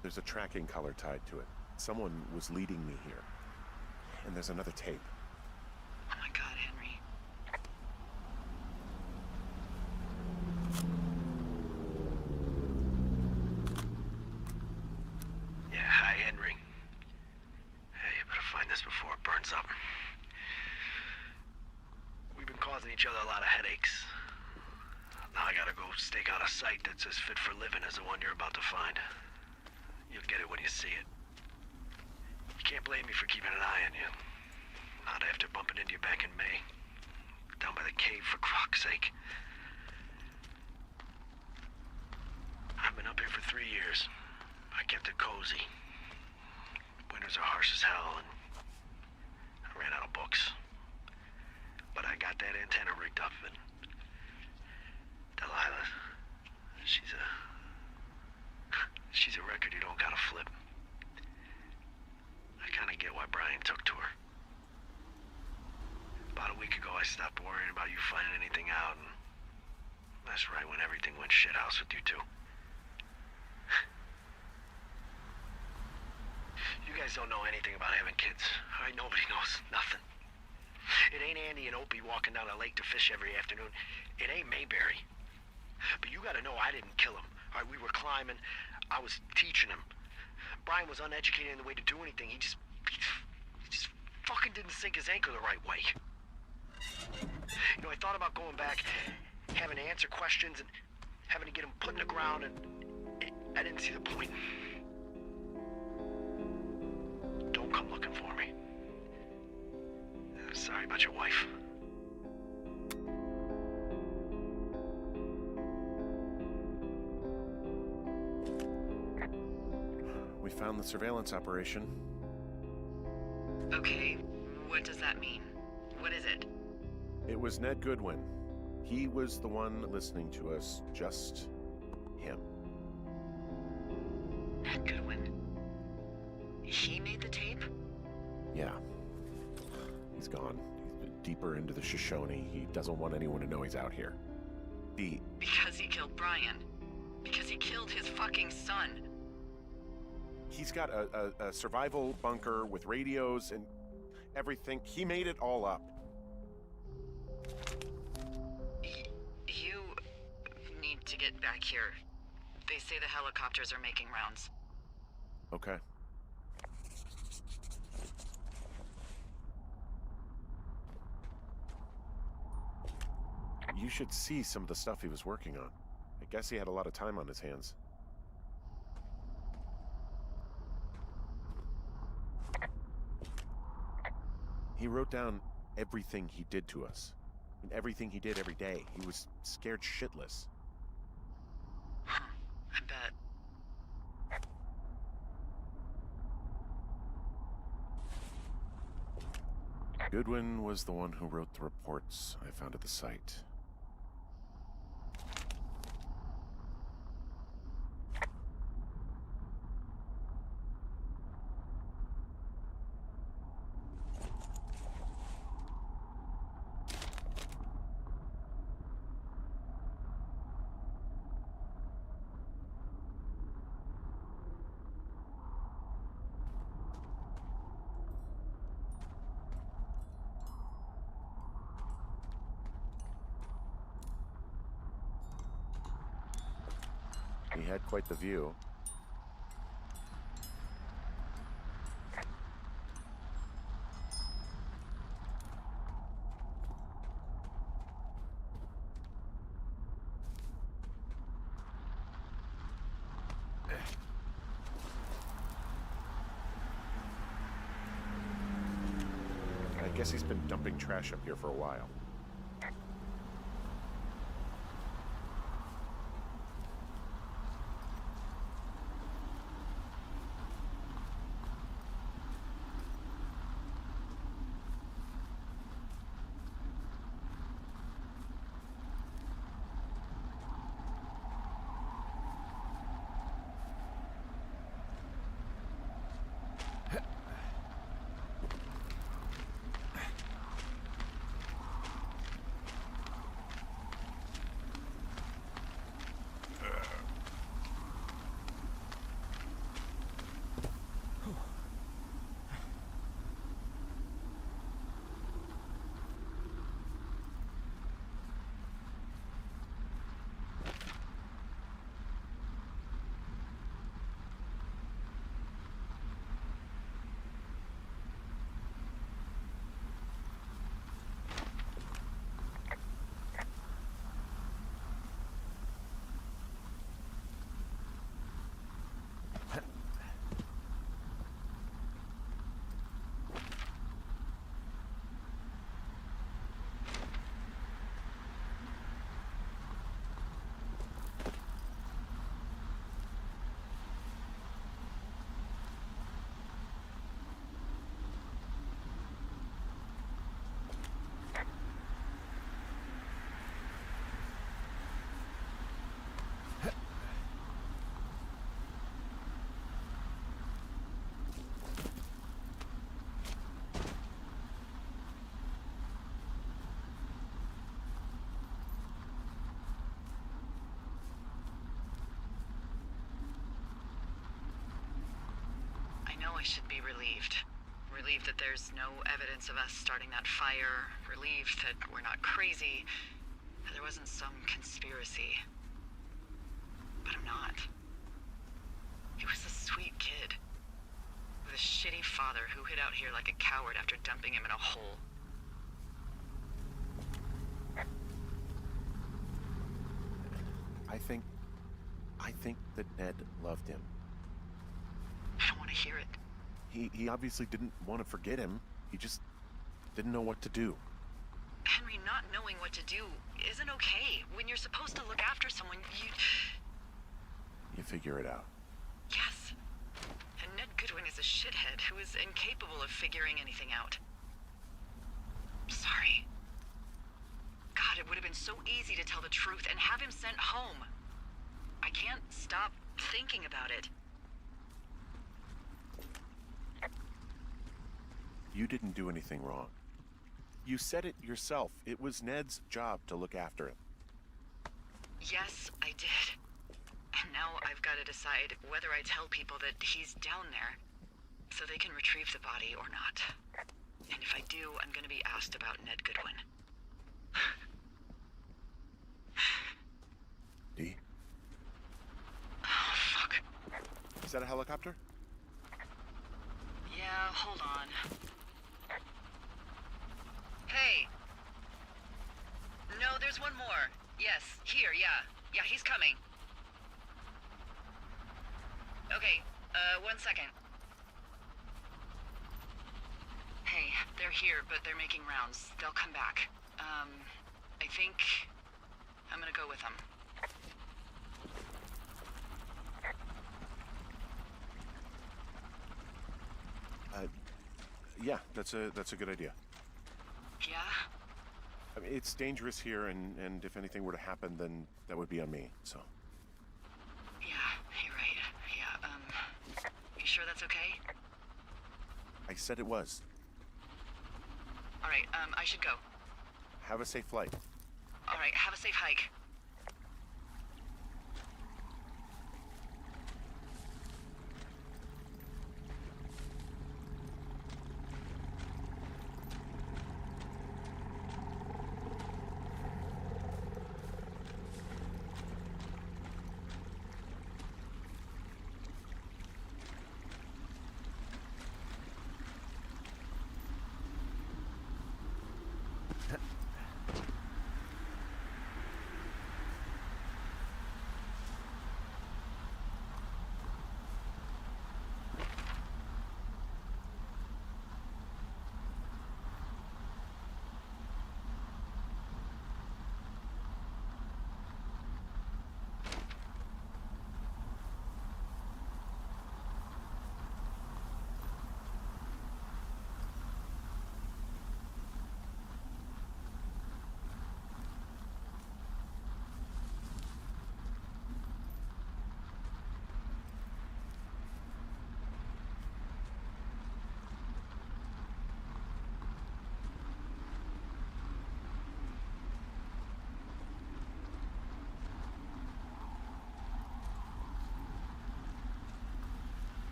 There's a tracking collar tied to it. Someone was leading me here. And there's another tape. Oh my god, Henry. Yeah, hi, Henry. Hey, you better find this before it burns up. We've been causing each other a lot of headaches. Now I gotta go stake out a site that's as fit for living as the one you're about to find. You'll get it when you see it. You can't blame me for keeping an eye on you. Not after bumping into you back in May. Down by the cave, for croc's sake. I've been up here for 3 years. I kept it cozy. Winters are harsh as hell, and I ran out of books. But I got that antenna rigged up, and Delilah, she's a record you don't gotta flip. I kinda get stopped worrying about you finding anything out, and that's right when everything went shithouse with you two. You guys don't know anything about having kids. All right, nobody knows nothing. It ain't Andy and Opie walking down the lake to fish every afternoon. It ain't Mayberry. But you gotta know I didn't kill him. All right, we were climbing. I was teaching him. Brian was uneducated in the way to do anything. He just fucking didn't sink his anchor the right way. You know, I thought about going back, having to answer questions, and having to get him put in the ground, and I didn't see the point. Don't come looking for me. Sorry about your wife. We found the surveillance operation. Okay, what does that mean? What is it? It was Ned Goodwin. He was the one listening to us, just him. Ned Goodwin? He made the tape? Yeah. He's gone. He's been deeper into the Shoshone. He doesn't want anyone to know he's out here. Because he killed Brian. Because he killed his fucking son. He's got a survival bunker with radios and everything. He made it all up. You need to get back here. They say the helicopters are making rounds. Okay. You should see some of the stuff he was working on. I guess he had a lot of time on his hands. He wrote down everything he did to us. And everything he did every day. He was scared shitless. Huh, I bet. Goodwin was the one who wrote the reports I found at the site. He had quite the view. I guess he's been dumping trash up here for a while. I should be relieved. Relieved that there's no evidence of us starting that fire. Relieved that we're not crazy. That there wasn't some conspiracy. But I'm not. He was a sweet kid. With a shitty father who hid out here like a coward after dumping him in a hole. I think that Ned loved him. I don't want to hear it. He obviously didn't want to forget him. He just didn't know what to do. Henry, not knowing what to do isn't okay. When you're supposed to look after someone, You figure it out. Yes. And Ned Goodwin is a shithead who is incapable of figuring anything out. Sorry. God, it would have been so easy to tell the truth and have him sent home. I can't stop thinking about it. You didn't do anything wrong. You said it yourself. It was Ned's job to look after him. Yes, I did. And now I've got to decide whether I tell people that he's down there so they can retrieve the body or not. And if I do, I'm going to be asked about Ned Goodwin. D? Oh, fuck. Is that a helicopter? Yeah, hold on. Hey. No, there's one more. Yes, here, yeah. Yeah, he's coming. Okay, 1 second. Hey, they're here, but they're making rounds. They'll come back. I think I'm gonna go with them. Yeah, that's a good idea. Yeah? I mean, it's dangerous here, and if anything were to happen, then that would be on me, so. Yeah, you're right. Yeah, you sure that's okay? I said it was. Alright, I should go. Have a safe flight. Alright, have a safe hike.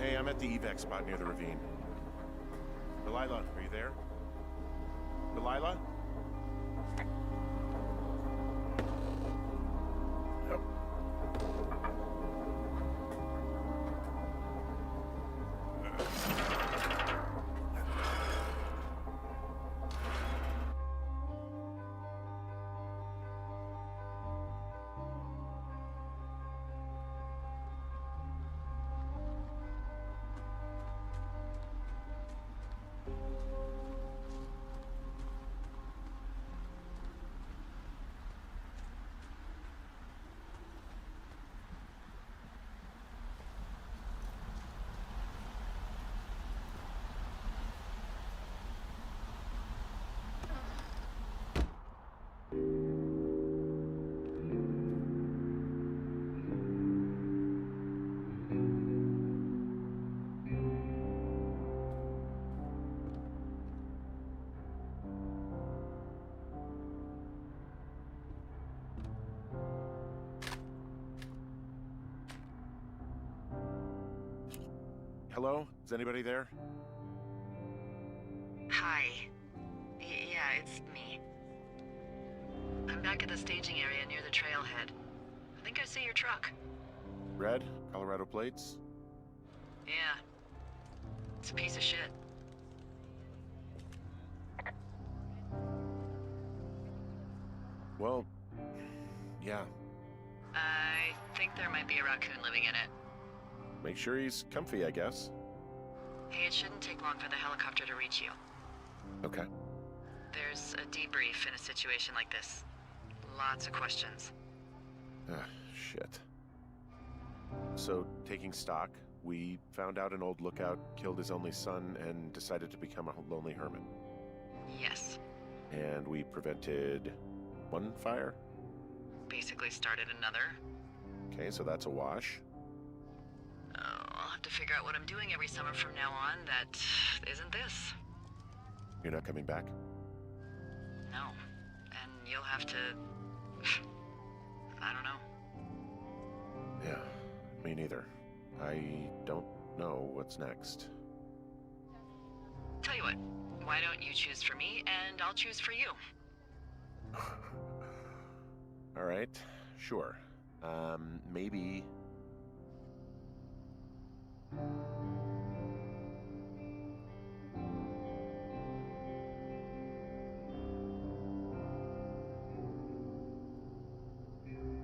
Hey, I'm at the evac spot near the ravine. Delilah, are you there? Delilah? Yep. Hello? Is anybody there? Hi. Yeah, it's me. I'm back at the staging area near the trailhead. I think I see your truck. Red? Colorado plates? Yeah. It's a piece of shit. Well, yeah. I think there might be a raccoon living in it. Make sure he's comfy, I guess. Hey, it shouldn't take long for the helicopter to reach you. Okay. There's a debrief in a situation like this. Lots of questions. Ah, shit. So, taking stock, we found out an old lookout killed his only son and decided to become a lonely hermit. Yes. And we prevented one fire? Basically started another. Okay, so that's a wash. Oh, I'll have to figure out what I'm doing every summer from now on that isn't this. You're not coming back? No. And you'll have to... I don't know. Yeah, me neither. I don't know what's next. Tell you what, why don't you choose for me and I'll choose for you? All right, sure. Maybe...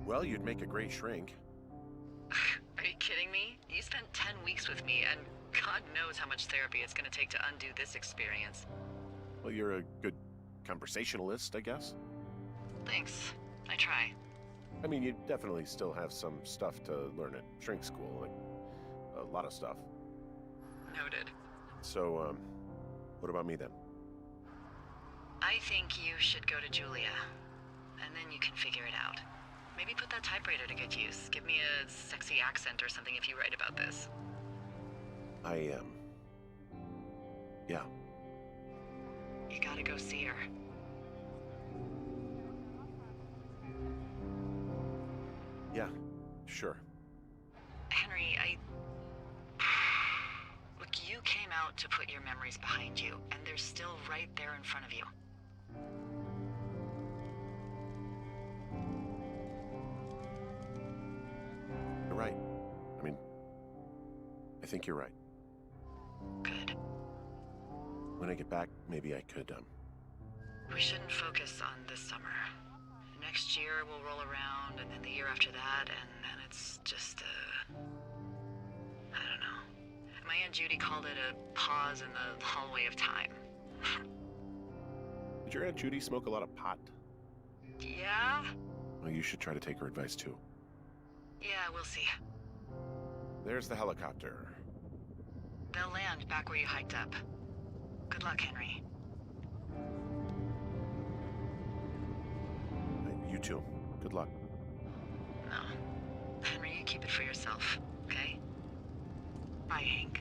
Well, you'd make a great shrink. Are you kidding me? You spent 10 weeks with me and God knows how much therapy it's gonna take to undo this experience. Well, you're a good conversationalist, I guess. Thanks. I try. I mean, you definitely still have some stuff to learn at shrink school, like a lot of stuff. Noted. So, what about me then? I think you should go to Julia, and then you can figure it out. Maybe put that typewriter to good use. Give me a sexy accent or something if you write about this. Yeah. You gotta go see her. Yeah, sure. Henry, Look, you came out to put your memories behind you, and they're still right there in front of you. You're right. I mean, I think you're right. Good. When I get back, maybe I could, We shouldn't focus on this summer. Next year we'll roll around, and then the year after that, and then it's just I don't know. My Aunt Judy called it a pause in the hallway of time. Did your Aunt Judy smoke a lot of pot? Yeah? Well, you should try to take her advice, too. Yeah, we'll see. There's the helicopter. They'll land back where you hiked up. Good luck, Henry. You too. Good luck. No. Henry, you keep it for yourself, okay? Bye, Hank.